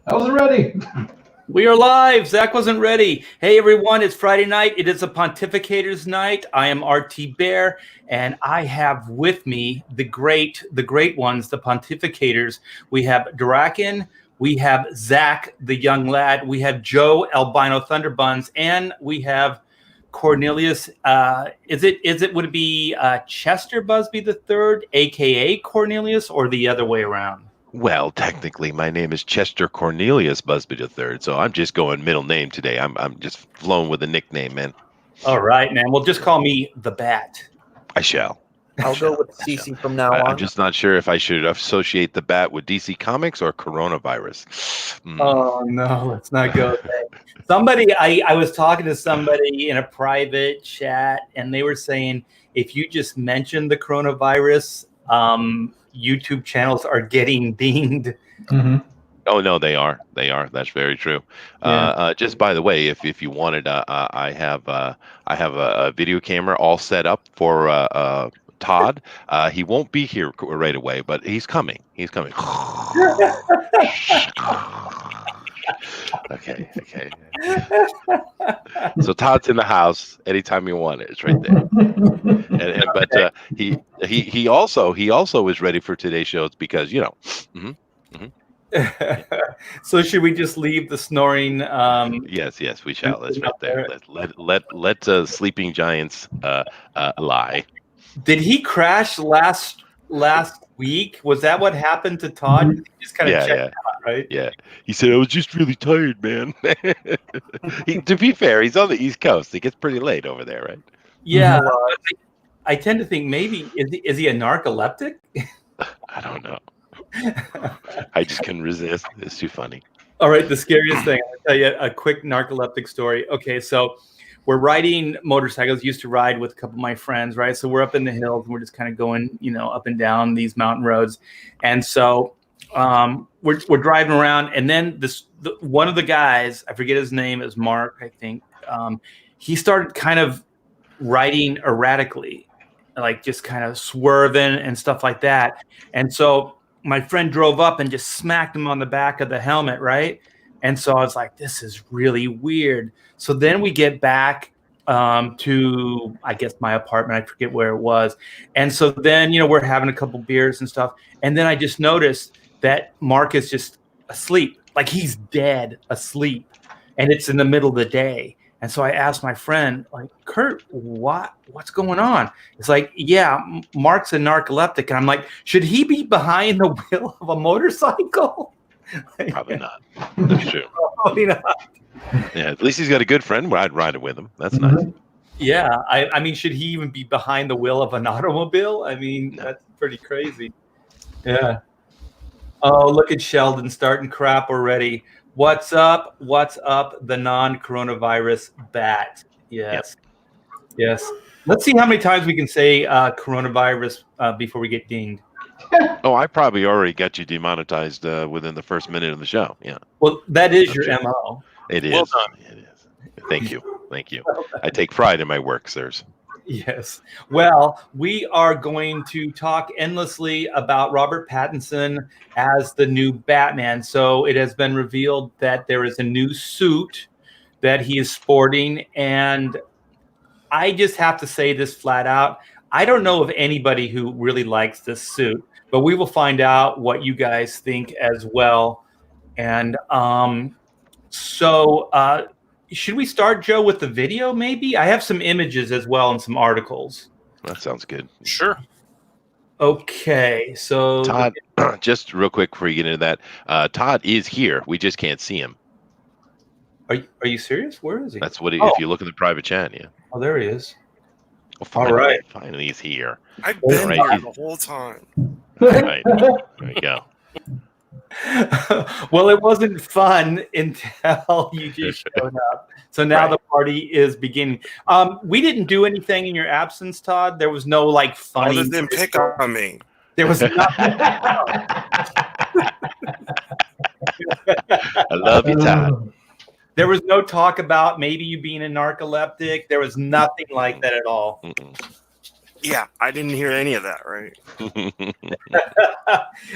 I wasn't ready. We are live. Zach wasn't ready. Hey, everyone. It's Friday night. It is a Pontificators night. I am RT Bear, and I have with me the great ones, the Pontificators. We have Draken. We have Zach, the young lad. We have Joe, Albino Thunderbuns, and we have Cornelius. Would it be Chester Busby the Third, aka Cornelius, or the other way around? Well, technically, my name is Chester Cornelius Busby III, so I'm just going middle name today. I'm just flowing with a nickname, man. All right, man. Well, just call me the Bat. I shall. I'll go with DC from now on. I'm just not sure if I should associate the Bat with DC Comics or coronavirus. Oh, no, let's not go there. Somebody, I was talking to somebody in a private chat, and they were saying if you just mention the coronavirus, YouTube channels are getting dinged. Mm-hmm. Oh no, they are. That's very true. Yeah. Just by the way, if you wanted, I have a video camera all set up for Todd. He won't be here right away, but he's coming. He's coming. Okay. So Todd's in the house anytime you want it. It's right there. But he also is ready for today's shows because So should we just leave the snoring? Yes, we shall. That's right there. Let sleeping giants lie. Did he crash last week? Was that what happened to Todd? He just kind of checked out, right? Yeah. He said, I was just really tired, man. To be fair, he's on the East Coast. It gets pretty late over there, right? Yeah. I tend to think maybe, is he a narcoleptic? I don't know. I just couldn't resist. It's too funny. All right. The scariest thing, I'll tell you a quick narcoleptic story. Okay. So we're riding motorcycles, used to ride with a couple of my friends, right? So we're up in the hills and we're just kind of going, up and down these mountain roads. And so we're driving around, and then one of the guys, I forget his name, is Mark, I think. He started kind of riding erratically, like just kind of swerving and stuff like that. And so my friend drove up and just smacked him on the back of the helmet, right? And so I was like, this is really weird. So then we get back to, I guess, my apartment. I forget where it was. And so then, we're having a couple beers and stuff. And then I just noticed that Mark is just asleep, like he's dead asleep. And it's in the middle of the day. And so I asked my friend, like, Kurt, what's going on? It's like, yeah, Mark's a narcoleptic. And I'm like, should he be behind the wheel of a motorcycle? Probably not. That's true. Probably not. Yeah, at least he's got a good friend. I'd ride it with him. That's nice. Yeah, I mean, should he even be behind the wheel of an automobile? I mean, that's pretty crazy. Yeah. Oh, look at Sheldon starting crap already. What's up? What's up? The non-coronavirus Bat. Yes. Yep. Yes. Let's see how many times we can say coronavirus before we get dinged. Oh, I probably already got you demonetized within the first minute of the show. Yeah. Well, that is your MO. It is. Well done. It is. Thank you. I take pride in my work, sirs. Yes. Well, we are going to talk endlessly about Robert Pattinson as the new Batman. So it has been revealed that there is a new suit that he is sporting. And I just have to say this flat out. I don't know of anybody who really likes this suit, but we will find out what you guys think as well. And should we start, Joe, with the video maybe? I have some images as well and some articles. That sounds good. Sure. Okay, so Todd, just real quick before you get into that, Todd is here. We just can't see him. Are you serious? Where is he? That's what if you look in the private chat, yeah. Oh, there he is. Well, finally he's here. I've been here the whole time. All right, there you go. Well, it wasn't fun until you just showed up. So now the party is beginning. We didn't do anything in your absence, Todd. There was no funny. Other than pick on me. There was nothing. I love you, Todd. There was no talk about maybe you being a narcoleptic. There was nothing like that at all. Yeah, I didn't hear any of that, right?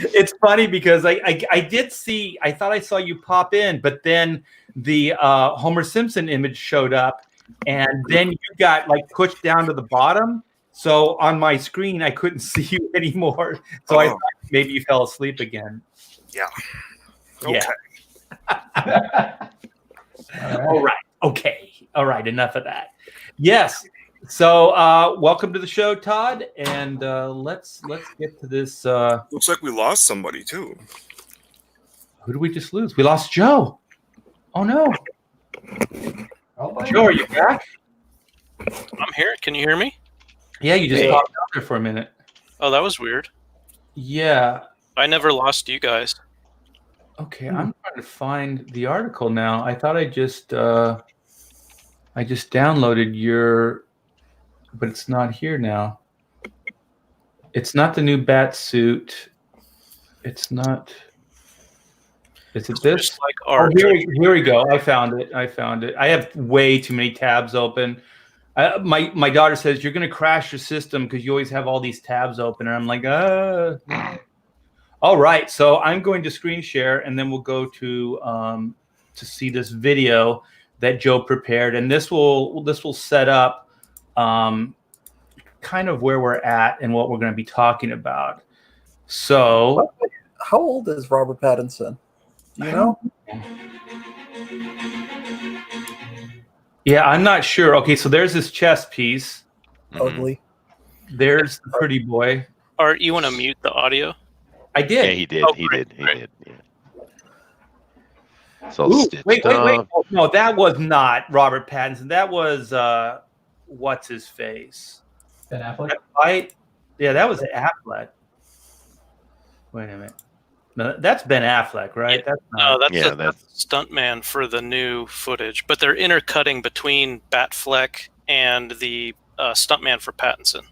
It's funny because I did see, I thought I saw you pop in, but then the Homer Simpson image showed up, and then you got like pushed down to the bottom. So on my screen, I couldn't see you anymore. So I thought maybe you fell asleep again. Yeah. Okay. Yeah. All right. Okay. All right. Enough of that. Yes. So welcome to the show, Todd. And let's get to this. Looks like we lost somebody too. Who did we just lose? We lost Joe. Oh no. Joe, are you back? I'm here. Can you hear me? Yeah, you just popped out there for a minute. Oh, that was weird. Yeah. I never lost you guys. Okay, I'm trying to find the article now. I thought I just downloaded your, but it's not here now. It's not the new bat suit. It's not. Is it this? Just like art. Here we go. I found it. I have way too many tabs open. My daughter says you're going to crash your system because you always have all these tabs open, and I'm like, All right, so I'm going to screen share, and then we'll go to see this video that Joe prepared, and this will set up kind of where we're at and what we're going to be talking about. So, how old is Robert Pattinson? Do you know? Yeah, I'm not sure. Okay, so there's this chess piece. Ugly. There's the pretty boy. Art, you want to mute the audio? I did. Yeah, he did. Oh, He great, did. He great. did. Yeah. It's all stitched wait. up. Oh, no, that was not Robert Pattinson. That was what's his face? Ben Affleck? Right? Yeah, that was Affleck. Wait a minute. No, that's Ben Affleck, right? Yeah. That's not. No, that's the stuntman for the new footage, but they're intercutting between Batfleck and the stuntman for Pattinson.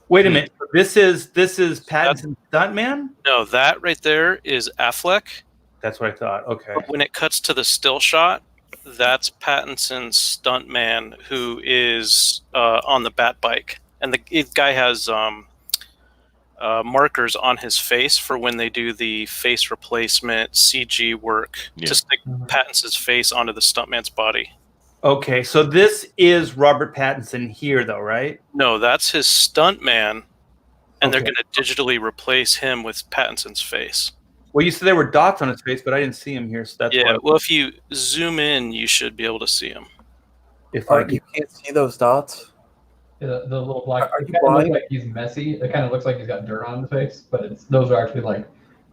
Wait a minute. This is Pattinson's stuntman? No, that right there is Affleck. That's what I thought. Okay. But when it cuts to the still shot, that's Pattinson's stuntman who is on the bat bike, and the guy has markers on his face for when they do the face replacement CG work to stick Pattinson's face onto the stuntman's body. Okay, so this is Robert Pattinson here, though, right? No, that's his stuntman, and they're Okay. going to digitally replace him with Pattinson's face. Well, you said there were dots on his face, but I didn't see him here, so that's Yeah, why. well, if you zoom in, you should be able to see him. If I You can't see those dots. The little black. Are It you kind of looks blind? like he's messy. It kind of looks like he's got dirt on his face, but those are actually like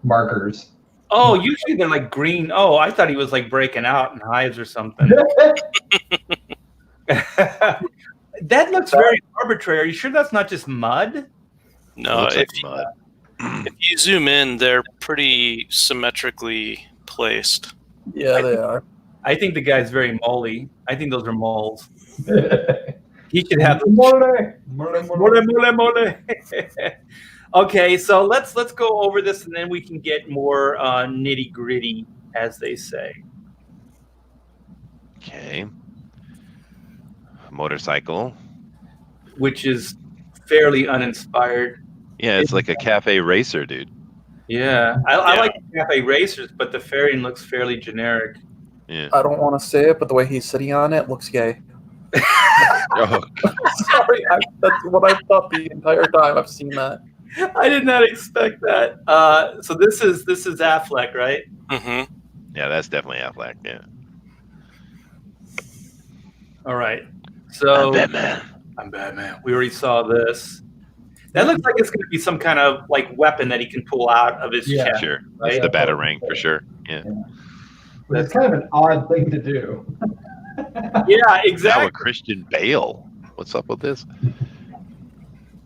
markers. Oh, usually they're like green. Oh, I thought he was like breaking out in hives or something. That looks very arbitrary. Are you sure that's not just mud? No, Looks if, like mud. if you zoom in, they're pretty symmetrically placed. Yeah, they are. I think the guy's very moley. I think those are moles. He should have Mole. mole. Okay, so let's go over this, and then we can get more nitty gritty, as they say. Okay. Motorcycle. Which is fairly uninspired. Yeah, it's like a cafe racer, dude. Yeah, I like the cafe racers, but the fairing looks fairly generic. Yeah. I don't want to say it, but the way he's sitting on it looks gay. Oh, Sorry, that's what I've thought the entire time I've seen that. I did not expect that. So this is Affleck, right? Mm-hmm. yeah, that's definitely Affleck. Yeah. All right. So Batman. I'm Batman. We already saw this. That looks like it's going to be some kind of like weapon that he can pull out of his chest. Sure. Right? It's the Batarang for sure. Yeah. But it's kind of an odd thing to do. Yeah, Now a exactly. Christian Bale. What's up with this?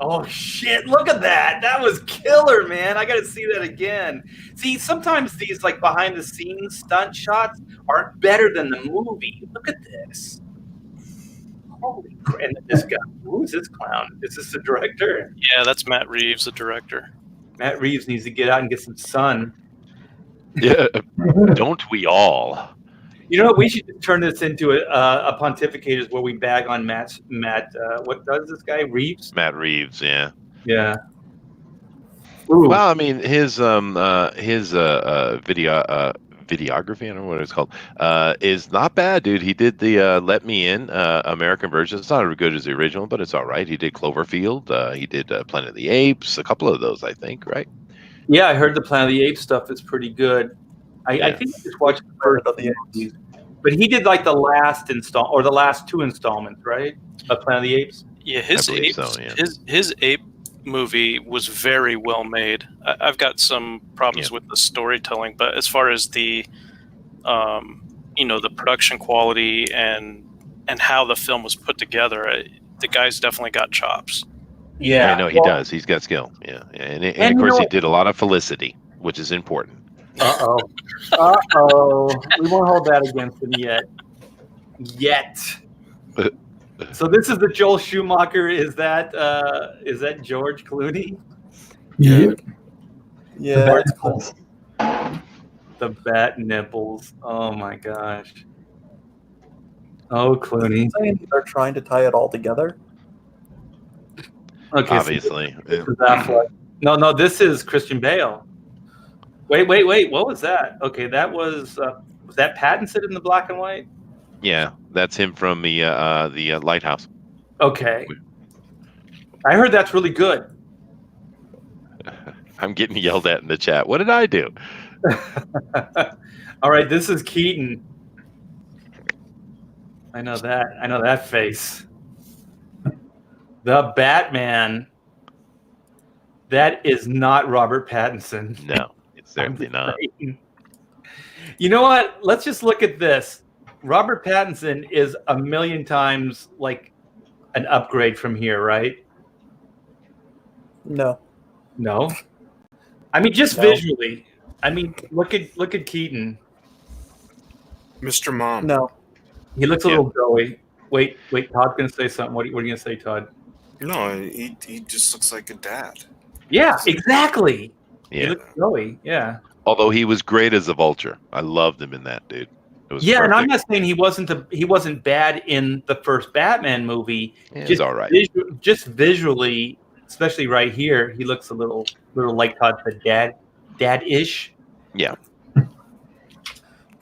Oh shit! Look at that. That was killer, man. I got to see that again. See, sometimes these like behind the scenes stunt shots are better than the movie. Look at this. Holy crap! And this guy. Who's this clown? Is this the director? Yeah, that's Matt Reeves, the director. Matt Reeves needs to get out and get some sun. Yeah. Don't we all? You know what? We should turn this into a pontificators where we bag on Matt. What does this guy Reeves? Matt Reeves, yeah. Yeah. Ooh. Well, I mean, his videography, I don't know what it's called, is not bad, dude. He did the Let Me In American version. It's not as good as the original, but it's all right. He did Cloverfield. He did Planet of the Apes, a couple of those, I think, right? Yeah, I heard the Planet of the Apes stuff is pretty good. I think I just watched the first of the Apes. But he did like the last the last 2 installments, right? Of Planet of the Apes. Yeah, his I believe apes, so, yeah. his ape movie was very well made. I've got some problems with the storytelling, but as far as the the production quality and how the film was put together, the guy's definitely got chops. Yeah, I know he does. He's got skill. Yeah, and of course he did a lot of felicity, which is important. Uh-oh. We won't hold that against him yet. So this is the Joel Schumacher. Is that George Clooney? Yeah. Yeah, it's cool. The bat nipples. Oh my gosh. Oh, Clooney. They're trying to tie it all together. Okay, Obviously. So this is Affleck. No, this is Christian Bale. Wait. What was that? Okay, that was that Pattinson in the black and white? Yeah, that's him from the Lighthouse. Okay. I heard that's really good. I'm getting yelled at in the chat. What did I do? All right, this is Keaton. I know that face. The Batman. That is not Robert Pattinson. No, it's certainly not. You know what? Let's just look at this. Robert Pattinson is a million times like an upgrade from here, right? No. I mean, just visually. I mean, look at Keaton. Mr. Mom. No. He looks a little doughy. Wait. Todd's gonna say something. What are you gonna say, Todd? No, he just looks like a dad. Yeah, exactly. He Yeah. looks doughy. Yeah. Although he was great as a vulture. I loved him in that, dude. It was Yeah, and I'm perfect. not saying he wasn't bad in the first Batman movie. Yeah, he's all right. Just visually, especially right here, he looks a little like Todd said, dad-ish. Yeah.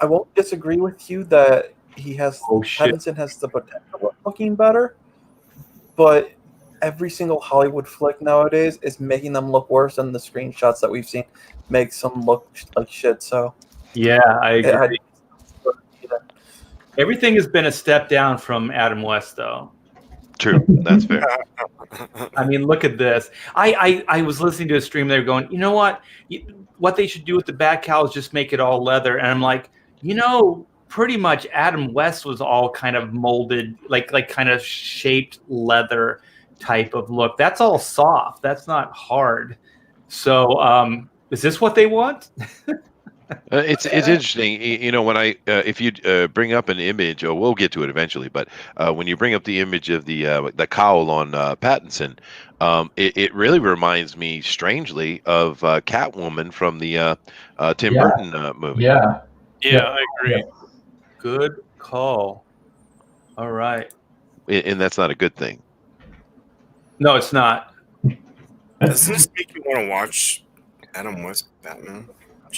I won't disagree with you that Shit. Pattinson has the potential of looking better, but every single Hollywood flick nowadays is making them look worse, and the screenshots that we've seen makes them look like shit. So Yeah, I agree. Everything has been a step down from Adam West, though. True. That's fair. I mean, look at this. I was listening to a stream. They were going, you know what? What they should do with the Bat Cowl is just make it all leather. And I'm like, pretty much Adam West was all kind of molded, like kind of shaped leather type of look. That's all soft. That's not hard. So is this what they want? It's interesting, when if you bring up an image, or we'll get to it eventually, but when you bring up the image of the cowl on Pattinson, it really reminds me strangely of Catwoman from the Tim Burton movie. Yeah, I agree. Yeah. Good call. All right. And that's not a good thing. No, it's not. Doesn't this make you want to watch Adam West Batman?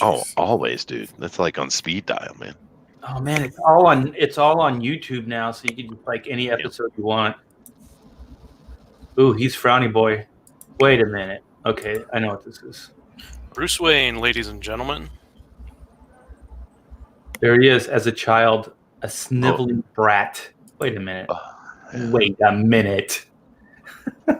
Oh, Jeez. always, dude. That's like on speed dial, man. Oh man, it's all on YouTube now, so you can just like any episode you want. Ooh, he's Frowny Boy. Wait a minute. Okay, I know what this is. Bruce Wayne, ladies and gentlemen. There he is as a child, a sniveling brat. Wait a minute. Wait a minute. I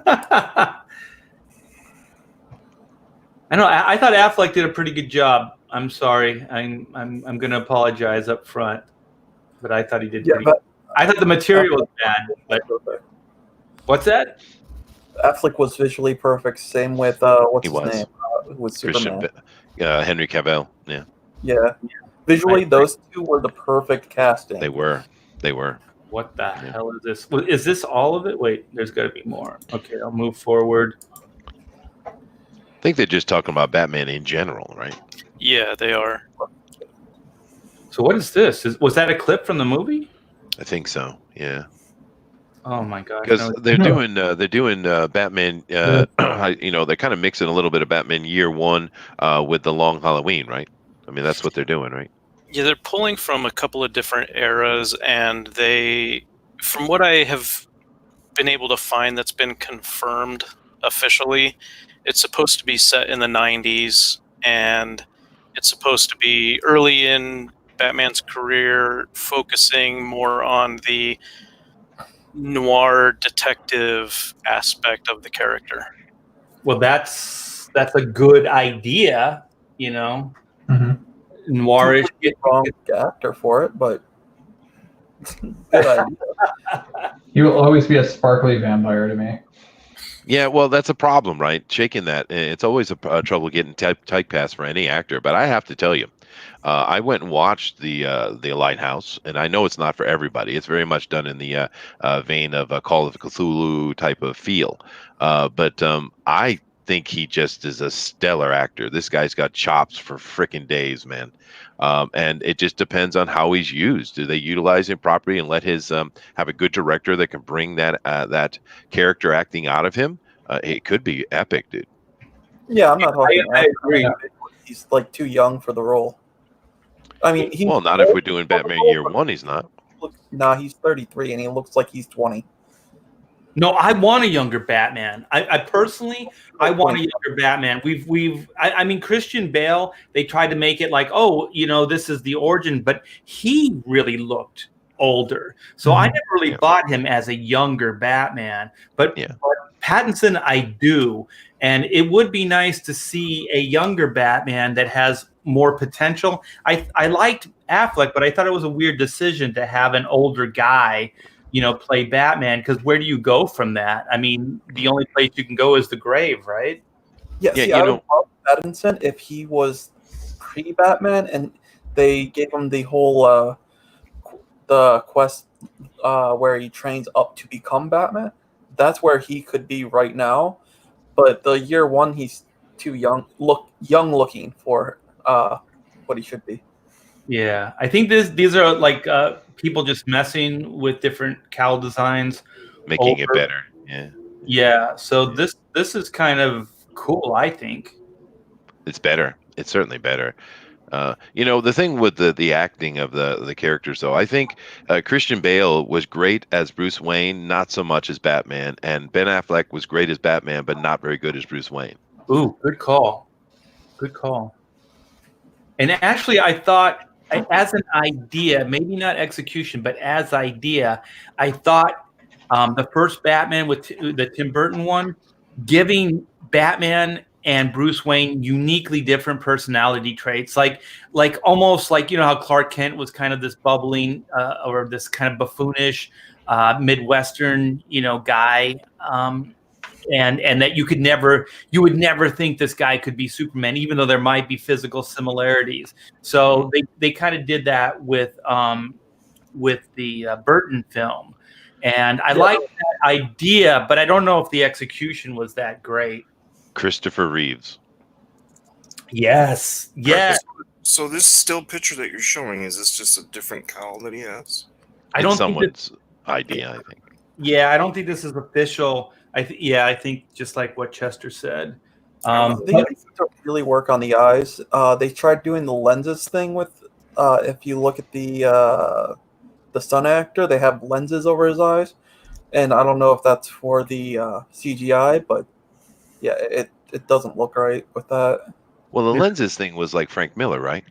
know. I thought Affleck did a pretty good job. I'm sorry. I'm going to apologize up front, but I thought he did. yeah, but I thought the material was bad. But what's that? Affleck was visually perfect. Same with what's He his was. name with Christian, Superman. Henry Cavill. Yeah, Yeah, visually those two were the perfect casting. they were. What the hell is this? Is this all of it? Wait, there's got to be more. Okay, I'll move forward. I think they're just talking about Batman in general, right? Yeah, they are. So what is this? Was that a clip from the movie? I think so. Yeah. Oh my gosh! Because No. they're doing Batman. They're kind of mixing a little bit of Batman Year One with the Long Halloween, right? I mean, that's what they're doing, right? Yeah, they're pulling from a couple of different eras, and from what I have been able to find that's been confirmed officially, it's supposed to be set in the 90s, and it's supposed to be early in Batman's career, focusing more on the noir detective aspect of the character. Well, that's a good idea, you know. Noirish. Wrong actor for it, but good idea. He will always be a sparkly vampire to me. Yeah, well, that's a problem, right? Shaking that. It's always a trouble getting typecast for any actor. But I have to tell you, I went and watched the Lighthouse, and I know it's not for everybody. It's very much done in the vein of a Call of Cthulhu type of feel. But I think he just is a stellar actor. This guy's got chops for frickin' days, man. And it just depends on how he's used. Do they utilize him properly and let his have a good director that can bring that character acting out of him? It could be epic, dude. Yeah, I'm not talking. I agree. He's like too young for the role. I mean, Well, not if we're doing Batman Year One. He's not. Nah, he's 33 and he looks like he's 20. No, I want a younger Batman. I personally, I want a younger Batman. I mean, Christian Bale, they tried to make it like, oh, this is the origin, but he really looked older. So I never really bought him as a younger Batman. But Pattinson, I do. And it would be nice to see a younger Batman that has more potential. I liked Affleck, but I thought it was a weird decision to have an older guy play Batman, because where do you go from that? I mean, the only place you can go is the grave, right? Yeah, see, I would love Pattinson if he was pre-Batman and they gave him the whole the quest where he trains up to become Batman. That's where he could be right now. But the Year One, he's too young looking for what he should be. Yeah, I think these are like people just messing with different cowl designs, making it better. Yeah. Yeah. So this is kind of cool. I think it's better. It's certainly better. The thing with the acting of the characters, though, I think Christian Bale was great as Bruce Wayne, not so much as Batman, and Ben Affleck was great as Batman, but not very good as Bruce Wayne. Ooh, good call. Good call. And actually, I thought, as an idea, maybe not execution, but as idea, I thought the first Batman with the Tim Burton one, giving Batman and Bruce Wayne uniquely different personality traits, like almost like how Clark Kent was kind of this bubbling or this kind of buffoonish Midwestern guy, and that you would never think this guy could be Superman, even though there might be physical similarities. So they kind of did that with the Burton film, and I like that idea, but I don't know if the execution was that great. Christopher Reeves. Yes. Yeah. So this still picture that you're showing, is this just a different cowl that he has? I don't someone's idea, I think. Yeah, I don't think this is official. I think just like what Chester said. They have to really work on the eyes. They tried doing the lenses thing with. If you look at the Sun actor, they have lenses over his eyes, and I don't know if that's for the CGI, but yeah, it doesn't look right with that. Well, the lenses thing was like Frank Miller, right?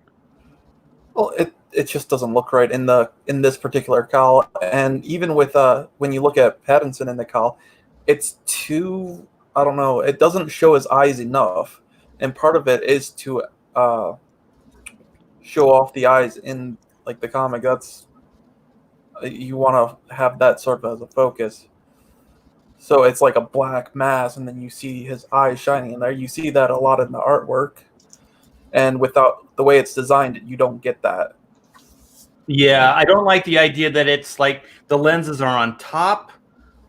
Well, it just doesn't look right in this particular cowl, and even with when you look at Pattinson in the cowl, it's too, I don't know, it doesn't show his eyes enough, and part of it is to show off the eyes in like the comic. That's, you want to have that sort of as a focus. So it's like a black mass, and then you see his eyes shining in there. You see that a lot in the artwork, and without the way it's designed, you don't get that. Yeah, I don't like the idea that it's like the lenses are on top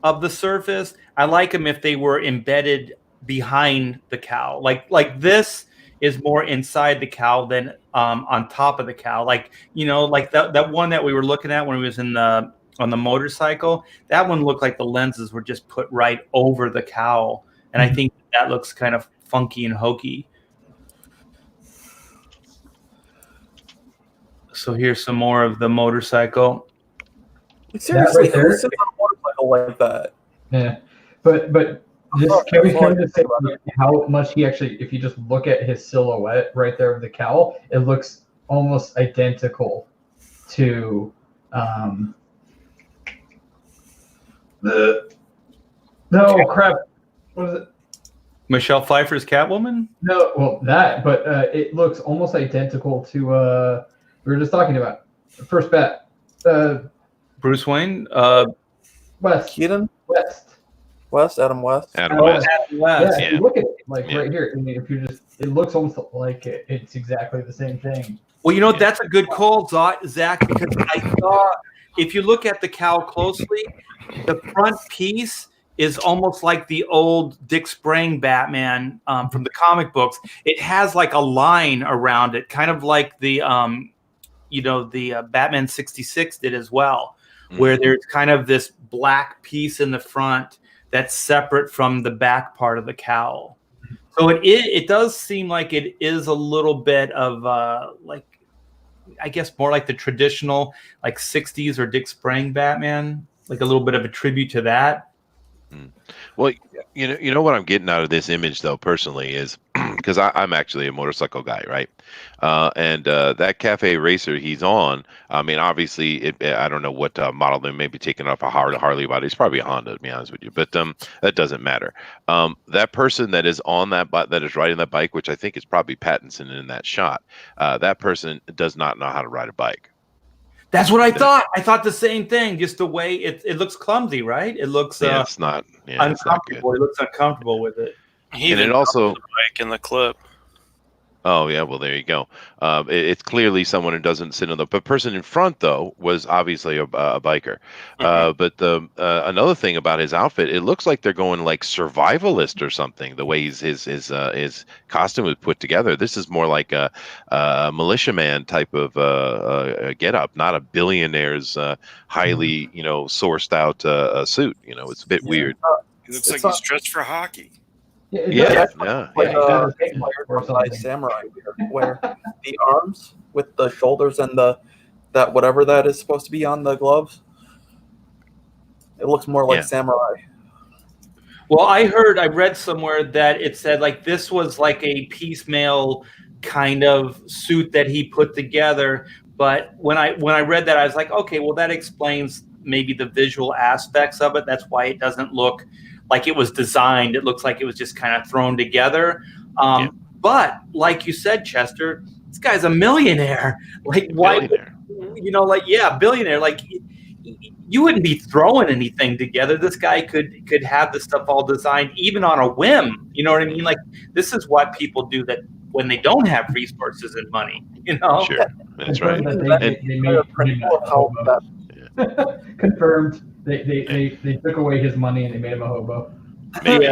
of the surface. I like them if they were embedded behind the cowl. Like this is more inside the cowl than on top of the cowl. Like, like that one that we were looking at when we was on the motorcycle, that one looked like the lenses were just put right over the cowl. And I think that looks kind of funky and hokey. So here's some more of the motorcycle. Seriously, right there. who sits on a motorcycle like that? Yeah, but just can we just say how much he actually, if you just look at his silhouette right there of the cowl, it looks almost identical to no crap. What is it? Michelle Pfeiffer's Catwoman? No, well that, but it looks almost identical to we were just talking about first bat. Bruce Wayne? West. Keaton? West. Adam West. Adam West. Adam West. Yeah, if you look at it, like right here. I mean, if you just, it looks almost like it's exactly the same thing. Well, that's a good call, Zach, because I thought if you look at the cowl closely, the front piece is almost like the old Dick Sprang Batman from the comic books. It has like a line around it, kind of like the Batman 66 did as well, where there's kind of this black piece in the front that's separate from the back part of the cowl. So it does seem like it is a little bit of like, I guess more like the traditional like 60s or Dick Sprang Batman, like a little bit of a tribute to that. Well, you know what I'm getting out of this image though, personally, is because I'm actually a motorcycle guy, right? And that cafe racer he's on, I mean, obviously, I don't know what model they may be taking off a Harley body. It's probably a Honda, to be honest with you, but that doesn't matter. That person that is on that is riding that bike, which I think is probably Pattinson in that shot, that person does not know how to ride a bike. That's what I thought. I thought the same thing. Just the way it looks clumsy, right? It looks it's not uncomfortable. It's not good. It looks uncomfortable with it. He And even it also dropped the bike in the clip. Oh yeah, well there you go. It's clearly someone who doesn't sit on the person in front though was obviously a biker. But the another thing about his outfit, it looks like they're going like survivalist or something. The way his costume was put together, this is more like a militiaman type of get up, not a billionaire's highly sourced out suit. It's a bit weird. It looks like he's dressed for hockey. Yeah. Like samurai, where the arms with the shoulders and that whatever that is supposed to be on the gloves, it looks more like samurai. Well, I read somewhere that it said like this was like a piecemeal kind of suit that he put together. But when I read that, I was like, okay, well that explains maybe the visual aspects of it. That's why it doesn't look like it was designed. It looks like it was just kind of thrown together. But like you said, Chester, this guy's a millionaire. Like why? Billionaire. Like you wouldn't be throwing anything together. This guy could have this stuff all designed, even on a whim. You know what I mean? Like this is what people do that when they don't have resources and money. Sure, that's right. Confirmed. They took away his money and they made him a hobo. Maybe,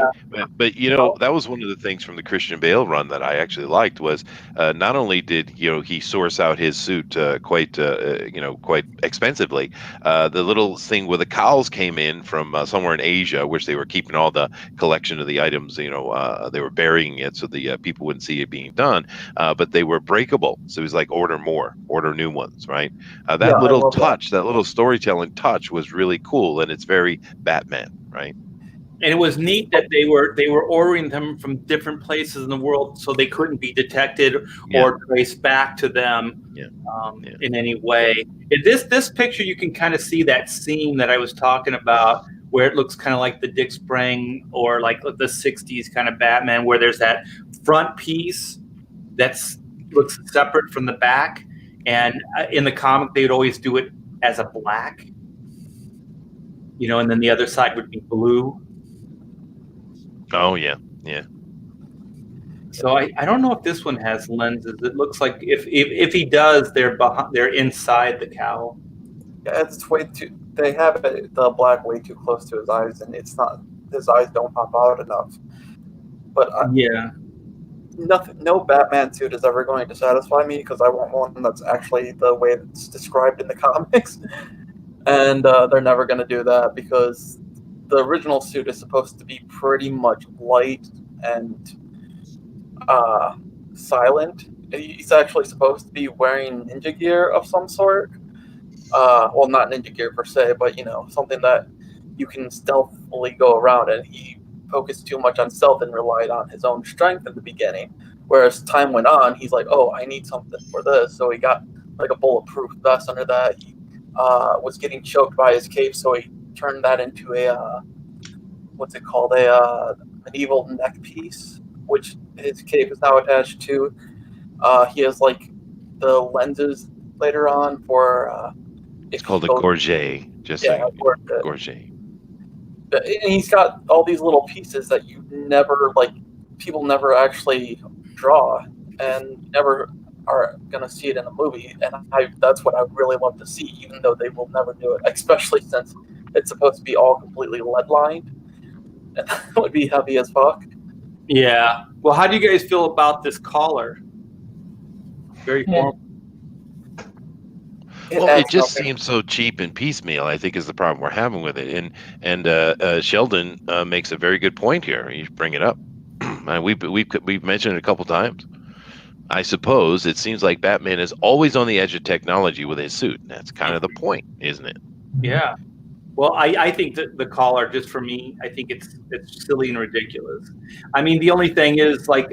but that was one of the things from the Christian Bale run that I actually liked was not only did he source out his suit quite expensively, the little thing where the cowls came in from somewhere in Asia, which they were keeping all the collection of the items, they were burying it so the people wouldn't see it being done, but they were breakable. So it was like order new ones, right? That little touch, that little storytelling touch was really cool, and it's very Batman, right? And it was neat that they were ordering them from different places in the world, so they couldn't be detected or traced back to them in any way. This picture, you can kind of see that seam that I was talking about, where it looks kind of like the Dick Sprang or like the '60s kind of Batman, where there's that front piece that looks separate from the back. And in the comic, they'd always do it as a black, and then the other side would be blue. Oh yeah. So I don't know if this one has lenses. It looks like if he does, they're inside the cowl. Yeah, it's way too. They have the black way too close to his eyes, and it's not. His eyes don't pop out enough. But no Batman suit is ever going to satisfy me because I want one that's actually the way it's described in the comics, and they're never going to do that because the original suit is supposed to be pretty much light and silent. He's actually supposed to be wearing ninja gear of some sort. Well, not ninja gear per se, but something that you can stealthily go around, and he focused too much on stealth and relied on his own strength in the beginning. Whereas time went on, he's like, oh, I need something for this. So he got like a bulletproof vest under that. He was getting choked by his cape, so he turned that into a, what's it called? A medieval neck piece, which his cape is now attached to. He has like the lenses later on for. It's called a gorget. Just yeah, gorget. And he's got all these little pieces that you never people never actually draw and never are gonna see it in a movie, and that's what I really love to see, even though they will never do it, especially since it's supposed to be all completely lead lined, and that would be heavy as fuck. Yeah. Well, how do you guys feel about this collar? Very formal. Well, it just seems so cheap and piecemeal, I think, is the problem we're having with it. And Sheldon makes a very good point here. You bring it up. We've mentioned it a couple times. I suppose it seems like Batman is always on the edge of technology with his suit. That's kind of the point, isn't it? Yeah. Well, I think that the collar, just for me, I think it's silly and ridiculous. I mean, the only thing is like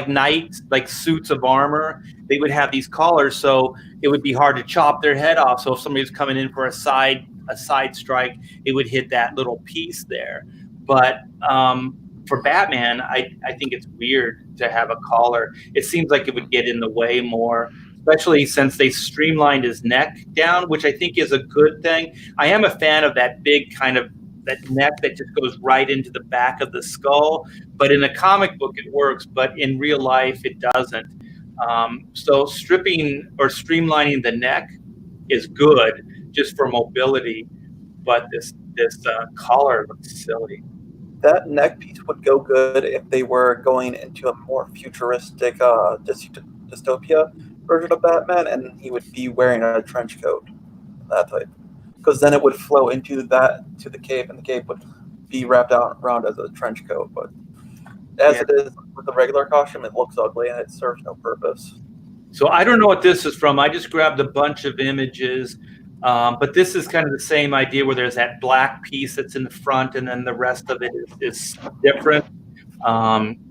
knights, like suits of armor, they would have these collars, so it would be hard to chop their head off. So if somebody was coming in for a side strike, it would hit that little piece there. But for Batman, I think it's weird to have a collar. It seems like it would get in the way more, especially since they streamlined his neck down, which I think is a good thing. I am a fan of that big kind of that neck that just goes right into the back of the skull. But in a comic book, it works, but in real life, it doesn't. So stripping or streamlining the neck is good just for mobility, but this collar looks silly. That neck piece would go good if they were going into a more futuristic dystopia version of Batman, and he would be wearing a trench coat, that type. Because then it would flow into the cape, and the cape would be wrapped around as a trench coat. But as it is with the regular costume, it looks ugly and it serves no purpose. So I don't know what this is from. I just grabbed a bunch of images, but this is kind of the same idea where there's that black piece that's in the front, and then the rest of it is different.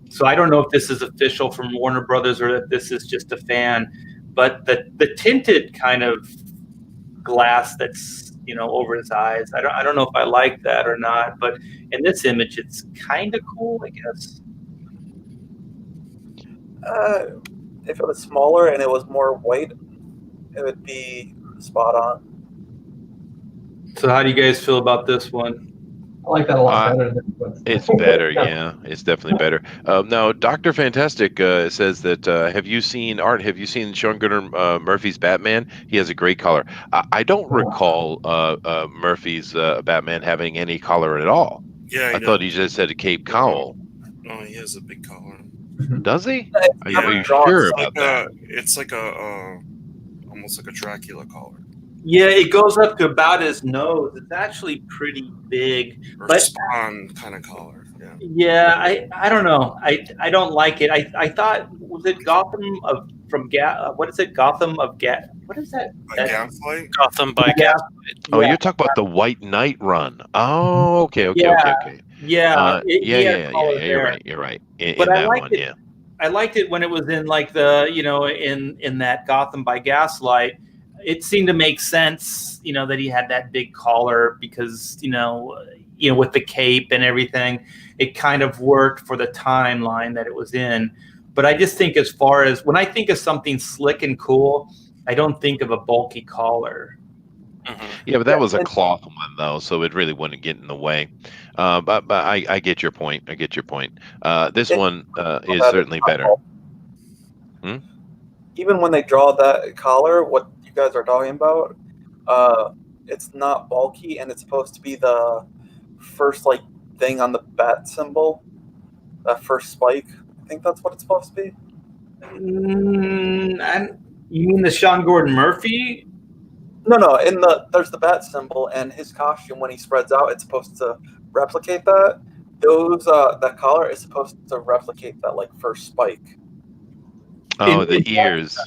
So I don't know if this is official from Warner Brothers or if this is just a fan. But the tinted kind of glass that's over his eyes, I don't know if I like that or not. But in this image, it's kind of cool, I guess. If it was smaller and it was more white, it would be spot on. So how do you guys feel about this one? I like that a lot better. It's better, yeah. It's definitely better. Now, Dr. Fantastic says that, have you seen Sean Gunnar Murphy's Batman? He has a great collar. I don't recall Murphy's Batman having any collar at all. Yeah, I thought he just had a cape cowl. Oh, he has a big collar. Does he? Are never you drawn. sure It's about that? It's like almost like a Dracula collar. Yeah, it goes up to about his nose. It's actually pretty big. Or But Spawn kind of collar. Yeah. yeah, I don't know. I don't like it. I thought, was it Gotham what is it? Gotham of what is that? Like Gaslight? Gotham by Yeah. Gaslight. Oh, you're talking about the White Knight run. Oh, okay. Yeah. Okay. Yeah. You're right. But I liked it. yeah. I liked it when it was in like the in that Gotham by Gaslight. It seemed to make sense, that he had that big collar because with the cape and everything, it kind of worked for the timeline that it was in. But I just think as far as when I think of something slick and cool, I don't think of a bulky collar. Mm-hmm. Yeah, but that was a cloth one though, so it really wouldn't get in the way. But I get your point. This one is certainly better. Even when they draw that collar, what you guys are talking about, it's not bulky, and it's supposed to be the first thing on the bat symbol, that first spike think that's what it's supposed to be. You mean the Sean Gordon Murphy? No. There's the bat symbol, and his costume when he spreads out, it's supposed to replicate that. That collar is supposed to replicate that like first spike. Oh, the ears.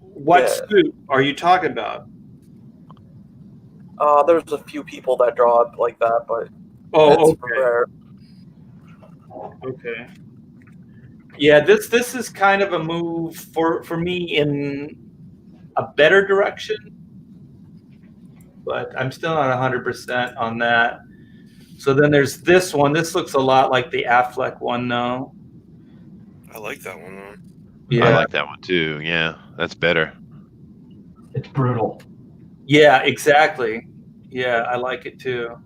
What suit are you talking about? There's a few people that draw it like that, but it's rare. Okay. Yeah, this is kind of a move for me in a better direction, but I'm still not 100% on that. So then there's this one. This looks a lot like the Affleck one, though. I like that one, though. Yeah, I like that one too. Yeah, that's better. It's brutal. Yeah, exactly. Yeah, I like it too.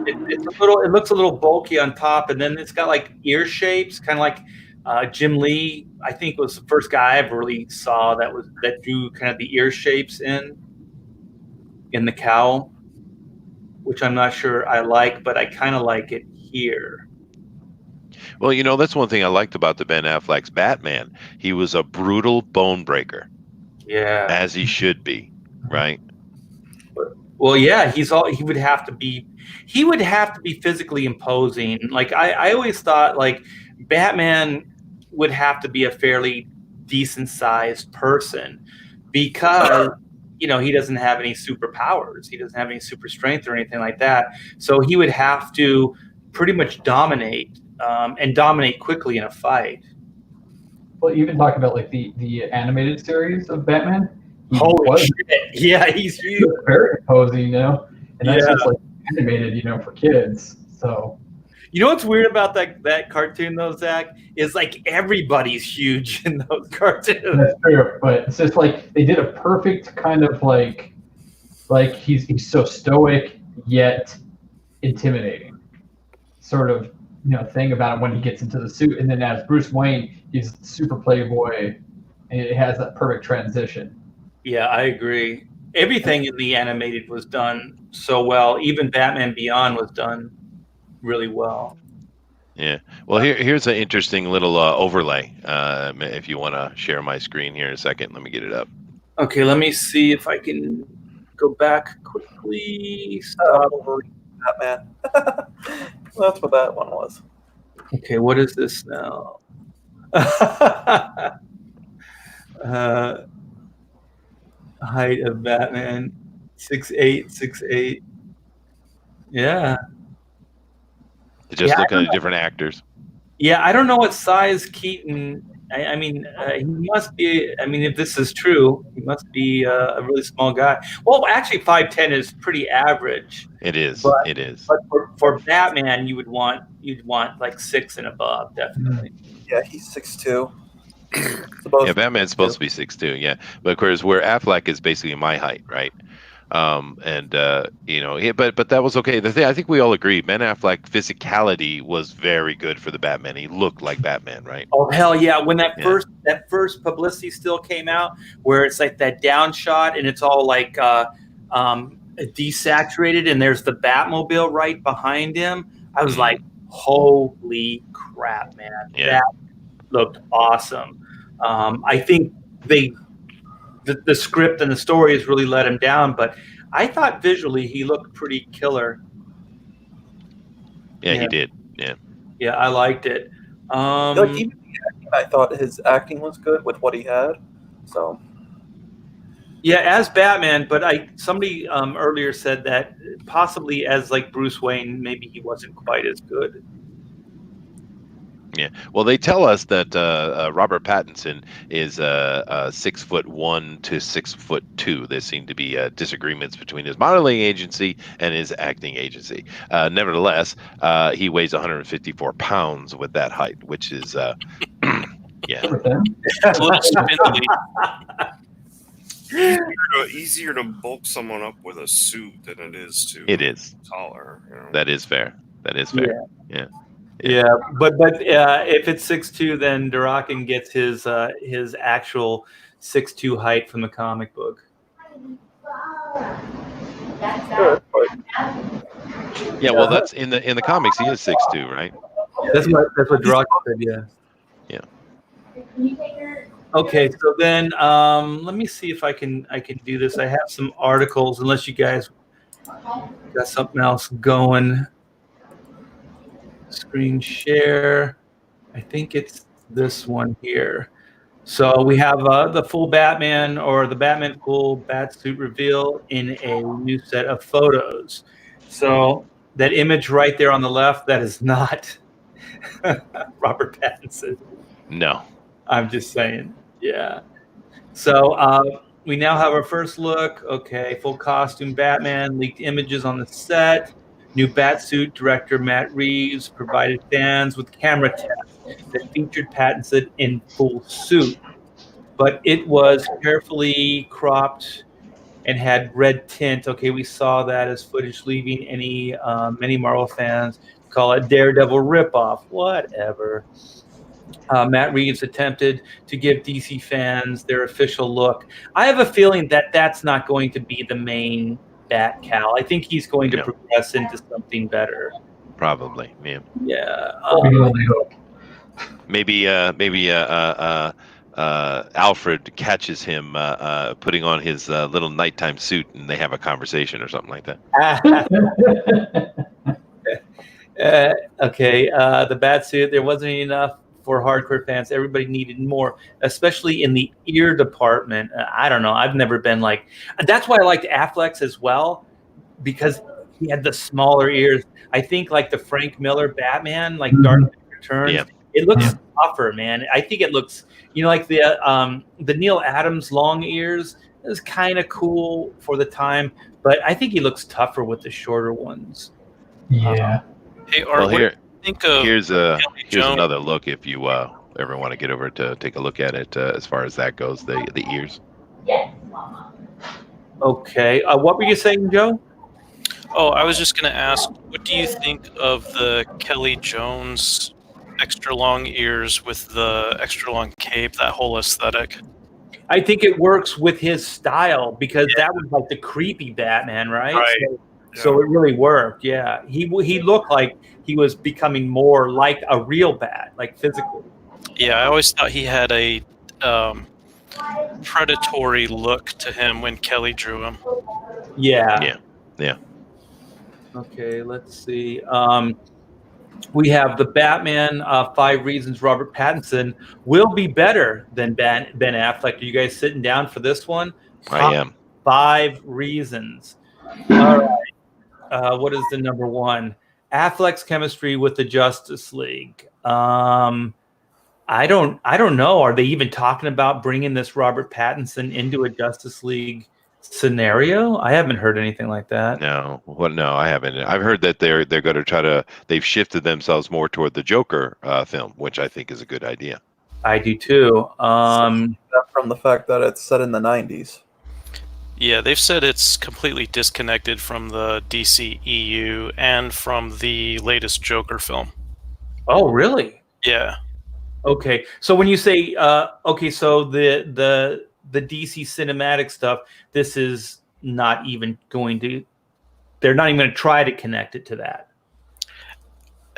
It's a little. It looks a little bulky on top, and then it's got like ear shapes, kind of like Jim Lee. I think was the first guy I ever really saw that drew kind of the ear shapes in the cowl, which I'm not sure I like, but I kind of like it here. Well, you know, that's one thing I liked about the Ben Affleck's Batman. He was a brutal bone breaker. Yeah, as he should be, right? Well, yeah, he would have to be physically imposing. Like I always thought like Batman would have to be a fairly decent sized person because he doesn't have any superpowers. He doesn't have any super strength or anything like that. So he would have to pretty much dominate and dominate quickly in a fight. Well, even talk about like the animated series of Batman. Holy shit! Yeah, he's huge. Very imposing, and that's just like animated, for kids. So, you know what's weird about that cartoon though, Zach, is like everybody's huge in those cartoons. That's true, but it's just like they did a perfect kind of like he's so stoic yet intimidating, sort of thing about it when he gets into the suit, and then as Bruce Wayne, he's super playboy, and it has that perfect transition. Yeah, I agree. Everything in the animated was done so well. Even Batman Beyond was done really well. Yeah. Well, here's an interesting little overlay. If you want to share my screen here in a second, let me get it up. Okay, let me see if I can go back quickly. Batman. That's what that one was. Okay, what is this now? Height of Batman, 6'8", 6'8". Yeah. Just looking at different actors. Yeah, I don't know what size Keaton. I mean, he must be. I mean, if this is true, he must be a really small guy. Well, actually, 5'10" is pretty average. It is. It is. But for Batman, you'd want like 6 and above, definitely. Yeah, he's 6'2". Yeah, Batman's supposed to be 6'2". Yeah, but of course, where Affleck is basically my height, right? But that was okay. The thing I think we all agree, Ben Affleck physicality was very good for the Batman. He looked like Batman, right? Oh hell yeah! When that first publicity still came out, where it's like that down shot and it's all like desaturated, and there's the Batmobile right behind him. I was like, holy crap, man! Yeah. That looked awesome. I think the script and the story has really let him down, but I thought visually he looked pretty killer. Yeah, he did. Yeah, I liked it. Even I thought his acting was good with what he had. So yeah, as Batman, but somebody earlier said that possibly as like Bruce Wayne, maybe he wasn't quite as good. Yeah. Well, they tell us that Robert Pattinson is 6'1" to 6'2". There seem to be disagreements between his modeling agency and his acting agency. Nevertheless, he weighs 154 pounds with that height, which is yeah. It's a little spindly. Easier to bulk someone up with a suit than it is to. It is taller. That is fair. Yeah. Yeah, but if it's 6'2", then Durakin gets his actual 6'2" height from the comic book. Yeah, well, that's in the comics. He is 6'2", right? That's what Drock said. Yeah. Okay, so then let me see if I can do this. I have some articles, unless you guys got something else going. Screen share. I think it's this one here. So we have the full Batman, or the Batman full Batsuit reveal in a new set of photos. So that image right there on the left, that is not Robert Pattinson. No. I'm just saying. Yeah. So we now have our first look. Okay, full costume Batman, leaked images on the set. New Batsuit director Matt Reeves provided fans with camera tests that featured Pattinson in full suit. But it was carefully cropped and had red tint. Okay, we saw that as footage leaving many Marvel fans call it Daredevil ripoff. Whatever. Matt Reeves attempted to give DC fans their official look. I have a feeling that that's not going to be the main Bat Cal. I think he's going to progress into something better. Probably, yeah. Yeah. Maybe Alfred catches him putting on his little nighttime suit, and they have a conversation or something like that. Okay, the Batsuit, there wasn't enough for hardcore fans. Everybody needed more, especially in the ear department. I don't know. I've never been like. That's why I liked Affleck's as well, because he had the smaller ears. I think like the Frank Miller Batman, like Dark Knight Returns, it looks tougher, man. I think it looks, like the Neil Adams long ears is kind of cool for the time, but I think he looks tougher with the shorter ones. Yeah. Hey, Art, here's another look if you ever want to get over to take a look at it as far as that goes, the ears. Yes, Mama. Okay. What were you saying, Joe? Oh, I was just going to ask, what do you think of the Kelly Jones extra long ears with the extra long cape, that whole aesthetic? I think it works with his style, because that was like the creepy Batman, right? So it really worked. Yeah, he looked like he was becoming more like a real Bat, like physically. Yeah, I always thought he had a predatory look to him when Kelly drew him. Yeah. Yeah. Okay, let's see. We have the Batman 5 Reasons Robert Pattinson will be better than Ben Affleck. Are you guys sitting down for this one? I am. 5 reasons. All right. What is the number one? Affleck's chemistry with the Justice League. I don't know. Are they even talking about bringing this Robert Pattinson into a Justice League scenario? I haven't heard anything like that. No, I haven't. I've heard that they're going to try to. They've shifted themselves more toward the Joker film, which I think is a good idea. I do too. From the fact that it's set in the 90s. Yeah, they've said it's completely disconnected from the DC EU and from the latest Joker film. Oh, really? Yeah. Okay, so when you say so the DC cinematic stuff, this is not even going to. They're not even going to try to connect it to that.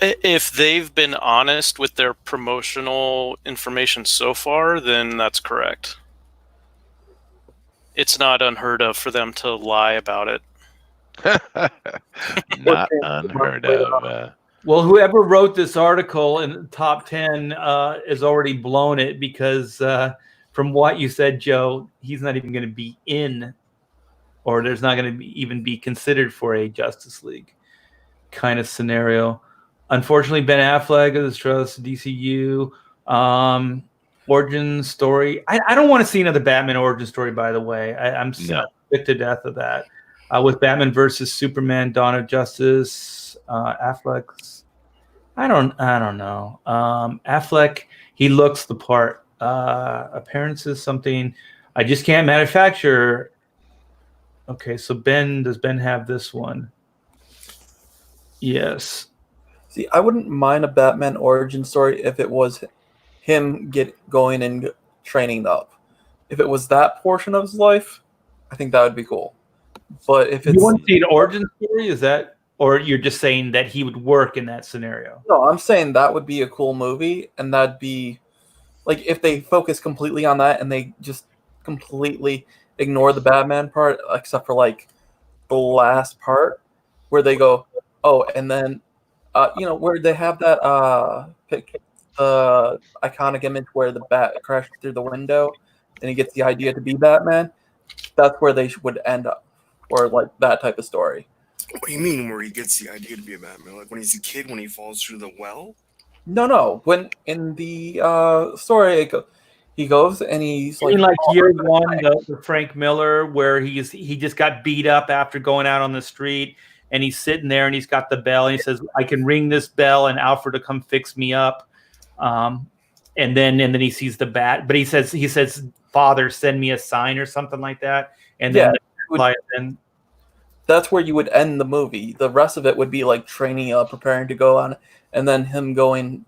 If they've been honest with their promotional information so far, then that's correct. It's not unheard of for them to lie about it. Not unheard of. Well, whoever wrote this article in the top 10 has already blown it, because from what you said, Joe, he's not even going to be in, or there's not going to even be considered for a Justice League kind of scenario. Unfortunately, Ben Affleck is trust DCU. Origin story. I don't want to see another Batman origin story, by the way. I'm sick to death of that. With Batman versus Superman, Dawn of Justice, Affleck's. I don't know. Affleck, he looks the part. Appearance is something I just can't manufacture. Okay, so does Ben have this one? Yes. See, I wouldn't mind a Batman origin story if it was him going and training up. If it was that portion of his life, I think that would be cool. But if it's, you want to see an origin story, is that, or you're just saying that he would work in that scenario? No, I'm saying that would be a cool movie, and that'd be like if they focus completely on that and they just completely ignore the Batman part, except for like the last part where they go, oh, and then where they have that the iconic image where the bat crashed through the window and he gets the idea to be Batman. That's where they would end up, or like that type of story. What do you mean where he gets the idea to be a Batman? Like when he's a kid, when he falls through the well? No. When in the story, he goes and he's like year one, the Frank Miller, where he just got beat up after going out on the street, and he's sitting there and he's got the bell and he says, "I can ring this bell and Alfred to come fix me up." And then he sees the bat, but he says, "Father, send me a sign," or something like that. And then that's where you would end the movie. The rest of it would be like training up, preparing to go on, and then him going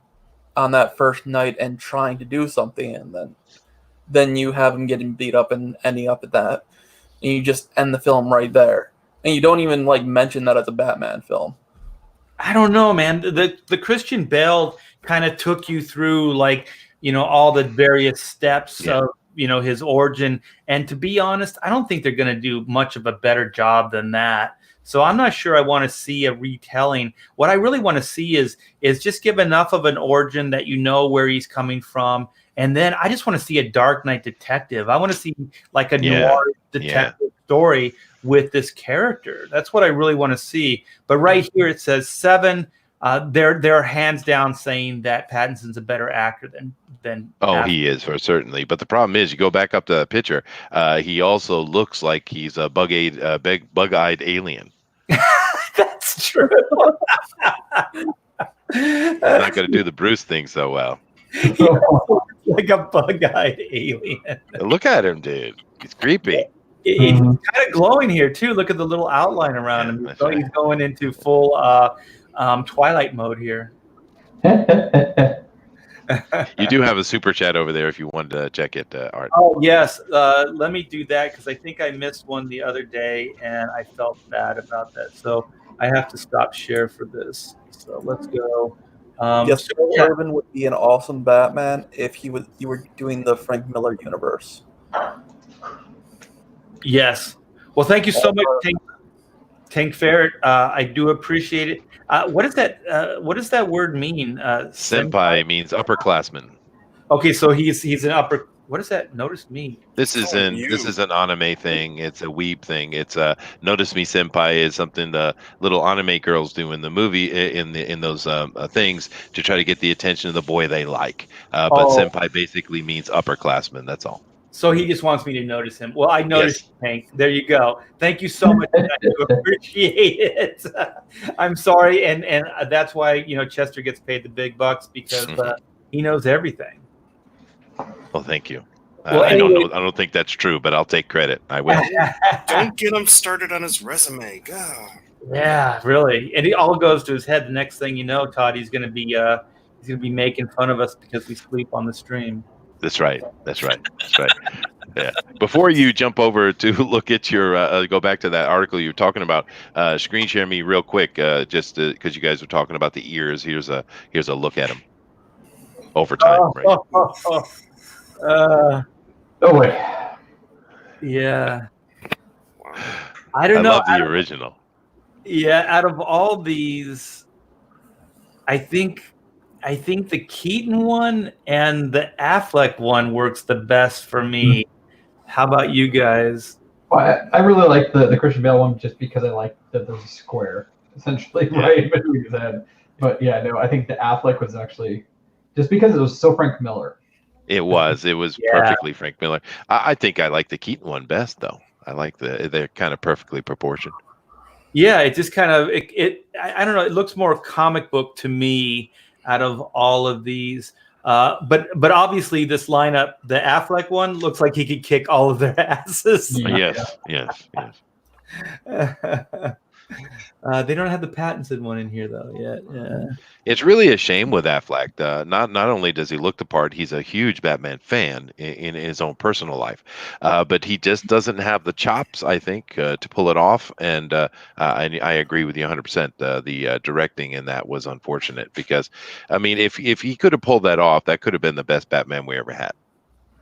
on that first night and trying to do something, and then you have him getting beat up and ending up at that, and you just end the film right there, and you don't even like mention that as a Batman film. I don't know, man. The Christian Bale kind of took you through like all the various steps of his origin, and to be honest, I don't think they're going to do much of a better job than that. So I'm not sure I want to see a retelling. What I really want to see is just give enough of an origin that you know where he's coming from, and then I just want to see a Dark Knight detective. I want to see like a noir detective story with this character. That's what I really want to see. But right here it says 7. They're hands down saying that Pattinson's a better actor than. He is, for certainly. But the problem is, you go back up to the picture. He also looks like he's a bug-eyed alien. That's true. He's not going to do the Bruce thing so well. Like a bug-eyed alien. Look at him, dude. He's creepy. He's kind of glowing here too. Look at the little outline around him. He's going into full Twilight mode here. You do have a super chat over there if you wanted to check it, Art. Oh, yes. Let me do that because I think I missed one the other day and I felt bad about that. So I have to stop share for this. So let's go. Yes, Irvin would be an awesome Batman if you were doing the Frank Miller universe. Yes. Well, thank you so much, Tank Ferret. I do appreciate it. What does that word mean? Senpai means upperclassman. Okay, so he's an upper. What does that notice mean? This is an anime thing. It's a weeb thing. It's notice me senpai is something the little anime girls do in the movie in those things to try to get the attention of the boy they like. But senpai basically means upperclassman. That's all. So he just wants me to notice him. Well, I noticed you, Hank. There you go. Thank you so much. I do appreciate it. I'm sorry, and that's why Chester gets paid the big bucks because he knows everything. Well, thank you. Well, I don't think that's true, but I'll take credit. I will. Don't get him started on his resume. God. Yeah, really. And it all goes to his head. The next thing you know, Todd, he's going to be making fun of us because we sleep on the stream. That's right. Yeah. Before you jump over to look at your, go back to that article you were talking about. Screen share me real quick, just because you guys were talking about the ears. Here's a look at them over time. Wait. Yeah. I don't know. I love the original. Yeah, out of all these, I think the Keaton one and the Affleck one works the best for me. How about you guys? Well, I really like the Christian Bale one just because I like that there's a square essentially right between his head. But yeah, no, I think the Affleck was actually just because it was so Frank Miller. It was perfectly Frank Miller. I think I like the Keaton one best though. I like they're kind of perfectly proportioned. Yeah, it just kind of I don't know. It looks more comic book to me out of all of these. But obviously this lineup, the Affleck one, looks like he could kick all of their asses. Yes. They don't have the Pattinson one in here though yet. Yeah. It's really a shame with Affleck. Not only does he look the part, he's a huge Batman fan in his own personal life, but he just doesn't have the chops, I think, to pull it off. And I agree with you 100%. The directing in that was unfortunate because, I mean, if he could have pulled that off, that could have been the best Batman we ever had.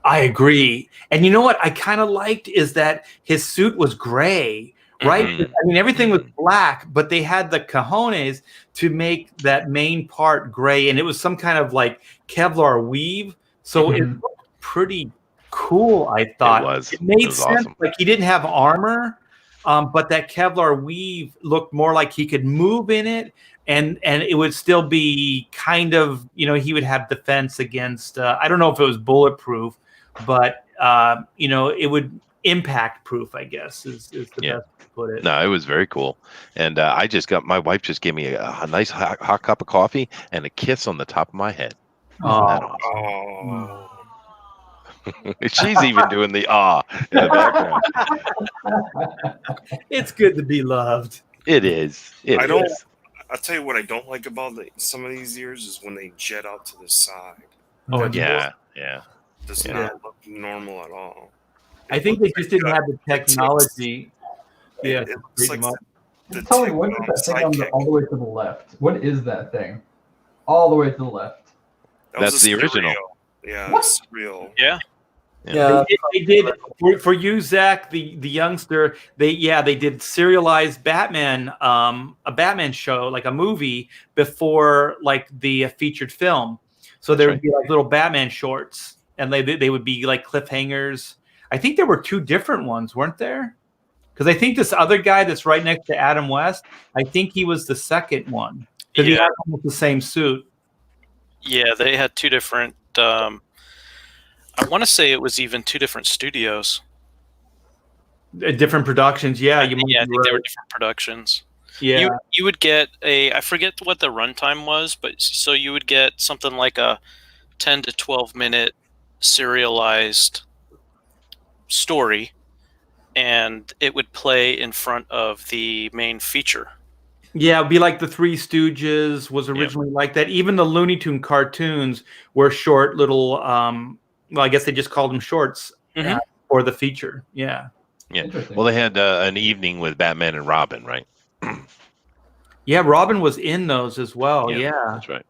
I agree. And you know what I kind of liked is that his suit was gray, right? Mhm. I mean, everything was black, but they had the cojones to make that main part gray, and it was some kind of like Kevlar weave. So it looked pretty cool, I thought. It made was sense. awesome. Like he didn't have armor, but that Kevlar weave looked more like he could move in it. And it would still be kind of, he would have defense against, I don't know if it was bulletproof, but, it would impact proof, I guess, is the best way to put it. No, it was very cool. And my wife just gave me a nice hot cup of coffee and a kiss on the top of my head. Oh. That awesome. She's even doing the in the background. It's good to be loved. It is. I'll tell you what I don't like about some of these years is when they jet out to the side. Oh, yeah. Does not look normal at all. I think they just didn't have the technology. It looks like Tell me, what is that thing all the way to the left? What is that thing? All the way to the left. That's the original. Yeah, What? it's real. Yeah. Yeah, They did for you, Zach, the youngster. They did serialized Batman, a Batman show, like a movie before like the featured film. So there would be like little Batman shorts, and they would be like cliffhangers. I think there were two different ones, weren't there? Because I think this other guy that's right next to Adam West, I think he was the second one because he had almost the same suit. Yeah, they had two different. I want to say it was even two different studios. Different productions, yeah. I think they were different productions. Yeah, you would get I forget what the runtime was, but so you would get something like a 10 to 12 minute serialized story, and it would play in front of the main feature. Yeah, it'd be like the Three Stooges was originally like that. Even the Looney Tune cartoons were short little. Well, I guess they just called them shorts for the feature. Yeah. Well, they had an evening with Batman and Robin, right? Yeah, Robin was in those as well. Yeah, That's right.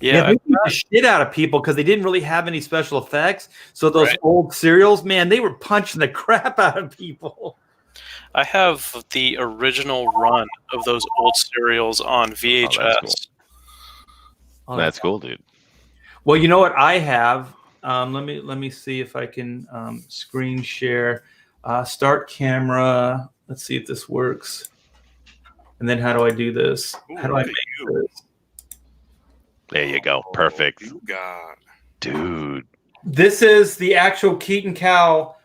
Yeah, they beat the shit out of people because they didn't really have any special effects. So those old serials, man, they were punching the crap out of people. I have the original run of those old serials on VHS. That's cool, dude. Well, you know what I have? Let me see if I can screen share. Start camera. Let's see if this works. And then how do I do this? How do I make this? There you go. Perfect. You got, dude. This is the actual Keaton cowl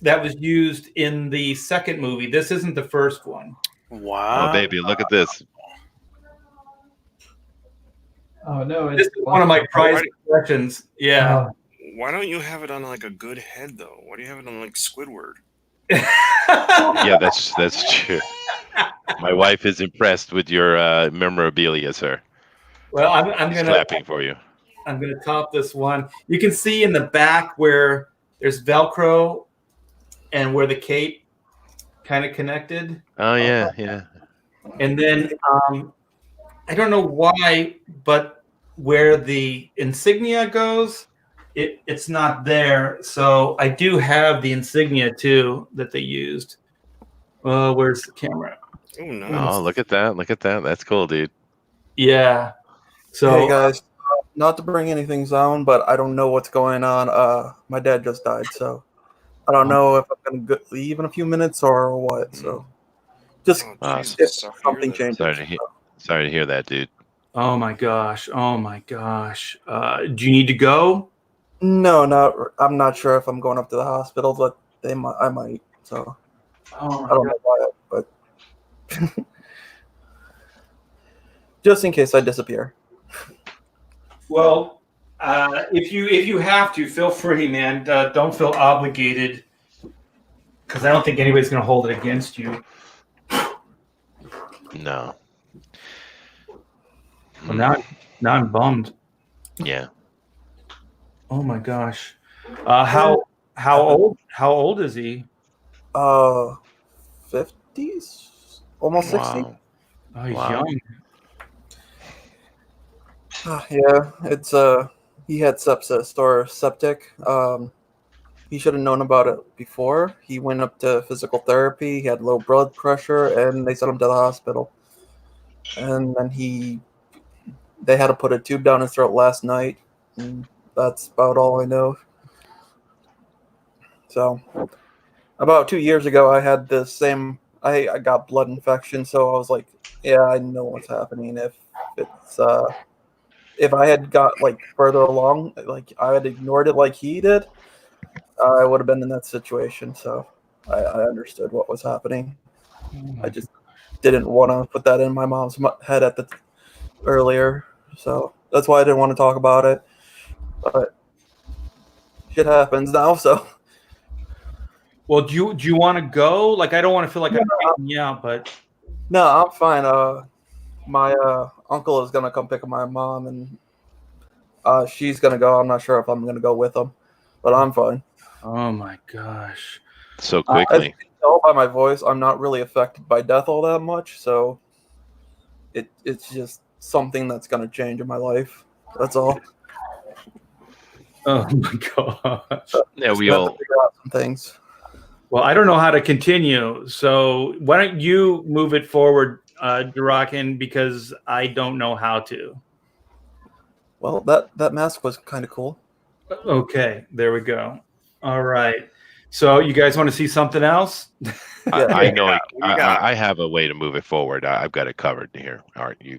that was used in the second movie. This isn't the first one. Wow. Oh, baby, look at this. Oh, no. This is one of my prized collections. Yeah. Why don't you have it on like a good head, though? Why do you have it on like Squidward? Yeah, that's true. My wife is impressed with your memorabilia, sir. Well, I'm gonna clapping for you. I'm gonna top this one. You can see in the back where there's Velcro and where the cape kind of connected. Oh yeah, yeah. And then I don't know why, but where the insignia goes, it's not there. So I do have the insignia too that they used. Where's the camera? Oh, nice. Oh, look at that! Look at that! That's cool, dude. Yeah. So hey guys, not to bring anything down, but I don't know what's going on. My dad just died, so I don't know if I'm gonna leave in a few minutes or what. So just if something changes. Sorry to hear that, dude. Oh my gosh! Oh my gosh! Do you need to go? No, I'm not sure if I'm going up to the hospital, but I might. So I don't know why, but just in case I disappear. Well, if you have to, feel free, man. Don't feel obligated, because I don't think anybody's going to hold it against you. No. Well, now I'm bummed. Yeah. Oh my gosh. How old is he? 50s, almost 60. Wow. Oh, he's Wow. young. Yeah, it's he had sepsis or septic. He should have known about it before. He went up to physical therapy. He had low blood pressure, and they sent him to the hospital. And then they had to put a tube down his throat last night. And that's about all I know. So, about 2 years ago, I had the same. I got blood infection, so I was like, yeah, I know what's happening. If I had got like further along, like I had ignored it like he did, I would have been in that situation. So I understood what was happening. I just didn't want to put that in my mom's head earlier. So that's why I didn't want to talk about it. But shit happens now. So Well, do you want to go? Like, I don't want to feel like I'm taking you out, but no, I'm fine. My uncle is gonna come pick up my mom, and she's gonna go. I'm not sure if I'm gonna go with them, but I'm fine. oh my gosh. So As quickly. you can tell by my voice, I'm not really affected by death all that much, so it's just something that's gonna change in my life. That's all. Oh my gosh. Yeah, we Just have all. to figure out some things. Well, I don't know how to continue. So why don't you move it forward, Durakin, because I don't know how to. Well, that mask was kind of cool. Okay, there we go. All right. So you guys want to see something else? I know. What do you got? I have a way to move it forward. I've got it covered here. Art, you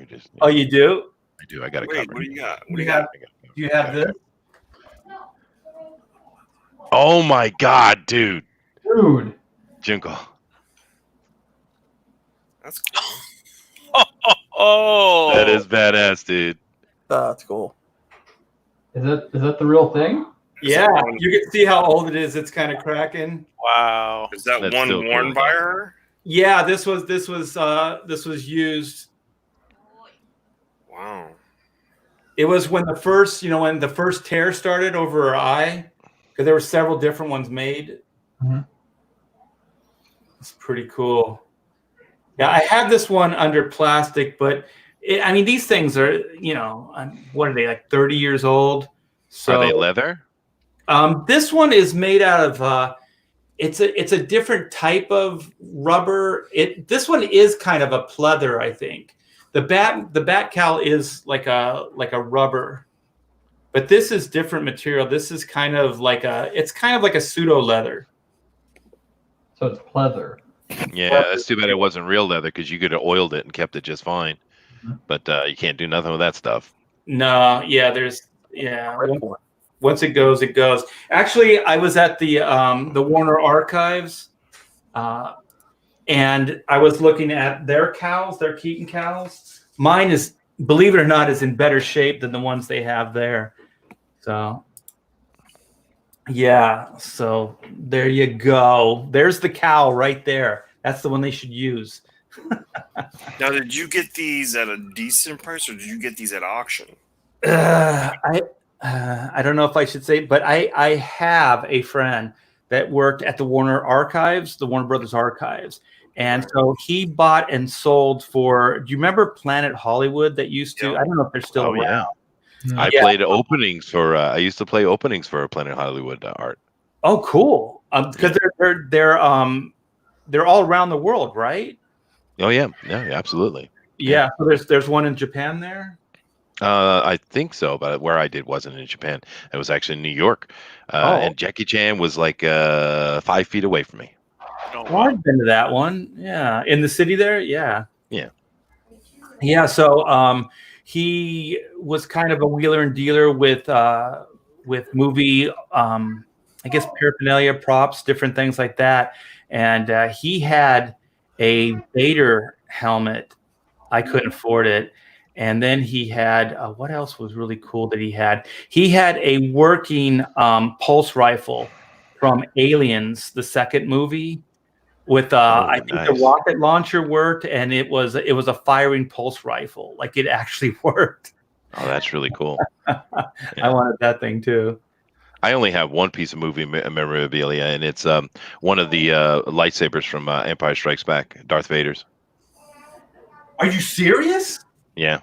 just. Oh, you do? I do. I got it Wait, covered. what do you got? What do You you have- got? Do you have this? Oh my God, dude. Dude. Jungle. That's cool. Oh, That is badass, dude. That's cool. Is that the real thing? Yeah, you can see how old it is. It's kind of cracking. wow. Is that That's one still worn cool. by her? Yeah, this was used. Wow. It was when the first tear started over her eye, because there were several different ones made. Mhm. It's pretty cool. Yeah, I have this one under plastic, but these things are, what are they, like 30 years old? So Are they leather? this one is made out of it's a different type of rubber. This one is kind of a pleather, I think. The bat cowl is like a rubber, but this is different material. This is kind of like a pseudo leather. So it's pleather. Yeah, that's too bad it wasn't real leather because you could have oiled it and kept it just fine. But you can't do nothing with that stuff. No, yeah, once it goes, it goes. Actually, I was at the Warner Archives, and I was looking at their cowls, their Keaton cowls. Mine is, believe it or not, is in better shape than the ones they have there. So, yeah. So there you go. There's the cowl right there. That's the one they should use. Now, did you get these at a decent price, or did you get these at auction? I don't know if I should say, but I have a friend that worked at the Warner Archives, the Warner Brothers Archives. And so he bought and sold for, do you remember Planet Hollywood that used to, Yeah. I don't know if they're still Oh, around. yeah. I played openings for, I used to play openings for Planet Hollywood art. Oh, cool. Because they're all around the world, right? Oh, yeah. Yeah, absolutely. Yeah. So there's one in Japan there. I think so, but where I did wasn't in Japan. It was actually in New York. And Jackie Chan was like 5 feet away from me. Oh, Oh, I've been to that one. Yeah. In the city there. Yeah. Yeah. Yeah. So he was kind of a wheeler and dealer with movie, I guess, paraphernalia, props, different things like that. And he had a Vader helmet. I couldn't afford it. And then he had, what else was really cool that he had? He had a working pulse rifle from Aliens, the second movie. with I think nice. the rocket launcher worked, and it was a firing pulse rifle. Like it actually worked. Oh, that's really cool. I wanted that thing too. I only have one piece of movie memorabilia, and it's one of the lightsabers from Empire Strikes Back, Darth Vader's. Are you serious? Yeah,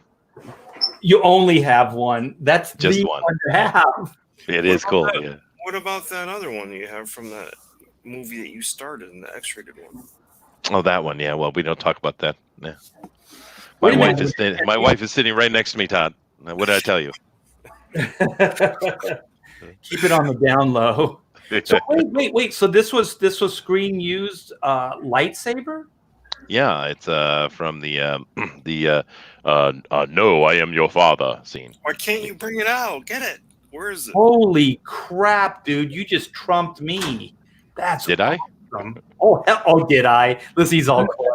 You only have one. That's Just the one. to have. it is cool. Yeah. What about that other one you have from that movie that you started, in the X-rated one? Oh, that one. Yeah. Well, we don't talk about that. Yeah. Wait My a wife minute. is my wife is sitting right next to me, Todd. What did I tell you? Keep it on the down low. So wait. So this was screen used lightsaber? Yeah, it's from the "No, I am your father" scene. Why can't you bring it out? Get it. Where is it? Holy crap, dude! You just trumped me. That's Did I? awesome. Oh, did I? Listen, he's all coy.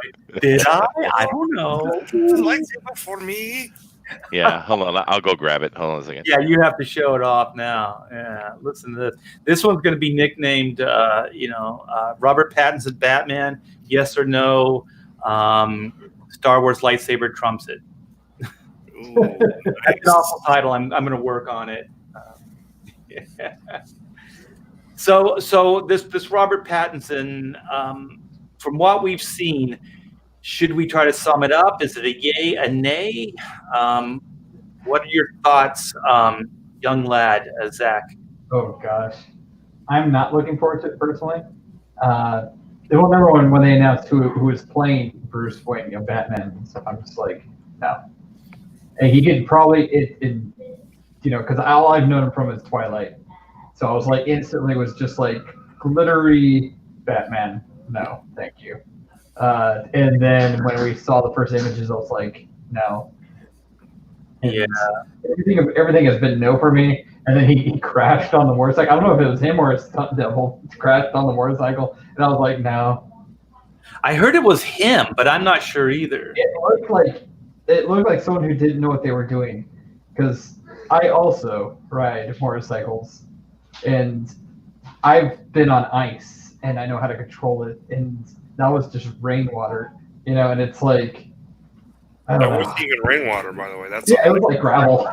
Did I? I don't know. The lightsaber for me. Yeah, hold on. I'll go grab it. Hold on a second. Yeah, you have to show it off now. Yeah, listen to this. This one's going to be nicknamed, Robert Pattinson Batman. Yes or no? Star Wars lightsaber trumps it. Ooh, That's an awful title. I'm going to work on it. Yeah. So this Robert Pattinson, from what we've seen, should we try to sum it up? Is it a yay, a nay? What are your thoughts, young lad, Zach? Oh gosh, I'm not looking forward to it personally. Well, remember when they announced who was playing Bruce Wayne, Batman and stuff. I'm just like, no. And he could probably because all I've known him from is Twilight. So I was like, instantly was just like glittery Batman. No, thank you. And then when we saw the first images, I was like, no. And Yeah. everything has been no for me. And then he crashed on the motorcycle. I don't know if it was him or his stunt double crashed on the motorcycle. And I was like, no. I heard it was him, but I'm not sure either. It looked like someone who didn't know what they were doing. Because I also ride motorcycles. And I've been on ice. And I know how to control it. And that was just rainwater. And it's like, I don't know. That wasn't even rainwater, by the way. That's Yeah, it was like gravel.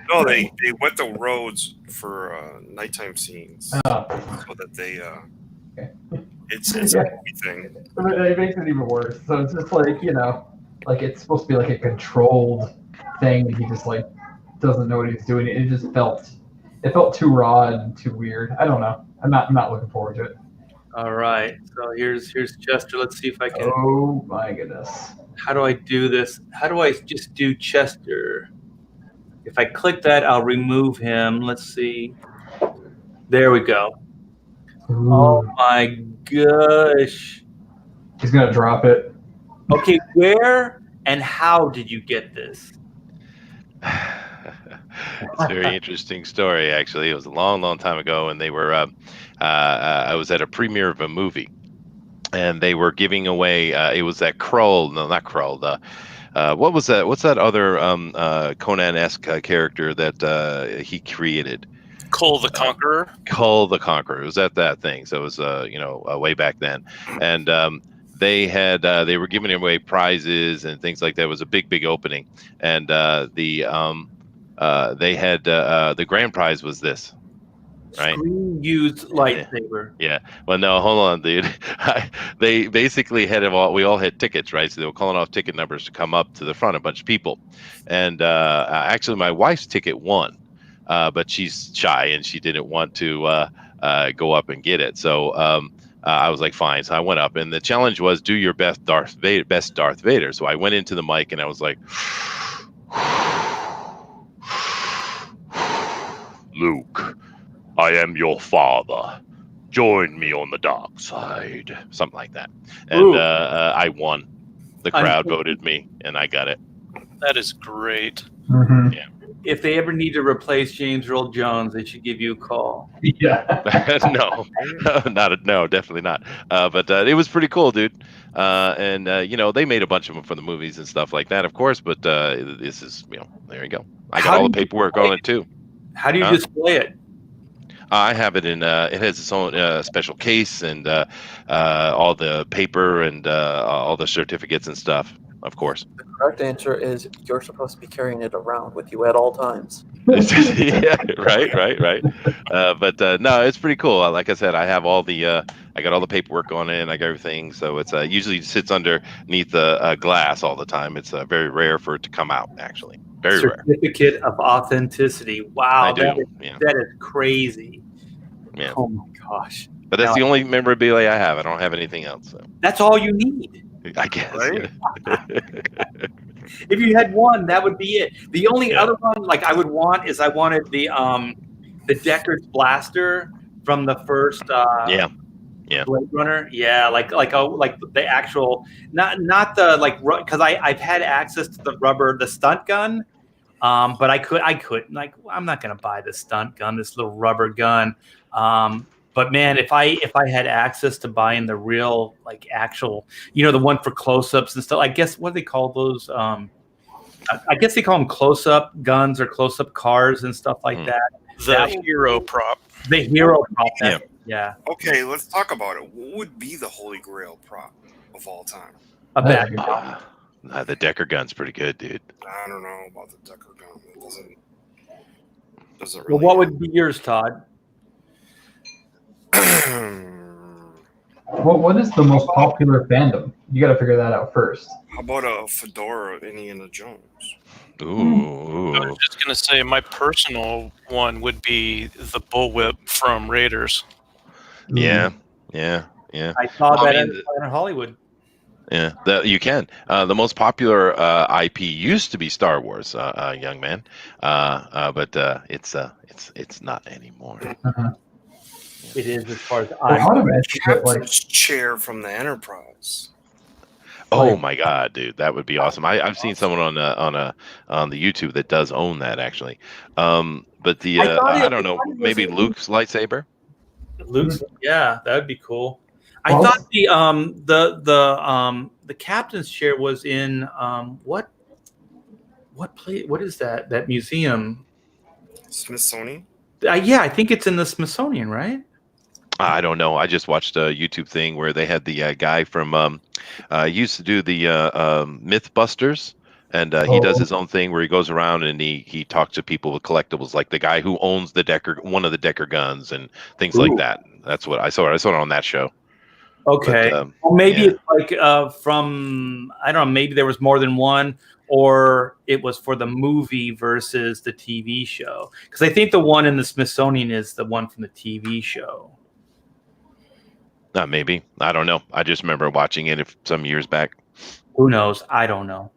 No, they wet the roads for nighttime scenes, so that they it's a movie thing. It makes it even worse. So it's just like like it's supposed to be like a controlled thing, and he just like doesn't know what he's doing. It just felt too raw and too weird. I don't know. I'm not looking forward to it. All right. So here's Chester. Let's see if I can. Oh my goodness. How do I do this? How do I just do Chester? If I click that, I'll remove him. Let's see. There we go. Ooh. Oh my gosh. He's gonna drop it. Okay, where and how did you get this? It's a very interesting story, actually. It was a long, long time ago, and they were. I was at a premiere of a movie, and they were giving away. It was that Krull. No, not Krull. What was that? What's that other Conan-esque character that he created? Cole the Conqueror. Cole the Conqueror. It was at that thing. So it was way back then, and they were giving away prizes and things like that. It was a big opening, and they had the grand prize was this. Right. Screen used lightsaber. Yeah. Well, no, hold on, dude. They basically we all had tickets, right? So they were calling off ticket numbers to come up to the front, a bunch of people. And actually, my wife's ticket won, but she's shy and she didn't want to go up and get it. So I was like, fine. So I went up, and the challenge was do your best Darth Vader. So I went into the mic and I was like, Luke, I am your father. Join me on the dark side. Something like that. And I won. The crowd voted me, and I got it. That is great. Mm-hmm. Yeah. If they ever need to replace James Earl Jones, they should give you a call. Yeah. No, definitely not. But it was pretty cool, dude. And they made a bunch of them for the movies and stuff like that, of course. But this is, there you go. I got all the paperwork on it too. How do you display it? I have it in. It has its own special case and all the paper and all the certificates and stuff. Of course. The correct answer is you're supposed to be carrying it around with you at all times. Yeah, right. But no, it's pretty cool. Like I said, I have all the. I got all the paperwork on it. And I got everything. So it's usually sits underneath the glass all the time. It's very rare for it to come out. Actually, very rare. Certificate of authenticity. Wow, I do. That is crazy. Yeah. Oh my gosh. But that's the only memorabilia I have. I don't have anything else. So. That's all you need. I guess. Right? Yeah. If you had one, that would be it. The only other one like I would want is I wanted the Deckard's blaster from the first Yeah. Blade Runner. Yeah, like the actual not the because I've had access to the stunt gun. But I couldn't like I'm not gonna buy the stunt gun, this little rubber gun. But man, if I had access to buying the real like actual, the one for close-ups and stuff, I guess what do they call those? I guess they call them close-up guns or close-up cars and stuff like that. The hero prop. The hero prop. Yeah. Okay, let's talk about it. What would be the Holy Grail prop of all time? A bad the Decker gun's pretty good, dude. I don't know about the Decker gun. It doesn't really. Well, what would be yours, Todd? What is the most popular fandom? You got to figure that out first. How about a fedora of Indiana Jones? Ooh. I was just gonna say my personal one would be the bullwhip from Raiders. Yeah. I saw that in Hollywood. Yeah, you can. The most popular IP used to be Star Wars, young man, but it's not anymore. It is as far as I would imagine that, like, Chair from the Enterprise. Oh my God, dude, that would be awesome. I've seen someone on the YouTube that does own that actually. But I don't know, maybe Luke's lightsaber. Luke's, yeah, that would be cool. I thought the captain's chair was in what place? What is that museum? Smithsonian. Yeah, I think it's in the Smithsonian, right? I don't know. I just watched a YouTube thing where they had the guy from used to do the Mythbusters, and he does his own thing where he goes around and he talks to people with collectibles, like the guy who owns one of the Decker guns and things like that. That's what I saw. I saw it on that show. Okay. But, well, maybe it's like from I don't know. Maybe there was more than one, or it was for the movie versus the TV show. Because I think the one in the Smithsonian is the one from the TV show. Maybe. I don't know. I just remember watching it some years back. Who knows? I don't know.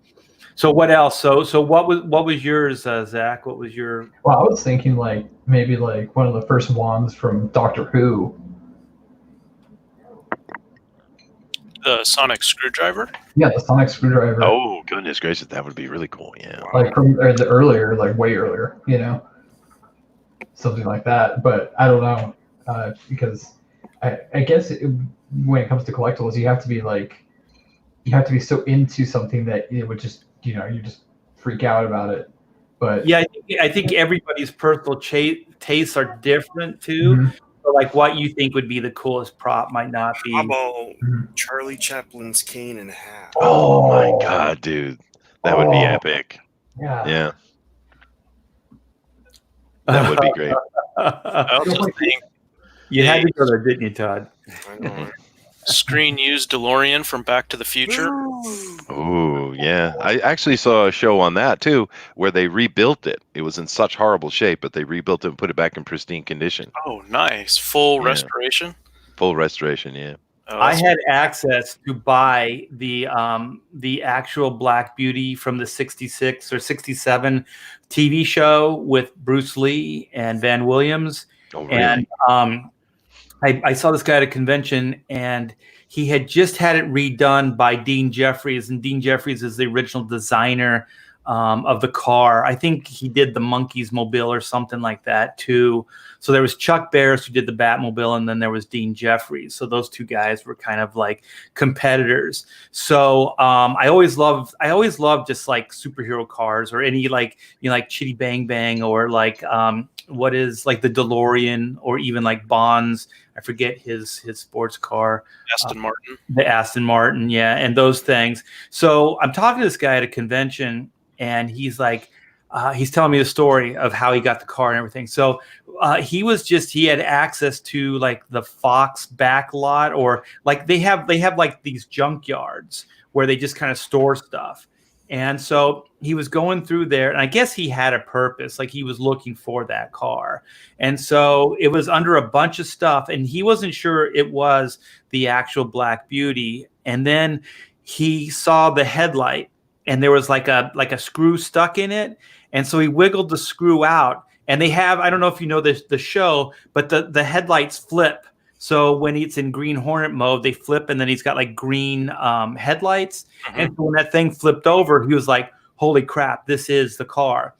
So what else? So what was yours, Zach? What was your? Well, I was thinking like maybe like one of the first wands from Doctor Who. The sonic screwdriver. Yeah, the sonic screwdriver. Oh goodness gracious, that would be really cool. Yeah. Like from the earlier, like way earlier, something like that. But I don't know because I guess when it comes to collectibles, you have to be so into something that it would just you just freak out about it. But yeah, I think everybody's personal tastes are different too. Mm-hmm. So like what you think would be the coolest prop might not be. How about Charlie Chaplin's cane and hat? Oh my God, dude, that would be epic. Yeah. That would be great. I also think you had to go there, didn't you, Todd? I know. screen used DeLorean from Back to the Future. Oh, yeah. I actually saw a show on that, too, where they rebuilt it. It was in such horrible shape, but they rebuilt it and put it back in pristine condition. Oh, nice. Full restoration? Full restoration, yeah. Oh, I had access to buy the actual Black Beauty from the 66 or 67 TV show with Bruce Lee and Van Williams. Oh, really? And I saw this guy at a convention, and he had just had it redone by Dean Jeffries, and Dean Jeffries is the original designer of the car. I think he did the Monkeys Mobile or something like that too. So there was Chuck Barris who did the Batmobile, and then there was Dean Jeffries. So those two guys were kind of like competitors. So I always loved just like superhero cars, or any like, you know, like Chitty Bang Bang, or like what is like the DeLorean, or even like Bond's, I forget his sports car. Aston Martin. The Aston Martin, yeah, and those things. So I'm talking to this guy at a convention, and he's like, he's telling me the story of how he got the car and everything. So he had access to like the Fox back lot, or like they have like these junkyards where they just kind of store stuff. And so he was going through there, and I guess he had a purpose, like he was looking for that car. And so it was under a bunch of stuff, and he wasn't sure it was the actual Black Beauty. And then he saw the headlight, and there was like a screw stuck in it. And so he wiggled the screw out, and they have, I don't know if you know the show, but the headlights flip. So when it's in Green Hornet mode, they flip, and then he's got like green headlights. Mm-hmm. And so when that thing flipped over, he was like, holy crap, this is the car.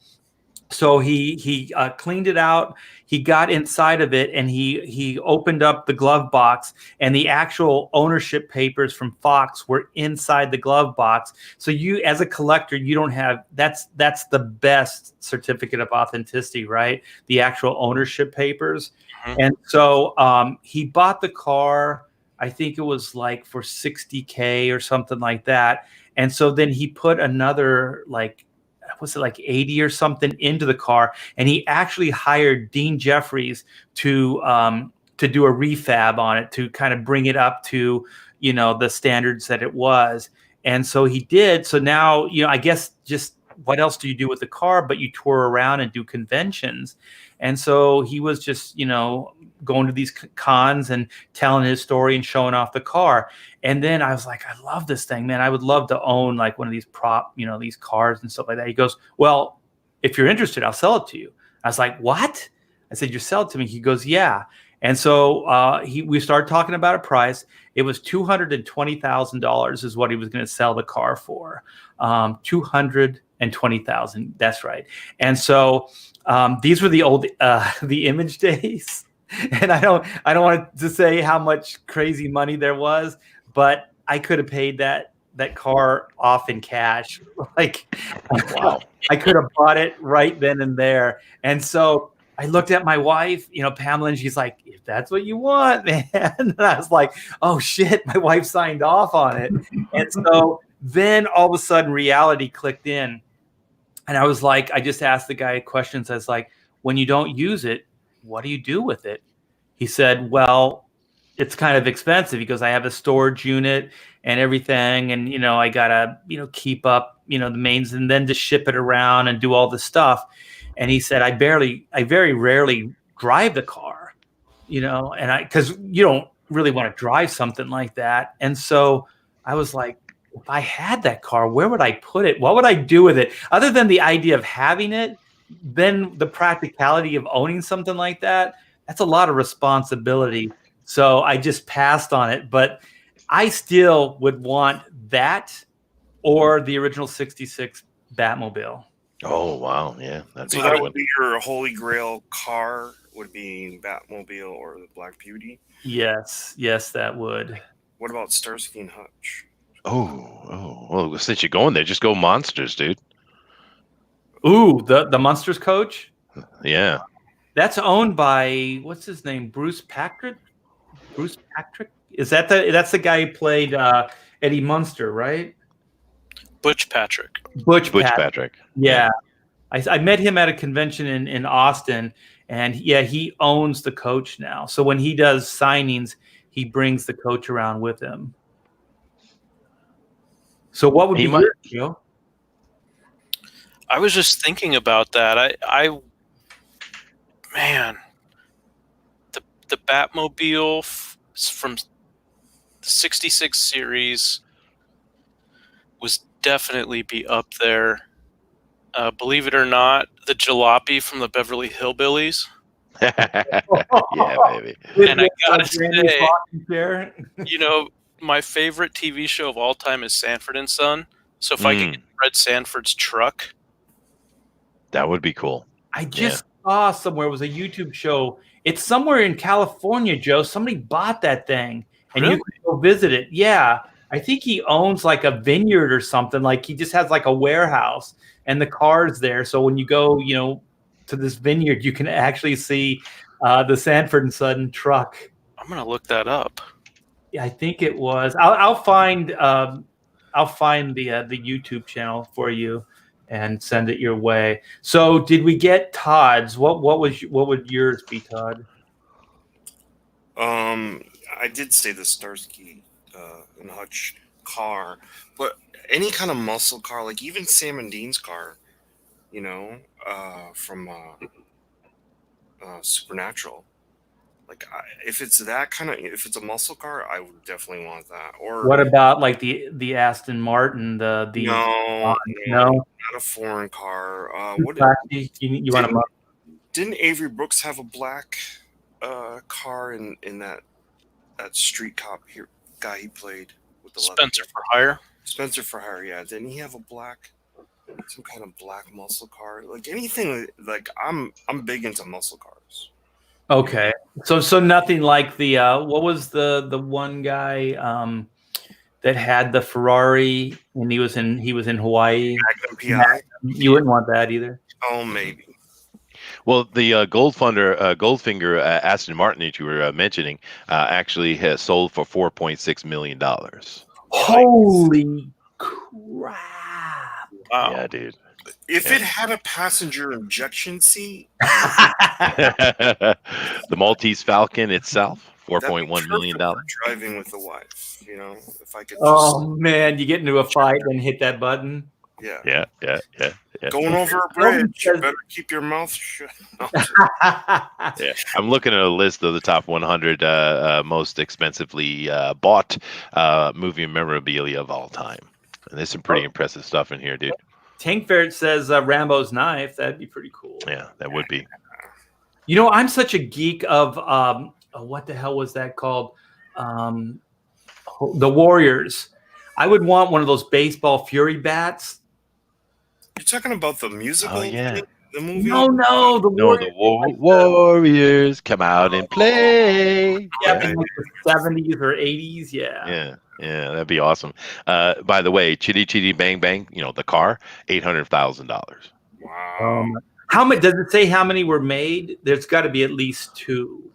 So he cleaned it out. He got inside of it, and he opened up the glove box, and the actual ownership papers from Fox were inside the glove box. So you, as a collector, you don't have, that's the best certificate of authenticity, right? The actual ownership papers. Mm-hmm. And so he bought the car, I think it was like for $60K or something like that. And so then he put another like, was it like 80 or something into the car, and he actually hired Dean Jeffries to do a refab on it, to kind of bring it up to, you know, the standards that it was. And so he did. So now, you know, I guess just what else do you do with the car but you tour around and do conventions. And so he was just, you know, going to these cons and telling his story and showing off the car. And then I was like, I love this thing, man. I would love to own like one of these you know, these cars and stuff like that. He goes, well, if you're interested, I'll sell it to you. I was like, what? I said, you sell it to me? He goes, yeah. And so we started talking about a price. It was $220,000 is what he was going to sell the car for. $220,000. That's right. And so these were the old the Image days. And I don't want to say how much crazy money there was, but I could have paid that car off in cash. Like, wow. I could have bought it right then and there. And so I looked at my wife, you know, Pamela, and she's like, if that's what you want, man. And I was like, oh shit, my wife signed off on it. And so then all of a sudden reality clicked in. And I was like, I just asked the guy questions. I was like, when you don't use it, what do you do with it? He said, well, it's kind of expensive. He goes, I have a storage unit and everything. And, you know, I got to, you know, keep up, you know, the mains, and then to ship it around and do all this stuff. And he said, I very rarely drive the car, you know, and because you don't really want to drive something like that. And so I was like, if I had that car, where would I put it? What would I do with it? Other than the idea of having it, then the practicality of owning something like that, that's a lot of responsibility. So I just passed on it. But I still would want that or the original 66 Batmobile. Oh, wow. Yeah. So that would be your holy grail car, would be Batmobile or the Black Beauty? Yes, that would. What about Starsky and Hutch? Oh. Well, since you're going there, just go Monsters, dude. Ooh, the Monsters coach? Yeah. That's owned by, what's his name? Bruce Patrick? Is that that's the guy who played Eddie Munster, right? Butch Patrick. Butch Patrick. Yeah. I met him at a convention in Austin, and yeah, he owns the coach now. So when he does signings, he brings the coach around with him. So what would be yours, Joe? I was just thinking about that. Man, the Batmobile from the 66 series was definitely be up there. Believe it or not, the jalopy from the Beverly Hillbillies. Yeah, baby. And I gotta say, you know, my favorite TV show of all time is Sanford and Son. So if I could get Fred Sanford's truck, That would be cool. I just saw somewhere, it was a YouTube show. It's somewhere in California, Joe. Somebody bought that thing, and Really? you can go visit it. Yeah, I think he owns like a vineyard or something. Like he just has like a warehouse, and the car's there. So when you go, to this vineyard, you can actually see the Sanford and Son truck. I'm gonna look that up. Yeah, I think it was. I'll find the YouTube channel for you and send it your way. So, did we get Todd's? What would yours be, Todd? I did say the Starsky and Hutch car, but any kind of muscle car, like even Sam and Dean's car, from Supernatural. Like if it's a muscle car, I would definitwant that. Or What about like the Aston Martin? no, not a foreign car. What you want to? Didn't Avery Brooks have a black car in that street cop here guy he played with the Spencer for Hire? Spencer for Hire, yeah. Didn't he have some kind of black muscle car? Like anything, like I'm big into muscle cars. Okay, so nothing like the what was the one guy that had the Ferrari and he was in Hawaii? Magnum PI. You wouldn't want that either. Oh, maybe. Well, the Goldfinger Aston Martin that you were mentioning actually has sold for $4.6 million. Holy crap! Wow. Yeah, dude. If it had a passenger injection seat, the Maltese Falcon itself, $4.1 million. Driving with the wife, if I could. Oh man, you get into a fight and hit that button. Yeah. Going over a bridge, you better keep your mouth shut. Yeah, I'm looking at a list of the top 100 most expensively bought movie memorabilia of all time, and there's some pretty impressive stuff in here, dude. Tank Ferret says Rambo's knife. That'd be pretty cool. Yeah, that would be. I'm such a geek of what the hell was that called? The Warriors. I would want one of those baseball Fury bats. You're talking about the musical? Oh, yeah. The movie? No, the Warriors. The Warriors come out and play. Yeah, in like the 70s or 80s. Yeah. Yeah, that'd be awesome. By the way, Chitty Chitty Bang Bang, the car, $800,000. Wow. How many? Does it say how many were made? There's got to be at least 2.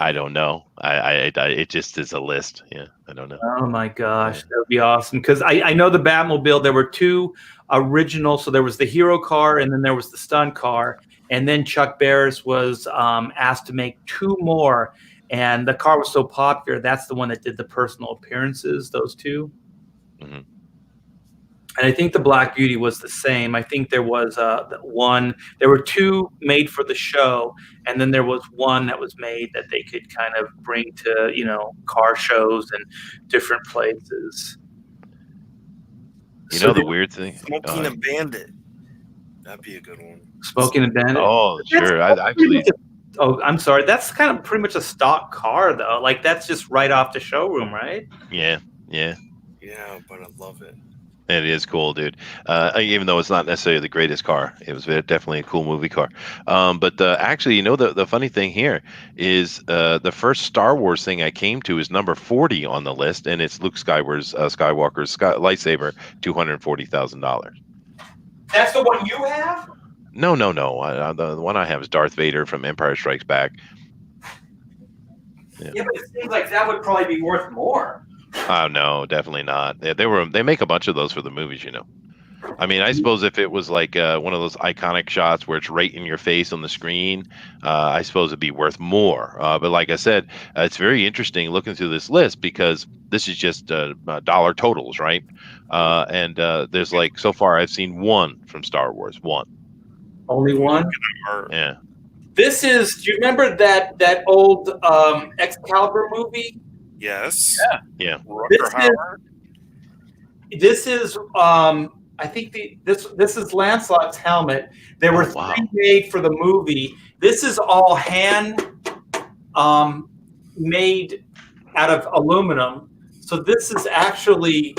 I don't know. It just is a list. Yeah, I don't know. Oh my gosh, that would be awesome. Because I know the Batmobile. There were 2 original. So there was the hero car, and then there was the stunt car, and then Chuck Barris was asked to make 2 more. And the car was so popular, that's the one that did the personal appearances, those 2. Mm-hmm. And I think the Black Beauty was the same. I think there was one. There were 2 made for the show, and then there was one that was made that they could kind of bring to car shows and different places. The weird thing, Smoking a Bandit. That'd be a good one. Smoking a Bandit. Oh, sure. Oh, I'm sorry. That's kind of pretty much a stock car, though. Like that's just right off the showroom, right? Yeah. Yeah, but I love it. It is cool, dude. Even though it's not necessarily the greatest car, it was definitely a cool movie car. But actually, the funny thing here is the first Star Wars thing I came to is number 40 on the list, and it's Luke Skywalker's lightsaber, $240,000. That's the one you have? No. The one I have is Darth Vader from Empire Strikes Back. Yeah, but it seems like that would probably be worth more. Oh no, definitely not. They make a bunch of those for the movies, I mean, I suppose if it was like one of those iconic shots where it's right in your face on the screen, I suppose it'd be worth more. But like I said, it's very interesting looking through this list because this is just dollar totals, right? And there's like so far I've seen 1 from Star Wars, 1. Only 1? Yeah. This is. Do you remember that old Excalibur movie? Yes. Yeah. This is. I think this is Lancelot's helmet. There were 3 made for the movie. This is all hand made out of aluminum. So this is actually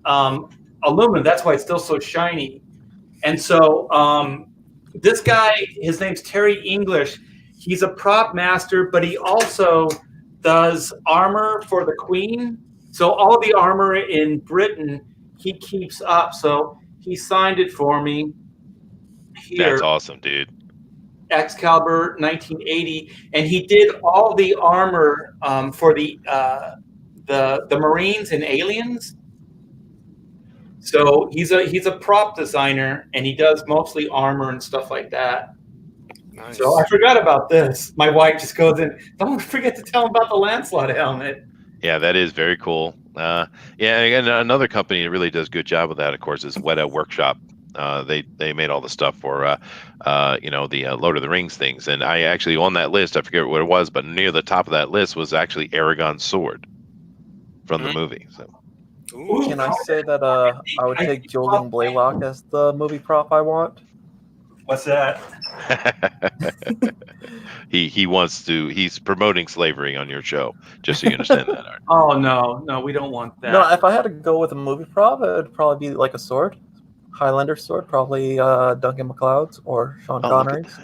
aluminum. That's why it's still so shiny. And so This guy, his name's Terry English. He's a prop master, but he also does armor for the Queen. So all the armor in Britain, he keeps up. So he signed it for me. Here, That's awesome, dude. Excalibur 1980, and he did all the armor for the Marines and Aliens. So he's a prop designer, and he does mostly armor and stuff like that. Nice. So I forgot about this. My wife just goes in, don't forget to tell him about the Lancelot helmet. Yeah, that is very cool. Yeah, and another company that really does a good job with that, of course, is Weta Workshop. They made all the stuff for the Lord of the Rings things, and I actually on that list, I forget what it was, but near the top of that list was actually Aragon's sword from the movie. So Ooh. Can I say that I would take Julian Blaylock as the movie prop I want? What's that? he's promoting slavery on your show, just so you understand that. Art. Oh no, we don't want that. No, if I had to go with a movie prop, it would probably be like a sword. Highlander sword, probably Duncan MacLeod's or Sean Connery's.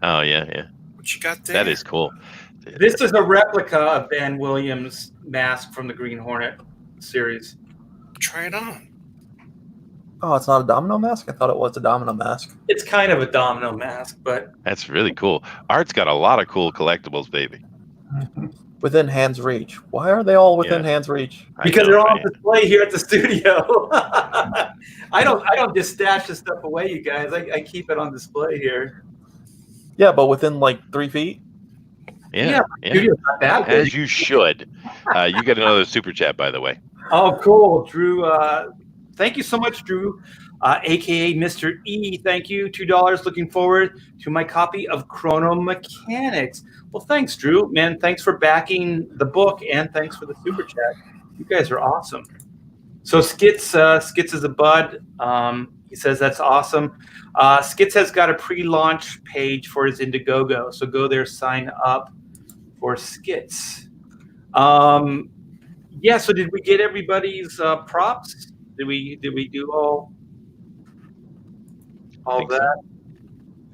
Oh yeah. What you got there? That is cool. This is a replica of Van Williams' mask from the Green Hornet series. Try it on. Oh, it's not a domino mask? I thought it was a domino mask. It's kind of a domino mask, but That's really cool. Art's got a lot of cool collectibles, baby. Within hand's reach. Why are they all within hand's reach? because they're all on display here at the studio. I don't just stash this stuff away, you guys. I keep it on display here. Yeah, but within like 3 feet. Yeah. Studio's not that big. As you should. You get another super chat, by the way. Oh, cool, Drew. Thank you so much, Drew, aka Mr. E. Thank you, $2. Looking forward to my copy of Chrono Mechanics. Well, thanks, Drew. Man, thanks for backing the book, and thanks for the super chat. You guys are awesome. So Skits is a bud. He says that's awesome. Skits has got a pre-launch page for his Indiegogo, so go there, sign up for Skits. Yeah. So did we get everybody's props? Did we do all that?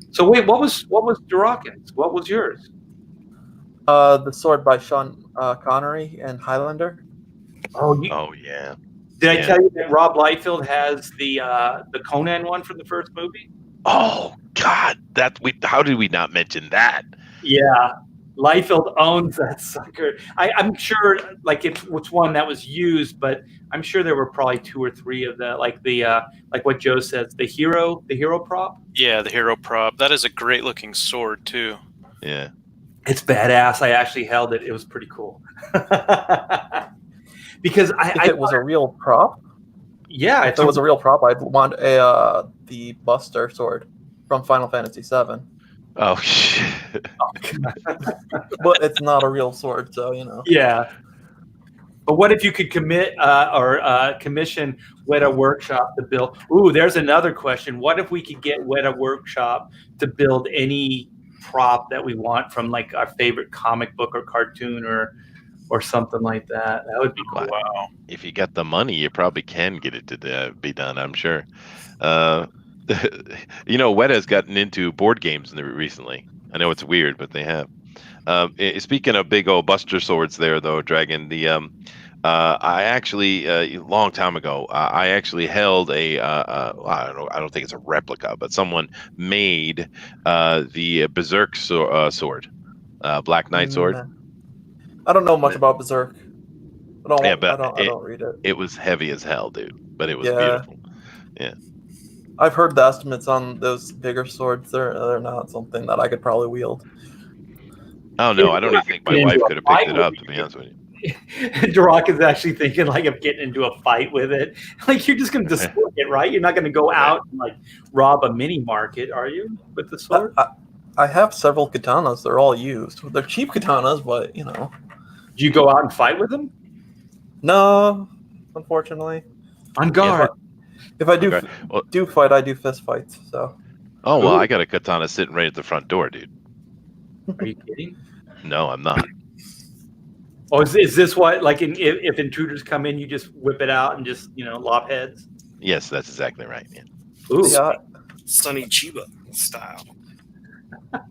So wait, what was Durakin's? What was yours? The sword by Sean Connery and Highlander. Oh yeah. Did I tell you that Rob Liefeld has the Conan one from the first movie? Oh God, how did we not mention that? Yeah, Liefeld owns that sucker. I'm sure, like it's one that was used, but I'm sure there were probably 2 or 3 of that, like like what Joe says, the hero prop. Yeah, the hero prop. That is a great looking sword too. Yeah. It's badass. I actually held it. It was pretty cool. Because If it was a real prop. Yeah, If it was a real prop, I'd want the Buster sword from Final Fantasy VII. Oh shit. But it's not a real sword, so you know. Yeah. But what if you could commit or commission Weta Workshop to build? Ooh, there's another question. What if we could get Weta Workshop to build any prop that we want from like our favorite comic book or cartoon or something like that? That would be cool. Wow. If you got the money, you probably can get it to be done, I'm sure. Weta's gotten into board games recently. I know it's weird, but they have. Speaking of big old Buster swords there, though, Dragon, I actually, a long time ago, I actually held I don't think it's a replica, but someone made the Berserk sword, Black Knight sword. I don't know much about Berserk. I but don't read it. It was heavy as hell, dude, but it was beautiful. Yeah. I've heard the estimates on those bigger swords. They're not something that I could probably wield. Oh no, I don't even think my wife could have picked it up, to be honest with you. Durak is actually thinking like of getting into a fight with it. Like you're just going to destroy it, right? You're not going to go out and like rob a mini market, are you? With the sword? I have several katanas. They're all used. They're cheap katanas, but you know. Do you go out and fight with them? No, unfortunately. On guard. If I do fight, I do fist fights. So. Oh well, I got a katana sitting right at the front door, dude. Are you kidding? No, I'm not. Oh, is this what, like, if intruders come in, you just whip it out and just, lop heads? Yes, that's exactly right. Yeah. Ooh. Yeah, Sonny Chiba style.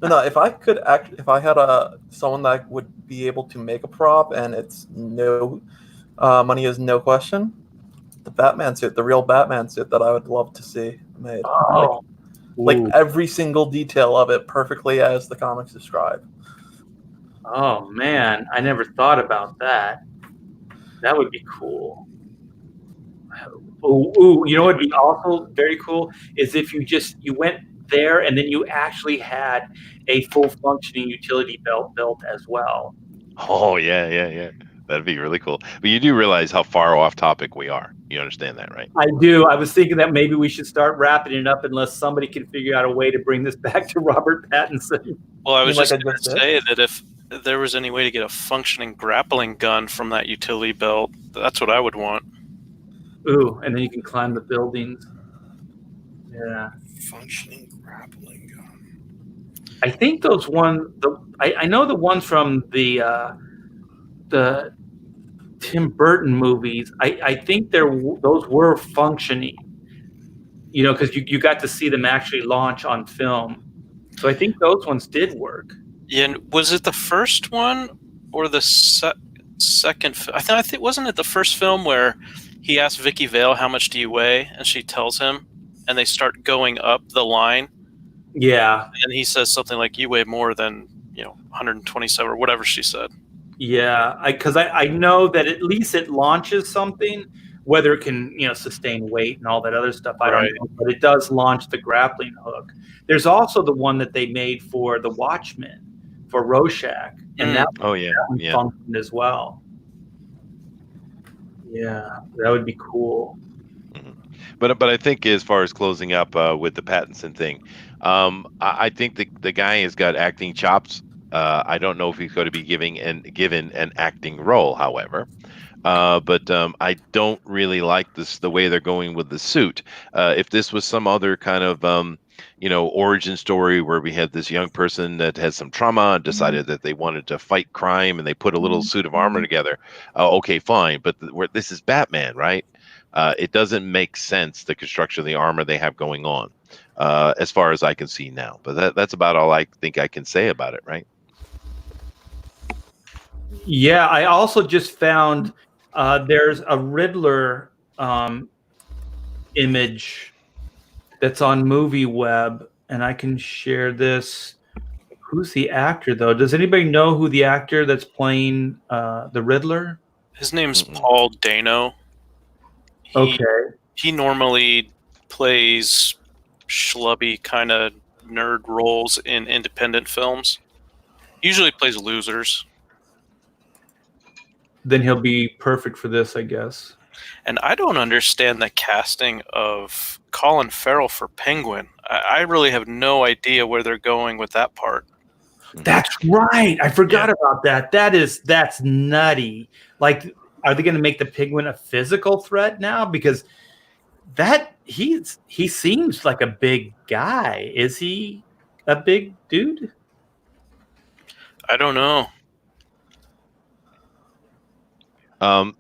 No, if I could if I had someone that would be able to make a prop and it's no money is no question, the Batman suit, the real Batman suit that I would love to see made. Oh, Like ooh. every single detail of it perfectly as the comics describe. Oh man, I never thought about that. That would be cool. Ooh, you know what would be also very cool is if you went there and then you actually had a full functioning utility belt built as well. Oh yeah. That'd be really cool. But you do realize how far off topic we are. You understand that, right? I do. I was thinking that maybe we should start wrapping it up unless somebody can figure out a way to bring this back to Robert Pattinson. Well, I was Like just I going just to said? say that if there was any way to get a functioning grappling gun from that utility belt, that's what I would want. Ooh, and then you can climb the buildings. Yeah. Functioning grappling gun. I think those I know the ones from the Tim Burton movies. I think those were functioning. You know, because you got to see them actually launch on film. So I think those ones did work. Yeah, and was it the first one or the second? I think wasn't it the first film where he asked Vicky Vale how much do you weigh, and she tells him, and they start going up the line. Yeah. And he says something like, "You weigh more than 127," or whatever she said. Yeah, because I know that at least it launches something, whether it can sustain weight and all that other stuff. I don't know, but it does launch the grappling hook. There's also the one that they made for the Watchmen, for Rorschach, and that functioned as well. Yeah, that would be cool. But I think as far as closing up with the Pattinson thing, I think the guy has got acting chops. I don't know if he's going to be given an acting role, however. But I don't really like the way they're going with the suit. If this was some other kind of origin story where we had this young person that had some trauma and decided that they wanted to fight crime and they put a little suit of armor together, okay, fine. But this is Batman, right? It doesn't make sense, the construction of the armor they have going on, as far as I can see now. But that's about all I think I can say about it, right? Yeah, I also just found there's a Riddler image that's on Movie Web, and I can share this. Who's the actor, though? Does anybody know who the actor that's playing the Riddler? His name's Paul Dano. He normally plays schlubby kind of nerd roles in independent films. Usually plays losers. Then he'll be perfect for this, I guess. And I don't understand the casting of Colin Farrell for Penguin. I really have no idea where they're going with that part. That's right. I forgot about that. That's nutty. Like, are they going to make the Penguin a physical threat now? Because he seems like a big guy. Is he a big dude? I don't know. But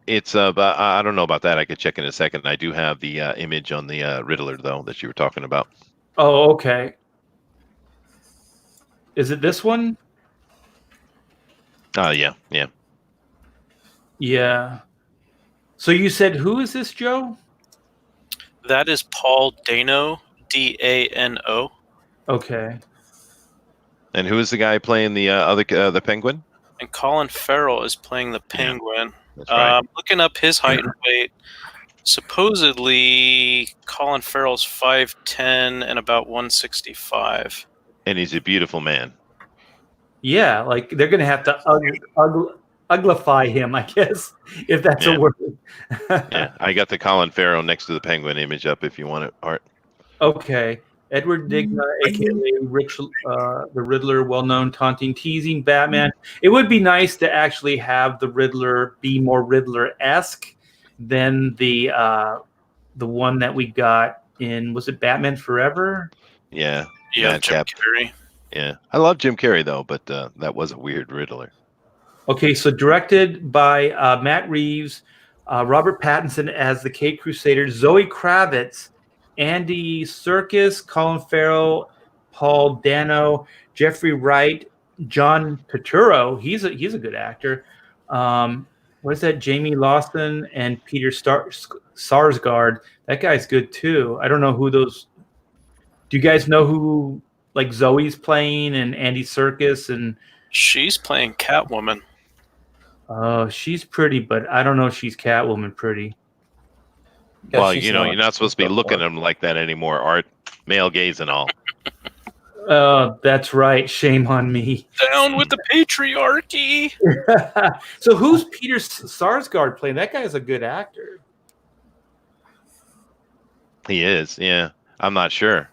I don't know about that. I could check in a second. I do have the image on the Riddler, though, that you were talking about. Oh, okay. Is it this one? Yeah. Yeah. So you said, who is this, Joe? That is Paul Dano, Dano. Okay. And who is the guy playing the Penguin? And Colin Farrell is playing the Penguin. That's right. Looking up his height and weight, supposedly Colin Farrell's 5'10" and about 165. And he's a beautiful man. Yeah, like they're going to have to uglify him, I guess, if that's a word. Yeah, I got the Colin Farrell next to the Penguin image up if you want it, Art. Okay. Edward Digna, a.k.a. the Riddler, well-known taunting, teasing Batman. It would be nice to actually have the Riddler be more Riddler-esque than the one that we got in, was it Batman Forever? Yeah. Yeah, Jim Carrey. Yeah. I love Jim Carrey, though, but that was a weird Riddler. Okay, so directed by Matt Reeves, Robert Pattinson as the Caped Crusader, Zoe Kravitz Andy Serkis, Colin Farrell, Paul Dano, Jeffrey Wright, John Turturro. He's a good actor. What is that? Jamie Lawson and Peter Sarsgaard. That guy's good too. I don't know who those. Do you guys know who like Zoe's playing and Andy Serkis and? She's playing Catwoman. Oh, she's pretty, but I don't know if she's Catwoman pretty. Yeah, Well, she's you're not supposed to be looking at them like that anymore, Art. Male gaze and all. That's right. Shame on me. Down with the patriarchy. So who's Peter Sarsgaard playing? That guy's a good actor. He is, yeah. I'm not sure.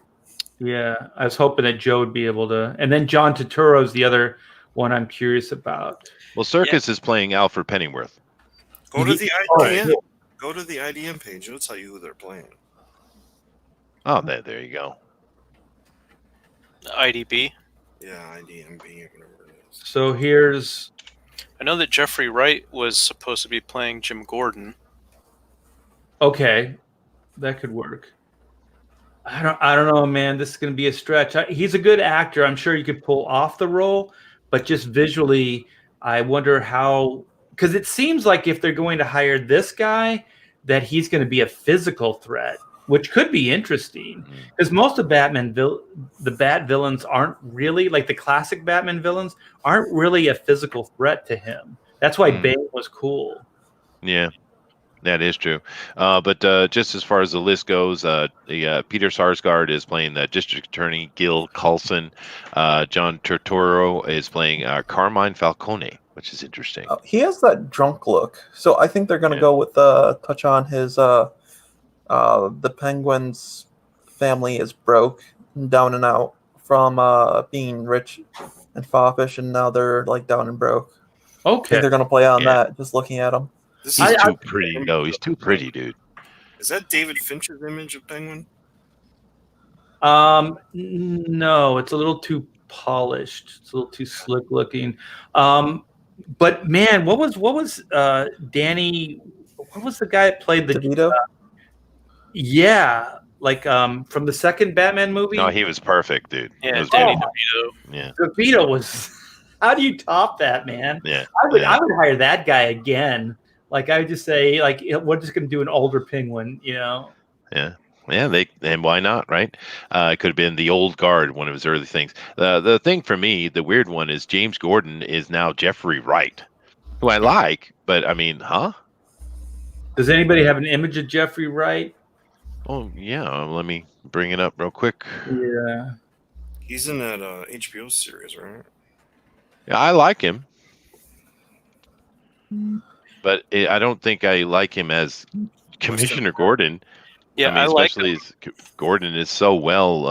Yeah, I was hoping that Joe would be able to. And then John Turturro's the other one I'm curious about. Well, Serkis is playing Alfred Pennyworth. Go to the IDM. Oh, Go to the IDM page. It'll tell you who they're playing. Oh, there you go. IDB. Yeah, IDMB, whatever it is. So here's. I know that Jeffrey Wright was supposed to be playing Jim Gordon. Okay, that could work. I don't know, man. This is going to be a stretch. He's a good actor. I'm sure you could pull off the role, but just visually, I wonder how. Because it seems like if they're going to hire this guy, that he's going to be a physical threat, which could be interesting. Because most of Batman, the Bat villains aren't really like the classic Batman villains aren't really a physical threat to him. That's why Bane was cool. Yeah, that is true. But just as far as the list goes, Peter Sarsgaard is playing the District Attorney Gil Coulson. John Turturro is playing Carmine Falcone, which is interesting. He has that drunk look, so I think they're going to go with touch on his. The Penguin's family is broke, and down and out from being rich and foppish, and now they're like down and broke. I Okay. think they're going to play on that. Just looking at him. This He's is, too pretty. No, he's too pretty, dude. is that David Fincher's image of Penguin? No, it's a little too polished. It's a little too slick looking. But man, what was Danny? What was the guy that played the? DeVito? Yeah, like from the second Batman movie. No, he was perfect, dude. It Yeah, was Danny beautiful. DeVito. Yeah, DeVito was. How do you top that, man? yeah. I would hire that guy again. Like I would just say, like we're just gonna do an older Penguin, you know? Yeah. And why not, right? It could have been the old guard, one of his early things. The thing for me, the weird one is James Gordon is now Jeffrey Wright, who I like, but I mean, huh? Does anybody have an image of Jeffrey Wright? Oh yeah, let me bring it up real quick. Yeah. He's in that HBO series, right? Yeah, I like him, but I don't think I like him as Commissioner Gordon. Yeah, I mean, like especially as Gordon is so well.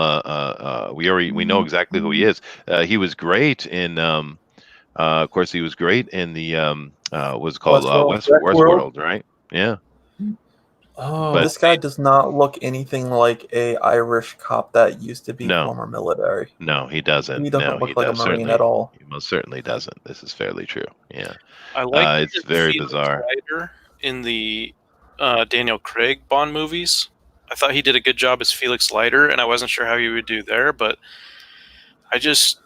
We know exactly who he is. He was great in. Of course, he was great in the what's it called Westworld, right? Yeah. Oh, But- This guy does not look anything like a Irish cop that used to be No. former military. No, he doesn't. He doesn't no, look he like a does, Marine certainly. at all. He most certainly doesn't. This is fairly true. Yeah. I like it's very bizarre. Leiter in the Daniel Craig Bond movies. I thought he did a good job as Felix Leiter, and I wasn't sure how he would do there, but I just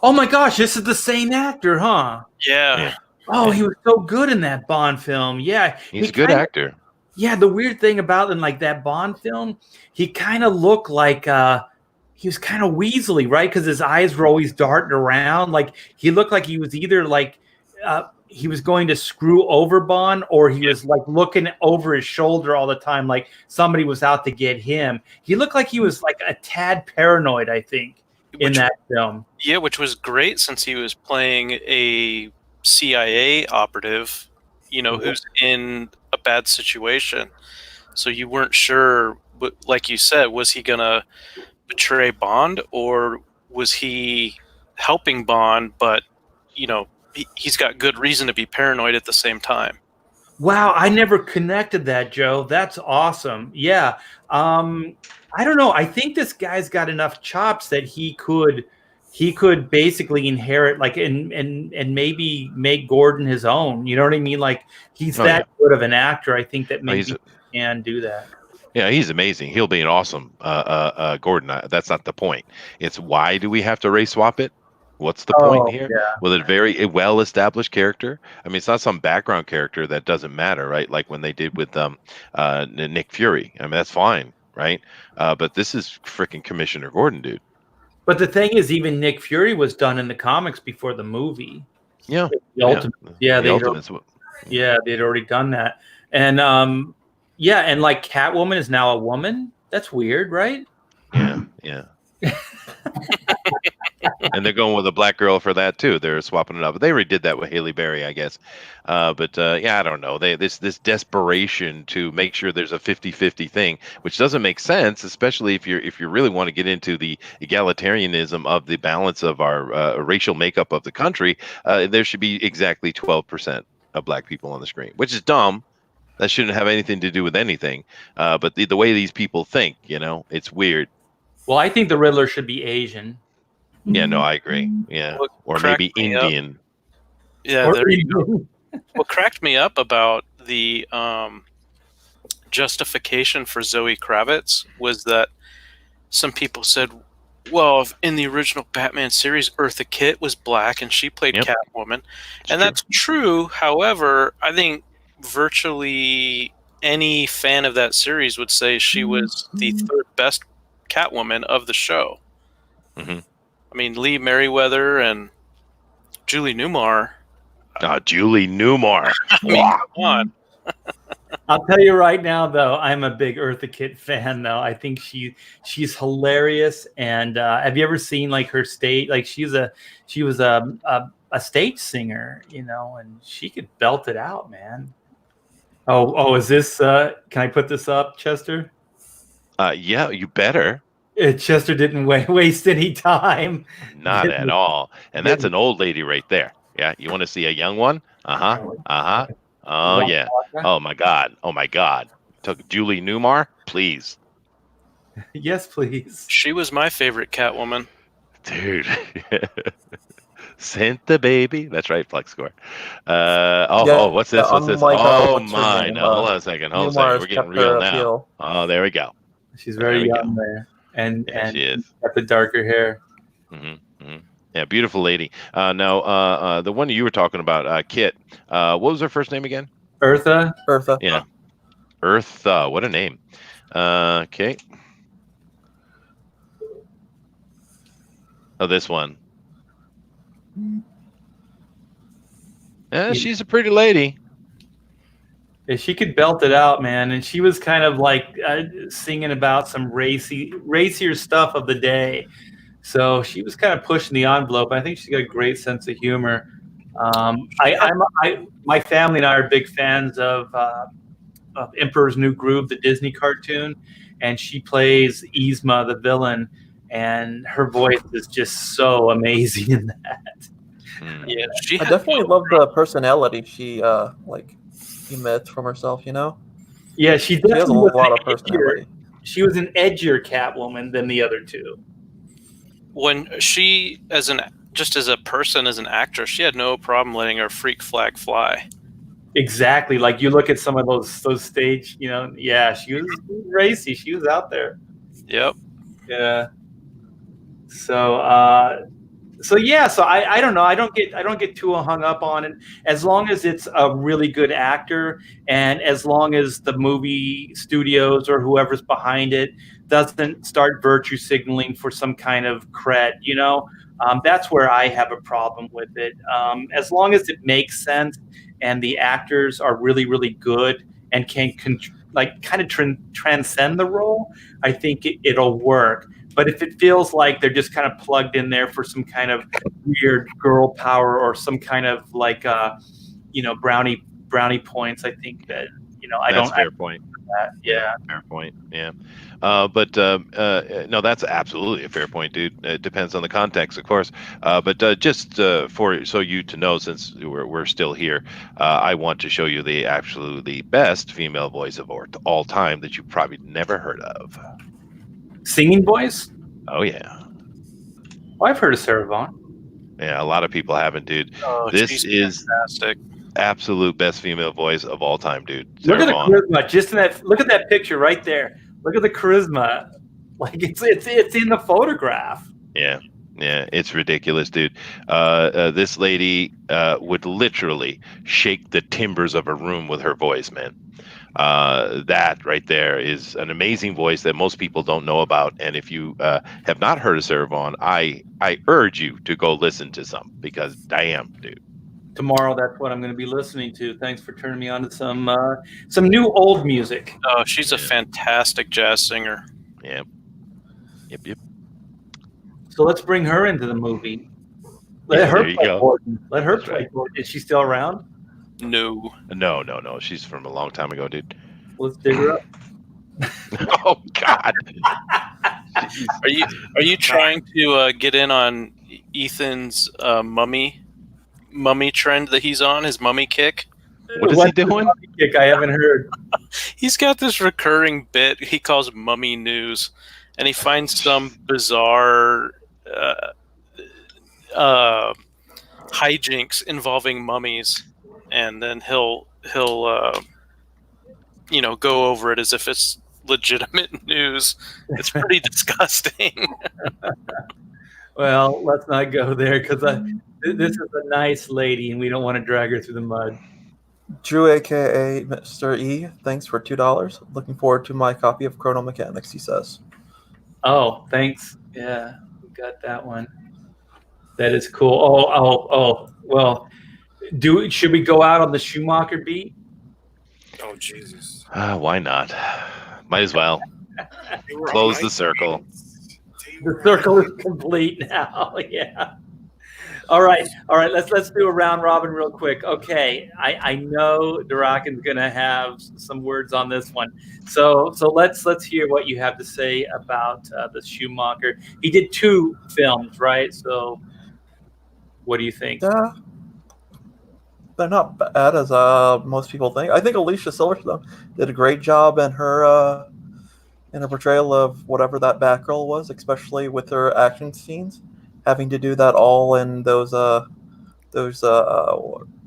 oh my gosh, this is the same actor, huh? yeah. Oh, he was so good in that Bond film. Yeah, He's a good actor. Yeah, the weird thing about in like that Bond film, he kind of looked like he was kind of weaselly, right? Because his eyes were always darting around. Like he looked like he was either like he was going to screw over Bond, or he was like looking over his shoulder all the time, like somebody was out to get him. He looked like he was like a tad paranoid, I think, in that film. Yeah, which was great since he was playing a CIA operative, you know, who's in a bad situation. So you weren't sure, but like you said, was he going to betray Bond, or was he helping Bond, but, you know, he's got good reason to be paranoid at the same time. Wow, I never connected that, Joe. That's awesome. Yeah. I don't know. I think this guy's got enough chops that he could basically inherit like and maybe make Gordon his own. You know what I mean? Like he's that good of an actor. I think that maybe he can do that. Yeah, he's amazing. He'll be an awesome Gordon. That's not the point. It's why do we have to race swap it? What's the point here? yeah. With a well-established character. I mean, it's not some background character that doesn't matter, right? Like when they did with Nick Fury. I mean, that's fine, right? But this is freaking Commissioner Gordon, dude. But the thing is, even Nick Fury was done in the comics before the movie. Yeah, The Ultimates. Yeah, the Ultimates. they'd already done that, and yeah, and like Catwoman is now a woman. That's weird, right? Yeah. And they're going with a black girl for that too. They're swapping it up. But they already did that with Halle Berry, I guess. But I don't know. This desperation to make sure there's a 50-50 thing, which doesn't make sense, especially if you really want to get into the egalitarianism of the balance of our racial makeup of the country. There should be exactly 12% of black people on the screen, which is dumb. That shouldn't have anything to do with anything. But the way these people think, it's weird. Well, I think the Riddler should be Asian. Yeah, no, I agree. Yeah, or maybe Indian. Yeah, there you go. What cracked me up about the justification for Zoe Kravitz was that some people said, well, in the original Batman series, Eartha Kitt was black and she played Catwoman. And that's true. However, I think virtually any fan of that series would say she was the third best Catwoman of the show. Mm-hmm. I mean, Lee Merriweather and Julie Newmar. Julie Newmar. I mean, come on. I'll tell you right now, though, I'm a big Eartha Kitt fan. Though I think she's hilarious. And have you ever seen like her stage? Like she was a stage singer, and she could belt it out, man. Oh, is this? Can I put this up, Chester? Yeah, you better. Chester didn't waste any time. Not at all. And that's an old lady right there. Yeah, you want to see a young one? Oh, yeah. Oh, my God. Took Julie Newmar, please. Yes, please. She was my favorite Catwoman. Dude. Sent the baby. That's right, Flex Score. What's this? What's this? Oh, mine. Hold on a second. We're getting real now. Oh, there we go. She's very young there. And she is. Got the darker hair. Mm-hmm, mm-hmm. Yeah, beautiful lady. Now, the one you were talking about, Kit. What was her first name again? Eartha. Yeah, Eartha. What a name. Okay. Oh, this one. Yeah, she's a pretty lady. Yeah, she could belt it out, man. And she was kind of like singing about some racier stuff of the day. So she was kind of pushing the envelope. I think she's got a great sense of humor. My family and I are big fans of Emperor's New Groove, the Disney cartoon, and she plays Yzma, the villain, and her voice is just so amazing in that. Yeah, I definitely love the personality she emits from herself. Yeah, she has a lot of personality. She was an edgier Catwoman than the other two. When she, just as a person, as an actress, she had no problem letting her freak flag fly. Exactly. Like you look at some of those stage, yeah, she was racy. She was out there. Yep. Yeah. So I don't know. I don't get too hung up on it. As long as it's a really good actor, and as long as the movie studios or whoever's behind it doesn't start virtue signaling for some kind of cred, that's where I have a problem with it. As long as it makes sense and the actors are really, really good and can kind of transcend the role, I think it'll work. But if it feels like they're just kind of plugged in there for some kind of weird girl power or some kind of brownie points, I think that That's a fair point. Yeah, fair point. Yeah, no, that's absolutely a fair point, dude. It depends on the context, of course. But just so you to know, since we're still here, I want to show you the absolutely best female voice of all time that you probably never heard of. Singing voice? Oh yeah. Well, I've heard of Sarah Vaughan. Yeah, a lot of people haven't, dude. Oh, this is fantastic. absolute best female voice of all time, dude. Look Sarah at the Vaughan. charisma. Just in that. Look at that picture right there. Look at the charisma. Like it's in the photograph. Yeah, it's ridiculous, dude. This lady would literally shake the timbers of a room with her voice, man. That right there is an amazing voice that most people don't know about. And if you have not heard of Sarah Vaughan, I urge you to go listen to some, because damn, dude. Tomorrow, that's what I'm going to be listening to. Thanks for turning me on to some new old music. Oh, she's a fantastic jazz singer. Yeah. Yep. So let's bring her into the movie. Let her play Gordon. Let her play Gordon. Is she still around? No. She's from a long time ago, dude. Let's dig her up. Oh God. Are you trying to get in on Ethan's mummy trend that he's on, his mummy kick? What is he doing? Kick? I haven't heard. He's got this recurring bit he calls mummy news, and he finds some bizarre hijinks involving mummies, and then he'll go over it as if it's legitimate news. It's pretty disgusting. Well, let's not go there, because this is a nice lady, and we don't want to drag her through the mud. Drew, aka Mr. E, thanks for $2. Looking forward to my copy of Chrono Mechanics, he says. Oh, thanks. Yeah, we got that one. That is cool. Oh. Well, should we go out on the Schumacher beat? Oh, Jesus. Why not? Might as well. Close the circle. The circle is complete now. Yeah. All right. Let's do a round robin real quick. Okay. I know Durakan's gonna have some words on this one. So let's hear what you have to say about the Schumacher. He did 2 films, right? So what do you think? Yeah. They're not bad as most people think. I think Alicia Silverstone did a great job in her portrayal of whatever that Batgirl was, especially with her action scenes, having to do that all in those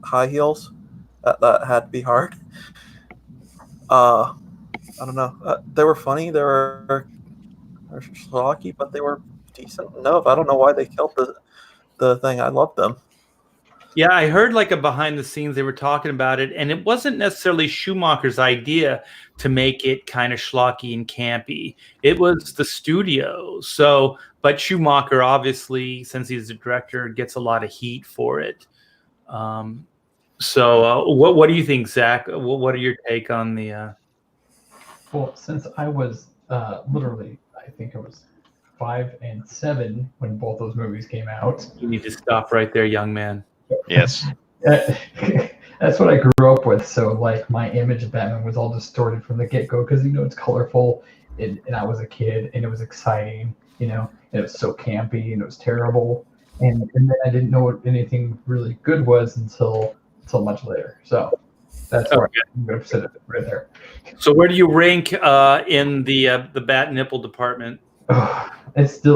high heels. That had to be hard. I don't know. They were funny. They were schlocky, but they were decent enough. I don't know why they killed the thing. I loved them. Yeah, I heard like a behind the scenes they were talking about it, and it wasn't necessarily Schumacher's idea to make it kind of schlocky and campy. It was the studio. So, but Schumacher, obviously, since he's the director, gets a lot of heat for it. So, what do you think, Zach? What are your take on the? Well, since I was literally, I think I was 5 and 7 when both those movies came out. You need to stop right there, young man. Yes. That's what I grew up with. So like my image of Batman was all distorted from the get-go, because it's colorful, and I was a kid, and it was exciting, and it was so campy, and it was terrible, and then I didn't know what anything really good was until much later. So that's where I'm going to sit it right there. So where do you rank in the bat nipple department? It's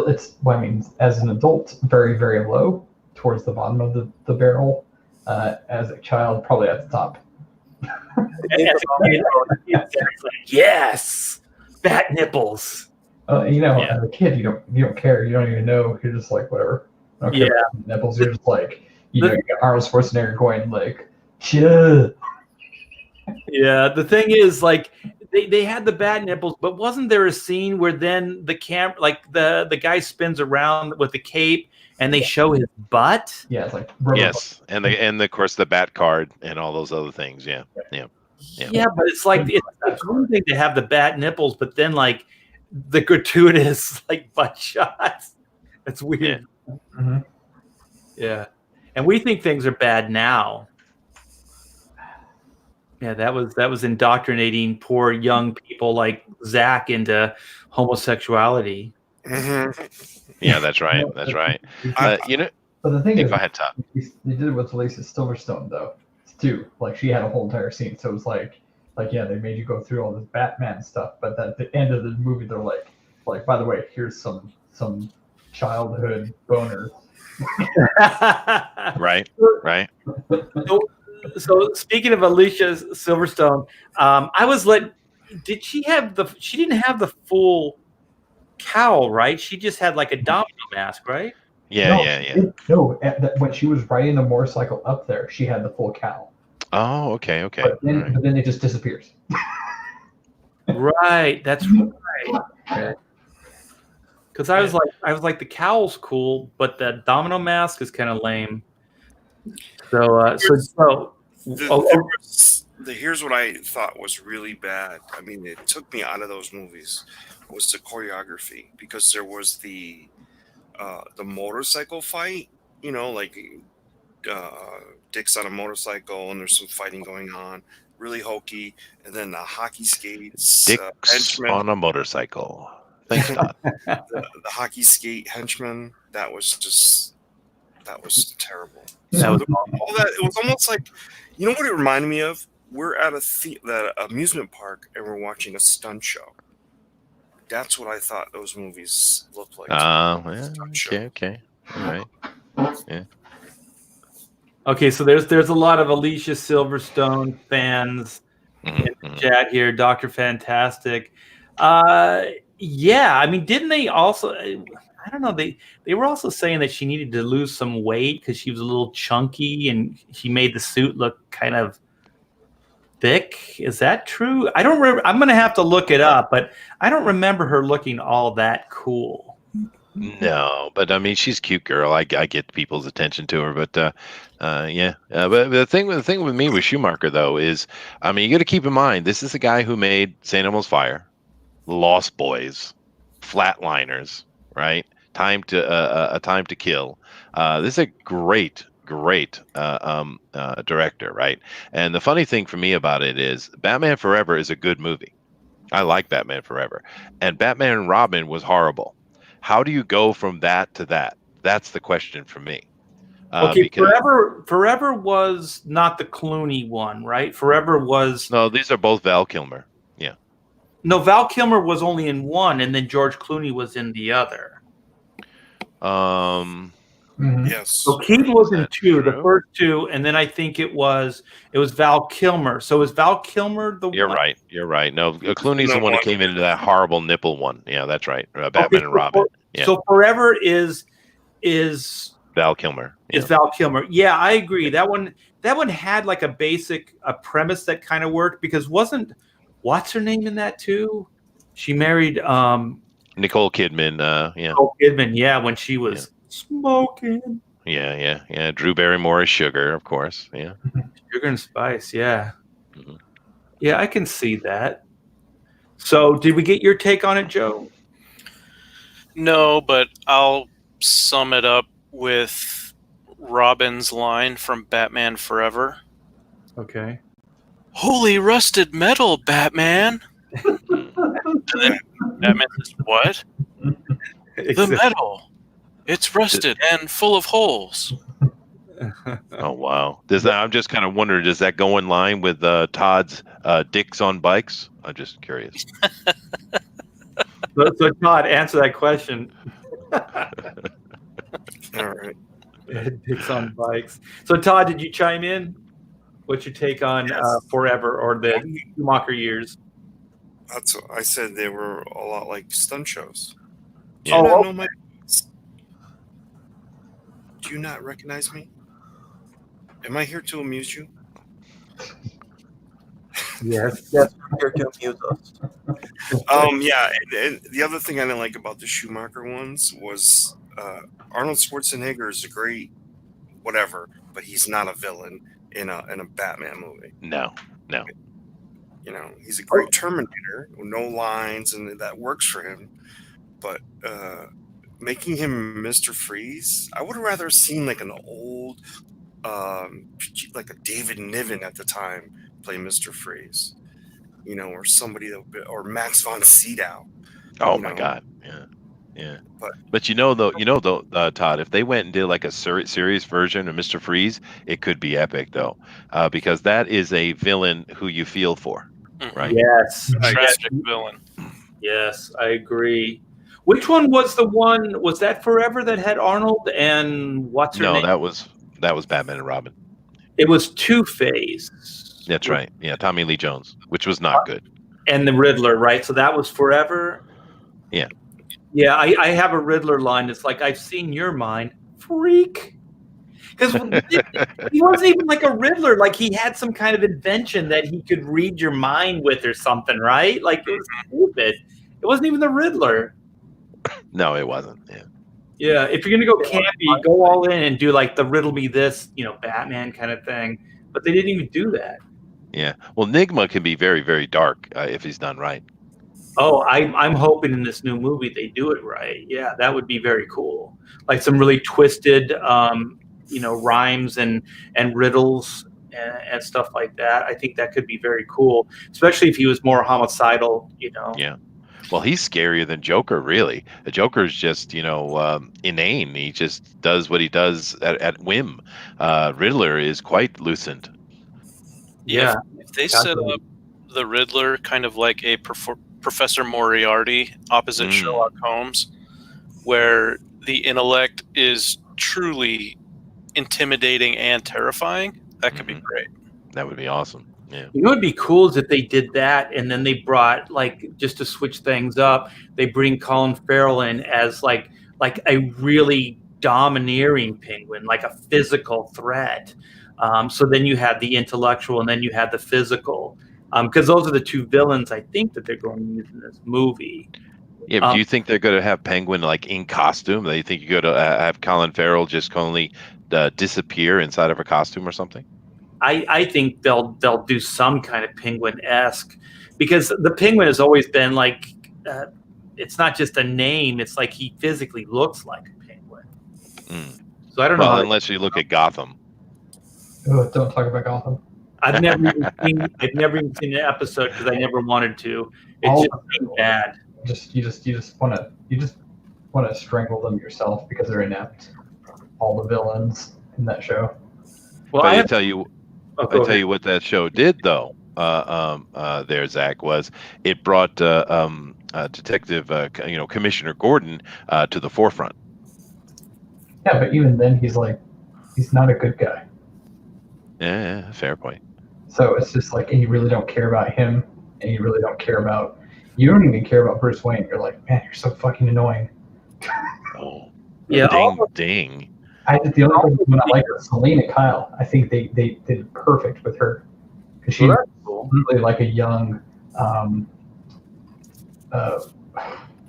as an adult, very, very low, towards the bottom of the barrel. As a child, probably at the top. Yes, bat nipples. As a kid, you don't care. You don't even know. You're just like, whatever. I don't care about nipples. You're just like, you got Arnold Schwarzenegger going like, chill. Yeah, the thing is, like, they had the bat nipples, but wasn't there a scene where then the the guy spins around with the cape and they show his butt? Yeah, it's like yes, and of course the bat card and all those other things. Yeah. Yeah, but it's like it's one thing to have the bat nipples, but then like the gratuitous like butt shots. That's weird. Yeah. Mm-hmm. Yeah, and we think things are bad now. Yeah, that was indoctrinating poor young people like Zach into homosexuality. Mm-hmm. Yeah, that's right. That's right. But the thing is, go ahead, Tom. They did it with Alicia Silverstone though, too. Like she had a whole entire scene, so it was like yeah, they made you go through all this Batman stuff, but at the end of the movie, they're like by the way, here's some childhood boners. Right. so speaking of Alicia Silverstone, I was did she have she didn't have the full cowl, right? She just had like a domino mask, right? Yeah. No, when she was riding the motorcycle up there, she had the full cowl. Oh, okay. But then it just disappears. Right, that's right. Because I was like, the cowl's cool, but the domino mask is kind of lame. Here's what I thought was really bad. I mean, it took me out of those movies. Was the choreography, because there was the motorcycle fight. You know, like Dick's on a motorcycle and there's some fighting going on, really hokey, and then the hockey skates. Dick's on a motorcycle. Thanks, Todd. the hockey skate henchman. That was terrible. That was all that, it was almost like, you know what it reminded me of? We're at the amusement park and we're watching a stunt show. That's what I thought those movies looked like. Okay. All right. Yeah. Okay, so there's a lot of Alicia Silverstone fans in the chat here. Dr. Fantastic. Yeah, I mean, didn't they also? I don't know. They were also saying that she needed to lose some weight because she was a little chunky, and she made the suit look kind of thick. Is that true? I don't remember. I'm gonna have to look it up, but I don't remember her looking all that cool. No, but I mean, she's a cute girl. I get people's attention to her, but yeah. But the thing with me with Schumacher though is, I mean, you got to keep in mind this is the guy who made St. Elmo's Fire, Lost Boys, Flatliners, right? Time to Kill. This is a great director, right? And the funny thing for me about it is Batman Forever is a good movie. I like Batman Forever, and Batman and Robin was horrible. How do you go from that to that? That's the question for me. Okay, Forever was not the Clooney one, right? Forever was... No, these are both Val Kilmer. Yeah. No, Val Kilmer was only in one, and then George Clooney was in the other. Yes. So Keaton was in two, the first two, and then I think it was Val Kilmer. So is Val Kilmer the You're one? right. You're right. No, Clooney's the one that came into that horrible nipple one. Yeah, that's right. Batman and Robin. Yeah. So Forever is Val Kilmer. Yeah. Is Val Kilmer. Yeah, I agree. That one had like a premise that kind of worked, because what's her name in that too? She married Nicole Kidman. Yeah. Nicole Kidman, yeah, when she was smoking. Yeah. Drew Barrymore is Sugar, of course. Yeah. Sugar and Spice, yeah. Mm-hmm. Yeah, I can see that. So did we get your take on it, Joe? No, but I'll sum it up with Robin's line from Batman Forever. Okay. Holy rusted metal, Batman! And then Batman says, what? The metal. It's rusted and full of holes. Oh, wow. I'm just kind of wondering, does that go in line with Todd's Dicks on Bikes? I'm just curious. So Todd, answer that question. All right. Dicks on Bikes. So Todd, did you chime in? What's your take on Forever or the Schumacher years? That's what I said. They were a lot like stunt shows. Yeah. Do you not recognize me? Am I here to amuse you? Yes, we're here to amuse us. Yeah, and the other thing I didn't like about the Schumacher ones was Arnold Schwarzenegger is a great whatever, but he's not a villain in a Batman movie. No. You know, he's a great Terminator with no lines, and that works for him. But making him Mr. Freeze, I would have rather seen like an old, like a David Niven at the time play Mr. Freeze, you know, or somebody or Max von Sydow. Oh my God, yeah. But you know though, Todd, if they went and did like a serious version of Mr. Freeze, it could be epic though, because that is a villain who you feel for, right? Yes, tragic villain. Yes, I agree. Which one was the one? Was that Forever that had Arnold and what's her name? No, that was Batman and Robin. It was Two-Face. That's right. Yeah, Tommy Lee Jones, which was not good. And the Riddler, right? So that was Forever. Yeah. Yeah, I have a Riddler line. It's like, I've seen your mind, freak. Because he wasn't even like a Riddler. Like, he had some kind of invention that he could read your mind with or something, right? Like, it was stupid. It wasn't even the Riddler. No, it wasn't. Yeah. Yeah, if you're going to go campy, go all in and do like the riddle me this, Batman kind of thing. But they didn't even do that. Yeah. Well, Nigma can be very, very dark if he's done right. Oh, I'm hoping in this new movie they do it right. Yeah, that would be very cool. Like some really twisted, rhymes and riddles and stuff like that. I think that could be very cool, especially if he was more homicidal. Yeah. Well, he's scarier than Joker, really. The Joker's just, inane. He just does what he does at whim. Riddler is quite lucid. Yeah. If they set up the Riddler kind of like a Professor Moriarty opposite Sherlock Holmes, where the intellect is truly intimidating and terrifying, that could be great. That would be awesome. Yeah. You know what would be cool is if they did that and then they brought, like, just to switch things up, they bring Colin Farrell in as like a really domineering penguin, like a physical threat. So then you had the intellectual and then you had the physical. Because those are the two villains I think that they're going to use in this movie. Yeah, but do you think they're going to have Penguin like in costume? Do you think you're going to have Colin Farrell just only disappear inside of a costume or something? I think they'll do some kind of Penguin-esque, because the Penguin has always been like, it's not just a name; it's like he physically looks like a penguin. So I don't know. Unless you look at Gotham. Oh, don't talk about Gotham. I've never even seen an episode because I never wanted to. It's just bad. You just want to strangle them yourself because they're inept. All the villains in that show. Well, I tell you what that show did, though. There, Zach, was it brought Detective, Commissioner Gordon to the forefront. Yeah, but even then, he's not a good guy. Yeah, fair point. So it's just like, and you really don't care about him, and you really don't care about. You don't even care about Bruce Wayne. You're like, man, you're so fucking annoying. Oh, yeah. Ding. The only one I like is Selena Kyle. I think they did perfect with her because she's really like a young.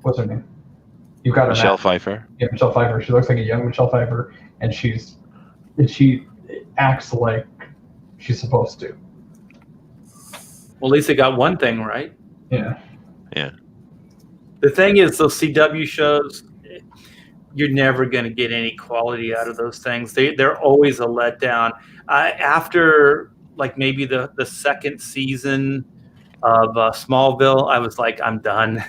What's her name? You've got Michelle Pfeiffer. Yeah, Michelle Pfeiffer. She looks like a young Michelle Pfeiffer, and she acts like she's supposed to. Well, at least they got one thing right. Yeah. Yeah. The thing is, those CW shows, you're never going to get any quality out of those things. They're always a letdown. After like maybe the second season of Smallville, I was like, I'm done.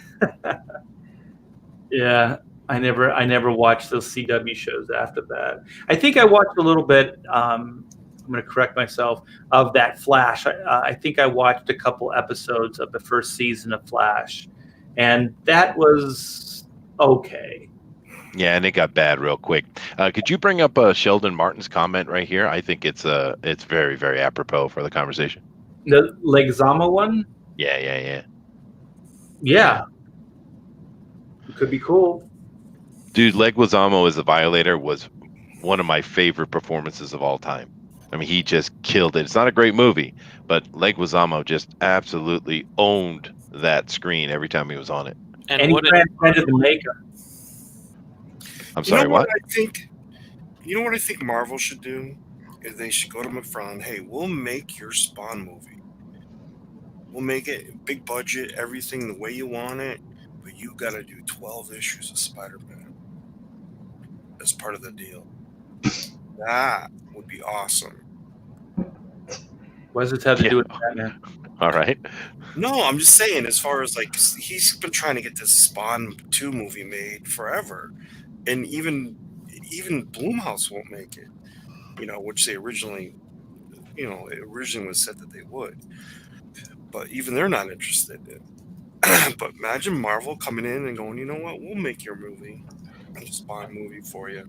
Yeah, I never watched those CW shows after that. I think I watched a little bit. I'm going to correct myself, of that Flash. I think I watched a couple episodes of the first season of Flash, and that was okay. Yeah, and it got bad real quick. Could you bring up Sheldon Martin's comment right here? I think it's very, very apropos for the conversation. The Leguizamo one? Yeah. Yeah. It could be cool. Dude, Leguizamo as the Violator was one of my favorite performances of all time. I mean, he just killed it. It's not a great movie, but Leguizamo just absolutely owned that screen every time he was on it. And he transcended the makeup. I'm sorry, what? You know what I think Marvel should do? Is they should go to McFarlane, hey, we'll make your Spawn movie. We'll make it big budget, everything the way you want it, but you got to do 12 issues of Spider-Man as part of the deal. That would be awesome. What does this have to do with Batman? All right. No, I'm just saying, as far as like, he's been trying to get this Spawn 2 movie made forever. And even Blumhouse won't make it, which they originally was said that they would. But even they're not interested in. But imagine Marvel coming in and going, you know what, we'll make your movie, a Spawn movie for you.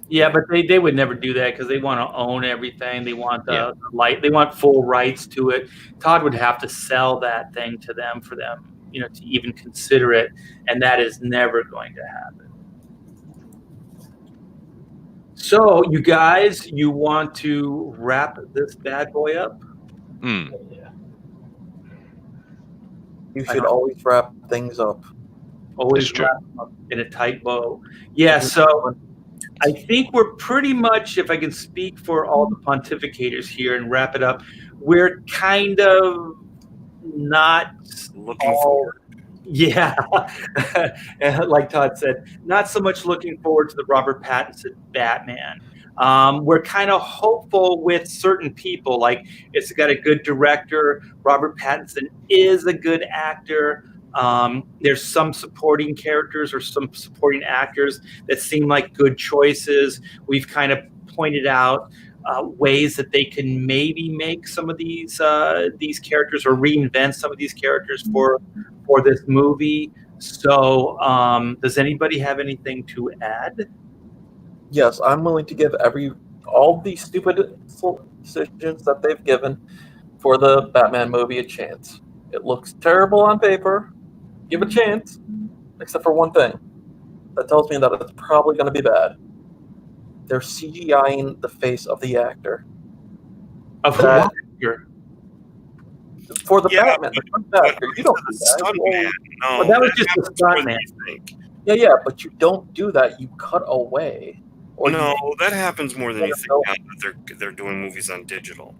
Yeah, but they would never do that because they want to own everything. They want Yeah. the light. They want full rights to it. Todd would have to sell that thing to them for them, to even consider it, and that is never going to happen. So, you guys, you want to wrap this bad boy up? Mm. Yeah. You should always wrap things up. Always It's true. wrap them up in a tight bow. Yeah. So. I think we're pretty much, if I can speak for all the pontificators here and wrap it up, we're kind of not Looking forward. Yeah, like Todd said, not so much looking forward to the Robert Pattinson Batman. We're kind of hopeful with certain people, like it's got a good director. Robert Pattinson is a good actor. There's some supporting characters or some supporting actors that seem like good choices. We've kind of pointed out ways that they can maybe make some of these characters or reinvent some of these characters for this movie. So, does anybody have anything to add? Yes, I'm willing to give all the stupid decisions that they've given for the Batman movie a chance. It looks terrible on paper. Give it a chance, except for one thing. That tells me that it's probably going to be bad. They're CGIing the face of the actor. Of That- actor? For the Yeah, Batman, the stunt actor, you don't do The that. stuntman. No, Well, that was just a happens more than stuntman. you think. Yeah, but you don't do that. You cut away. Or No, you, that happens more than you think No. now that they're doing movies on digital.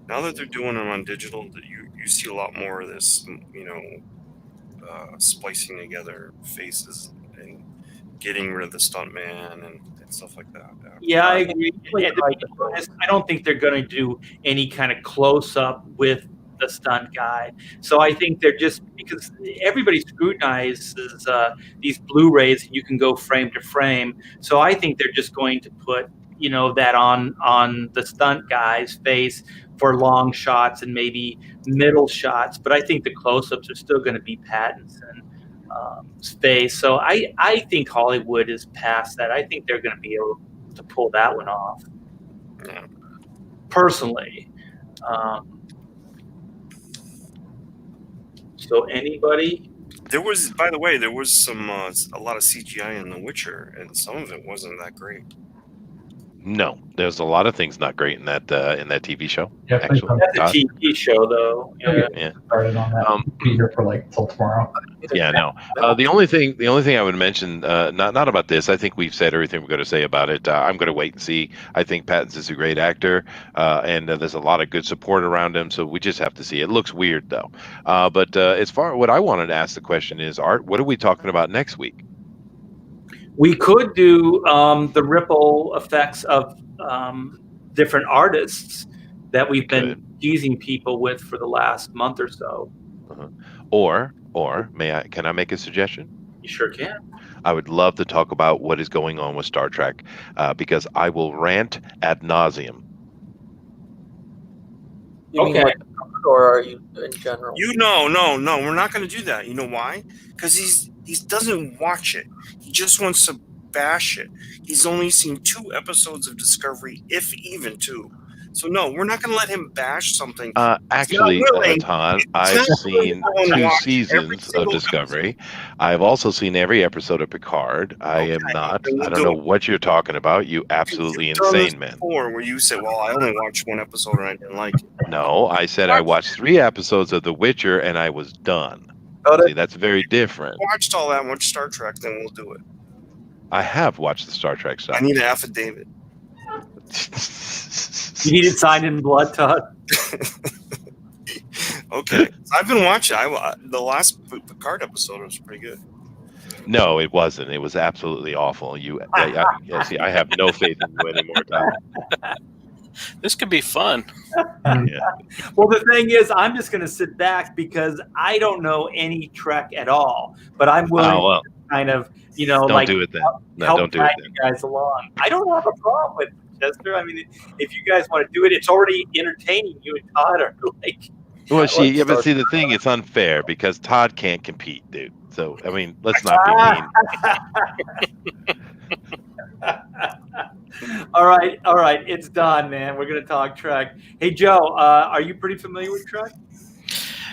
Now that they're doing them on digital, you see a lot more of this, splicing together faces and getting rid of the stuntman and stuff like that. Yeah, I agree. And to be honest, I don't think they're going to do any kind of close up with the stunt guy. So I think they're just, because everybody scrutinizes these Blu-rays, and you can go frame to frame. So I think they're just going to put that on the stunt guy's face for long shots and maybe middle shots. But I think the close-ups are still going to be Pattinson. Space. So I think Hollywood is past that. I think they're going to be able to pull that one off. Yeah. Personally. So anybody? By the way, there was some a lot of CGI in The Witcher, and some of it wasn't that great. No, there's a lot of things not great in that TV show. Yeah, Actually, That's a TV show, though. Yeah. Yeah. Started on that. Be here for till tomorrow. Yeah, no. The only thing I would mention, not about this. I think we've said everything we're going to say about it. I'm going to wait and see. I think Pattinson's a great actor, and there's a lot of good support around him. So we just have to see. It looks weird though. But as far what I wanted to ask the question is, Art, what are we talking about next week? We could do the ripple effects of different artists that we've been teasing people with for the last month or so. Or can I make a suggestion? You sure can. I would love to talk about what is going on with Star Trek, because I will rant ad nauseum. you mean like, or are you in general? No, we're not going to do that. You know why? Because he doesn't watch it. He just wants to bash it. He's only seen 2 episodes of Discovery, if even 2. So no, we're not going to let him bash something. Actually, Todd, I've seen 2 seasons of Discovery. I've also seen every episode of Picard. I don't know what you're talking about. You absolutely insane man. Before, where you said, "Well, I only watched 1 episode and I didn't like it." No, I said I watched 3 episodes of The Witcher and I was done. See, that's very different. Watched all that, watch Star Trek, then we'll do it. I have watched the Star Trek stuff. I need an affidavit. You need it signed in blood, Todd. Okay, I've been watching. The last Picard episode was pretty good. No, it wasn't. It was absolutely awful. See, I have no faith in you anymore, Todd. This could be fun. Yeah. Well, the thing is, I'm just going to sit back because I don't know any Trek at all. But I'm willing to kind of, don't do it then. No, don't do it then. You guys along. I don't have a problem with it, Chester. I mean, if you guys want to do it, it's already entertaining. You and Todd are like. Well, but see, the thing, it's unfair because Todd can't compete, dude. So, I mean, let's not be mean. All right, it's done, man. We're gonna talk Trek. Hey, Joe, are you pretty familiar with Trek?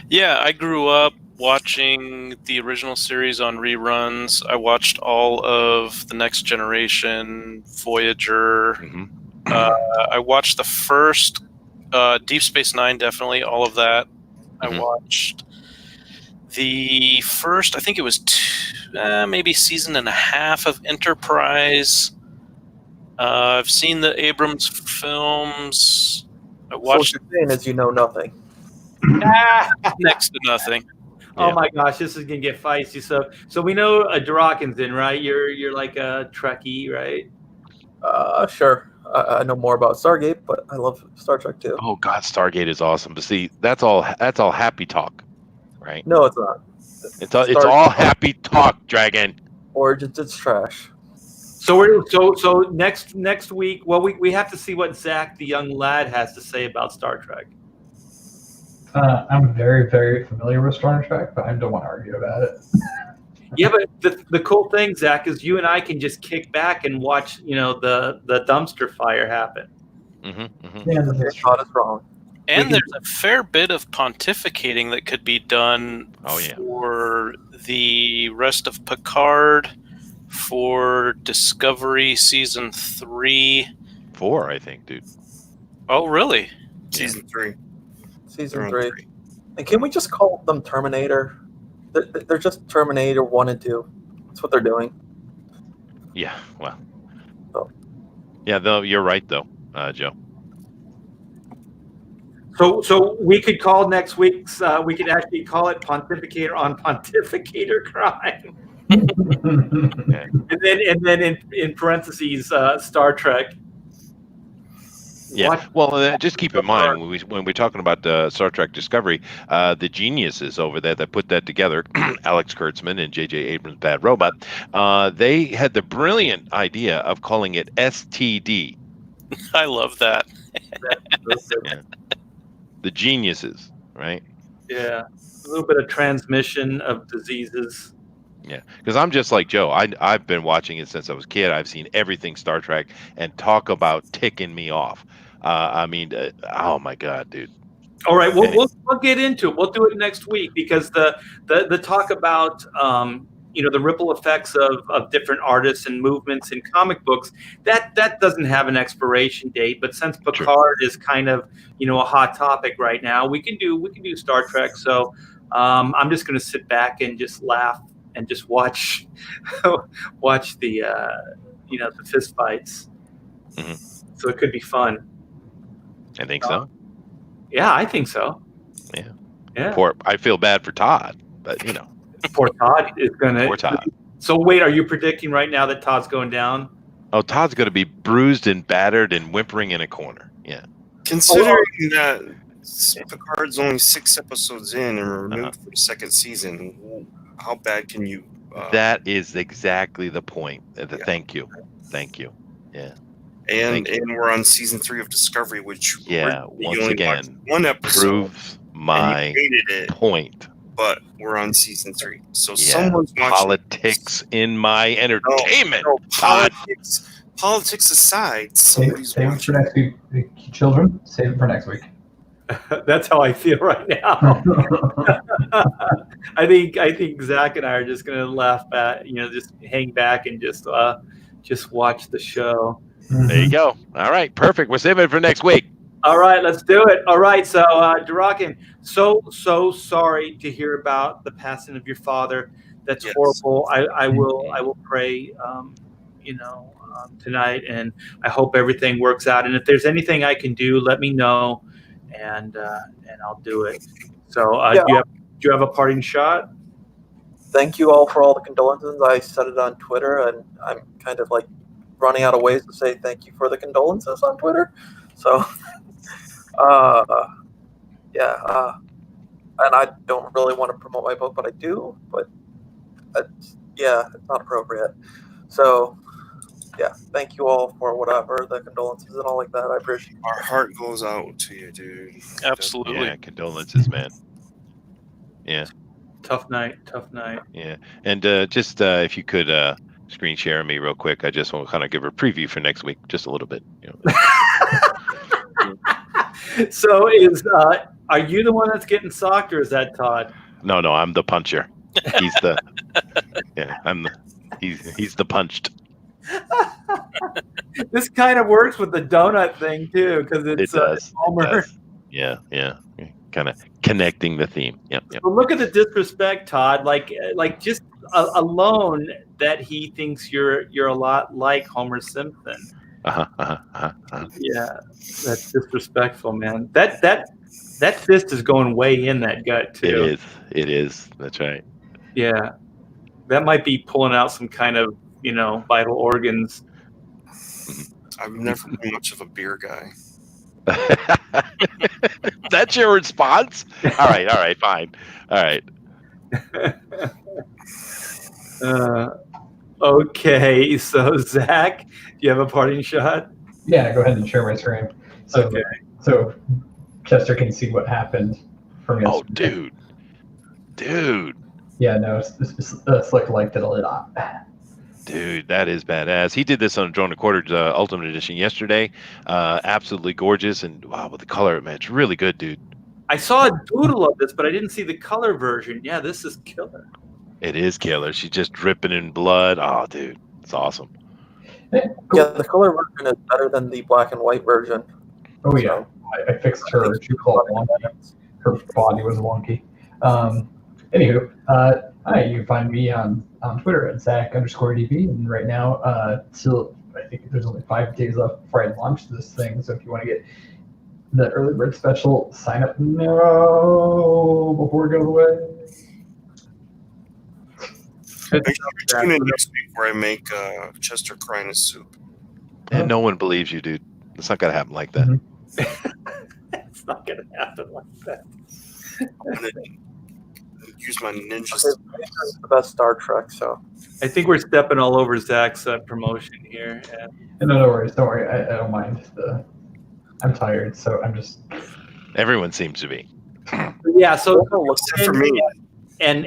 Yeah, I grew up watching the original series on reruns. I watched all of The Next Generation, Voyager. Mhm. I watched the first Deep Space Nine, definitely, all of that. I Mhm. watched the first, I think it was maybe season and a half of Enterprise. I've seen the Abrams films. I So what watched you're saying is you know nothing. next to nothing. Oh Yeah. my gosh, this is gonna get feisty. So we know Durakin's in, right? You're like a Trekkie, right? Sure. I know more about Stargate, but I love Star Trek too. Oh God, Stargate is awesome. But see, that's all happy talk, right? No, it's not. It's all happy talk, Dragon. Origins, it's trash. So next week, well, we have to see what Zach, the young lad, has to say about Star Trek. I'm very, very familiar with Star Trek, but I don't want to argue about it. Yeah, but the cool thing, Zach, is you and I can just kick back and watch, the dumpster fire happen. Yeah, this Your is true. thought is wrong. And there's a fair bit of pontificating that could be done for the rest of Picard, for Discovery Season 3. 4, I think, dude. Oh, really? Season 3. Season 3. And can we just call them Terminator? They're just Terminator 1 and 2. That's what they're doing. Yeah, well. Oh. Yeah, though you're right, though, Joe. So we could call next week's. We could actually call it Pontificator on Pontificator Crime, Okay. and then in parentheses Star Trek. Yeah. What? Well, just keep in mind when we're talking about Star Trek Discovery, the geniuses over there that put that together, Alex Kurtzman and J.J. Abrams' Bad Robot, they had the brilliant idea of calling it STD. I love that. Yeah. The geniuses, right? Yeah, a little bit of transmission of diseases. Yeah, because I'm just like Joe. I've been watching it since I was a kid. I've seen everything Star Trek, and talk about ticking me off. I mean, oh my God, dude. All right, we'll get into it. We'll do it next week because the talk about the ripple effects of different artists and movements in comic books that doesn't have an expiration date. But since Picard is kind of a hot topic right now, we can do Star Trek. So I'm just going to sit back and just laugh and just watch the the fist fights. Mm-hmm. So it could be fun. I think so. Yeah, I think so. Yeah. I feel bad for Todd, but Poor Todd is gonna. Poor Todd. So wait, are you predicting right now that Todd's going down? Oh, Todd's going to be bruised and battered and whimpering in a corner. Yeah. Considering that Picard's only 6 episodes in and removed for the second season, how bad can you? That is exactly the point. Thank you. Yeah. And we're on season 3 of Discovery, which once again one episode proves my point. But we're on season 3, so someone's watching. Politics in my entertainment. No, politics aside, somebody's save it for next week, children. Save it for next week. That's how I feel right now. I think Zach and I are just gonna laugh at just hang back and just watch the show. There you go. All right, perfect. We're saving it for next week. All right, let's do it. All right, so Durakin, so sorry to hear about the passing of your father. That's horrible. I will pray, tonight, and I hope everything works out. And if there's anything I can do, let me know, and I'll do it. So, do you have a parting shot? Thank you all for all the condolences. I said it on Twitter, and I'm kind of like running out of ways to say thank you for the condolences on Twitter. So, and I don't really want to promote my book, but I do. But it's not appropriate. So, thank you all for whatever the condolences and all like that. I appreciate it. Our heart goes out to you, dude. Absolutely. Yeah, condolences, man. Yeah. Tough night. Yeah, and just if you could screen sharing me real quick. I just want to kind of give a preview for next week, just a little bit. You know. So are you the one that's getting socked, or is that Todd? No, I'm the puncher. He's the he's the punched. This kind of works with the donut thing too, because It it's does. Homer. It does. Yeah. Kind of connecting the theme. Yep. So look at the disrespect, Todd. Like just alone that he thinks you're a lot like Homer Simpson. Yeah, that's disrespectful, man. That fist is going way in that gut too. It is. That's right. Yeah, that might be pulling out some kind of vital organs. I've never been much of a beer guy. That's your response? All right, fine. All right. Okay, so Zach, do you have a parting shot? Yeah, go ahead and share my screen. So Chester can see what happened from yesterday. Oh, dude. Yeah, no, Slick liked it a lot. Dude, that is badass. He did this on Drone Quarters Ultimate Edition yesterday. Absolutely gorgeous, and wow, with the color, man, it's really good, dude. I saw a doodle of this, but I didn't see the color version. Yeah, this is killer. It is killer. She's just dripping in blood. Oh, dude, it's awesome. Hey, cool. Yeah, the color version is better than the black and white version. Oh yeah, I fixed her. She called wonky. Her body was wonky. Anywho, hi, you can find me on Twitter at Zach_DB, and right now, till I think there's only 5 days left before I launch this thing. So if you want to get the early bird special, sign up now before it goes away. Make sure you tune in next week where I make Chester Crinus soup. And no one believes you, dude. It's not gonna happen like that. Mm-hmm. It's not gonna happen like that. I'm gonna use my ninja. It's the best Star Trek, so. I think we're stepping all over Zach's promotion here. Yeah. No worries, don't worry. I don't mind. I'm tired, so I'm just. Everyone seems to be. Yeah, so Except for me. And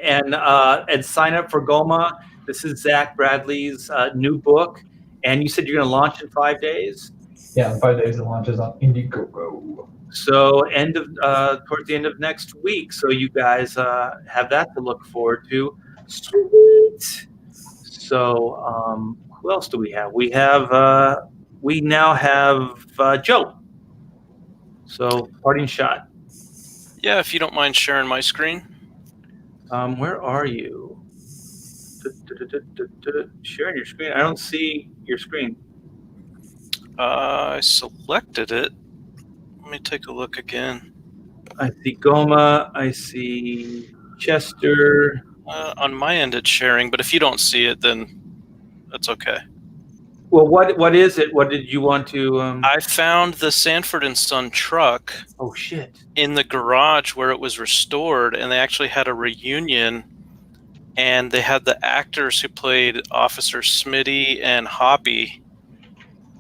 sign up for Goma. This is Zach Bradley's new book, and you said you're going to launch in 5 days. Yeah, in 5 days it launches on Indiegogo. So towards the end of next week. So you guys have that to look forward to. Sweet. So who else do we have? We now have Joe. So parting shot. Yeah, if you don't mind sharing my screen. Where are you? Sharing your screen. I don't see your screen. I selected it. Let me take a look again. I see Goma. I see Chester. On my end, it's sharing, but if you don't see it, then that's okay. Well, what is it? What did you want to? I found the Sanford and Son truck. Oh shit! In the garage where it was restored, and they actually had a reunion, and they had the actors who played Officer Smitty and Hoppy,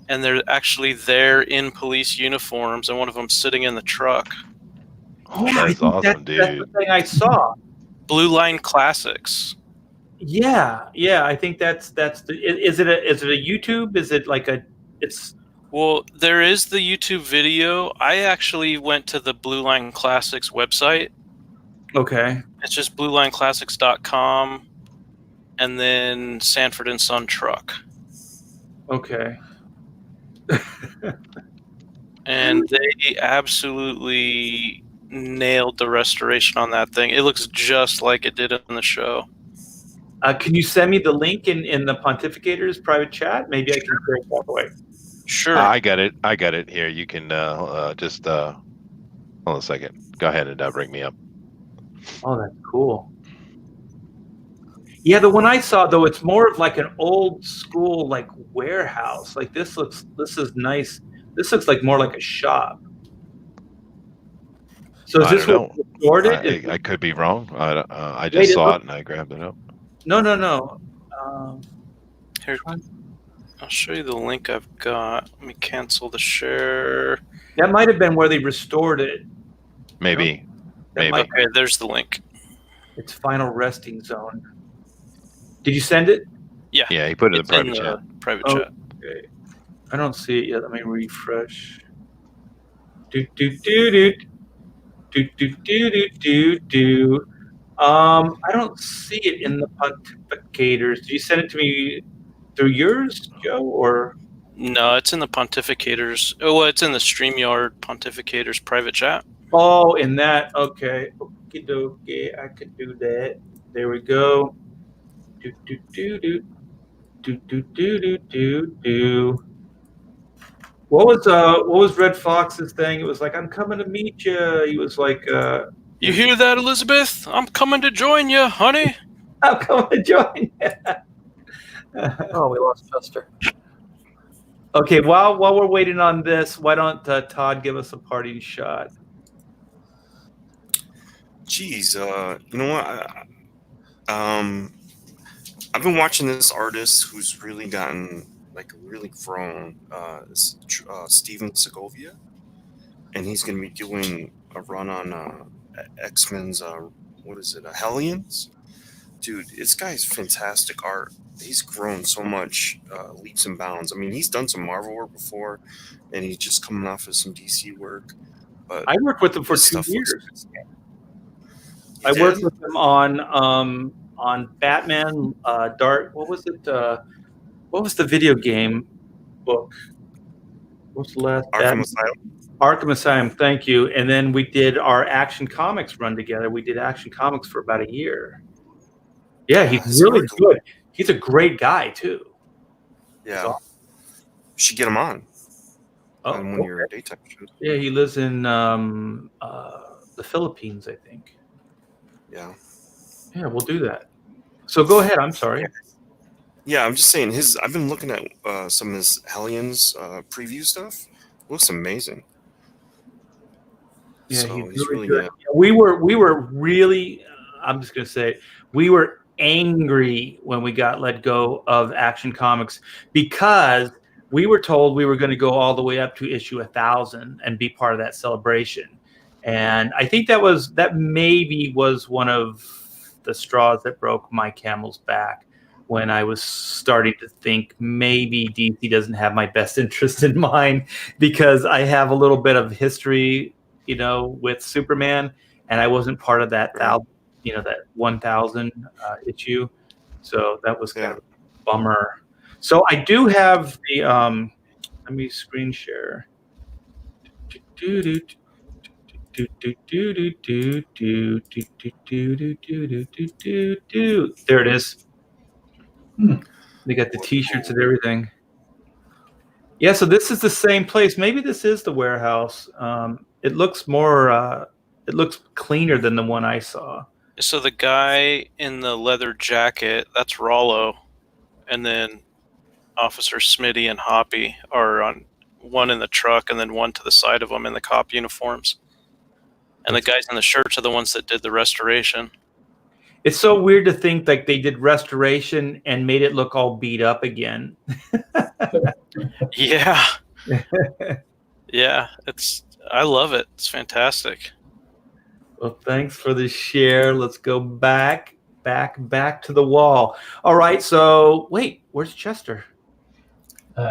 and they're actually there in police uniforms, and one of them sitting in the truck. Oh, that's awesome, dude. That's the thing I saw. Blue Line Classics. Yeah. I think that's the. Is it a YouTube? Is it like a? It's. Well, there is the YouTube video. I actually went to the Blue Line Classics website. Okay. It's just bluelineclassics.com, and then Sanford and Son truck. Okay. And they absolutely nailed the restoration on that thing. It looks just like it did in the show. Can you send me the link in the Pontificators private chat? Maybe I can share it that way. Sure. I got it. Here, you can just hold on a second. Go ahead and bring me up. Oh, that's cool. Yeah, the one I saw though, it's more of like an old school like warehouse. Like this is nice. This looks like more like a shop. So is this what restored it? I could be wrong. I just saw it and I grabbed it up. No. Here, I'll show you the link I've got. Let me cancel the share. That might have been where they restored it. Maybe. Okay, there's the link. Its final resting zone. Did you send it? Yeah. Yeah. Yeah, he put it in It's the private chat. Private Oh, chat. okay. I don't see it yet. Let me refresh. Do do do do do do do do do do. I don't see it in the pontificators. Did you send it to me through yours, Joe, or? No, it's in the Pontificators. Oh, well, it's in the StreamYard Pontificators private chat. Oh, in that. Okay. Okie dokie. I could do that. There we go. Do do do do do do do do do do. What was Red Fox's thing? It was like, I'm coming to meet you. He was like, You hear that, Elizabeth? I'm coming to join you, honey. I'm coming to join you. Oh, we lost Chester. Okay, while we're waiting on this, why don't Todd give us a parting shot? Geez, you know what? I've been watching this artist who's really gotten really grown. Steven Segovia, and he's going to be doing a run on X-Men's. What is it? Hellions. Dude, this guy's fantastic art. He's grown so much, leaps and bounds. I mean, he's done some Marvel work before, and he's just coming off of some DC work. But I worked with him for this 2 stuff looks years. good. I You worked did? with him on Batman. What was it? What was the video game book? What was the last? Arkham Asylum. Arkham Asylum. Thank you. And then we did our Action Comics run together. We did Action Comics for about a year. Yeah, he's His really art's- good. He's a great guy too. Yeah. So- You should get him on Oh, one of your daytime shows. yeah, he lives in the Philippines, I think. Yeah. Yeah, we'll do that. So go ahead. I'm sorry. Yeah, I'm just saying I've been looking at some of his Hellions preview stuff. Looks amazing. Yeah, So he's really good. good. We were really. I'm just gonna say we were angry when we got let go of Action Comics because we were told we were going to go all the way up to issue 1,000 and be part of that celebration. And I think that maybe was one of the straws that broke my camel's back when I was starting to think maybe DC doesn't have my best interest in mind because I have a little bit of history, with Superman, and I wasn't part of that that 1,000 issue. So that was kind of a bummer. So I do have the let me screen share. There it is. They got the T-shirts and everything. Yeah, so this is the same place. Maybe this is the warehouse. It looks more. It looks cleaner than the one I saw. So the guy in the leather jacket, that's Rollo, and then Officer Smitty and Hoppy are on one in the truck, and then one to the side of them in the cop uniforms. And the guys in the shirts are the ones that did the restoration. It's so weird to think like they did restoration and made it look all beat up again. Yeah. Yeah, I love it. It's fantastic. Well, thanks for the share. Let's go back to the wall. All right, so wait, where's Chester?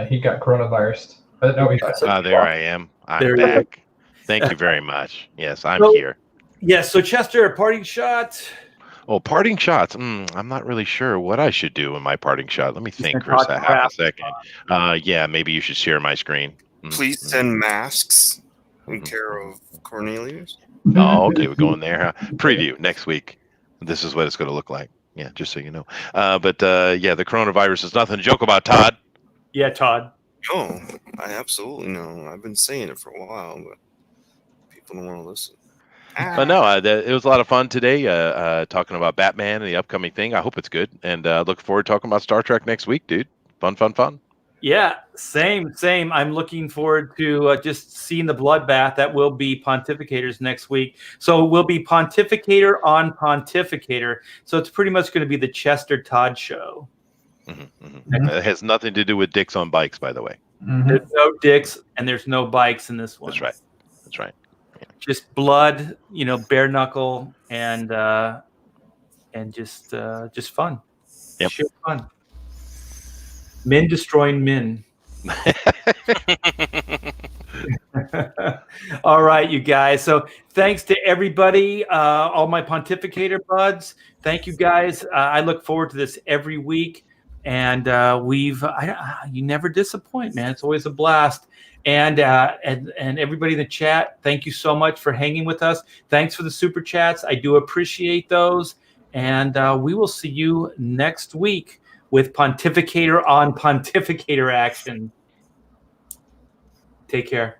He got coronavirus. No, he got There I am. I'm back. Thank you very much. Yes, I'm here. Yes, so Chester, a parting shot. Oh, parting shots. I'm not really sure what I should do in my parting shot. Let me think for talk a half a second. Yeah, maybe you should share my screen. Please send masks in care of Cornelius. Oh, okay, we're going there. Huh? Preview next week. This is what it's going to look like. Yeah, just so you know. But yeah, the coronavirus is nothing to joke about, Todd. Yeah, Todd. Oh, I absolutely know. I've been saying it for a while, but people don't want to listen. But no, it was a lot of fun today talking about Batman and the upcoming thing. I hope it's good. And look forward to talking about Star Trek next week, dude. Fun. Yeah, same. I'm looking forward to just seeing the bloodbath. That will be Pontificators next week. So we'll be Pontificator on Pontificator. So it's pretty much going to be the Chester Todd show. It has nothing to do with dicks on bikes, by the way. There's no dicks and there's no bikes in this one. That's right. Yeah. Just blood, bare knuckle, and just fun. Yep. Sheer fun. Men destroying men. All right, you guys. So thanks to everybody, all my pontificator buds. Thank you guys. I look forward to this every week, and you never disappoint, man. It's always a blast. And everybody in the chat, thank you so much for hanging with us. Thanks for the super chats. I do appreciate those. And we will see you next week with Pontificator on Pontificator action. Take care.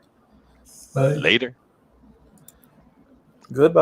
Bye. Later. Goodbye.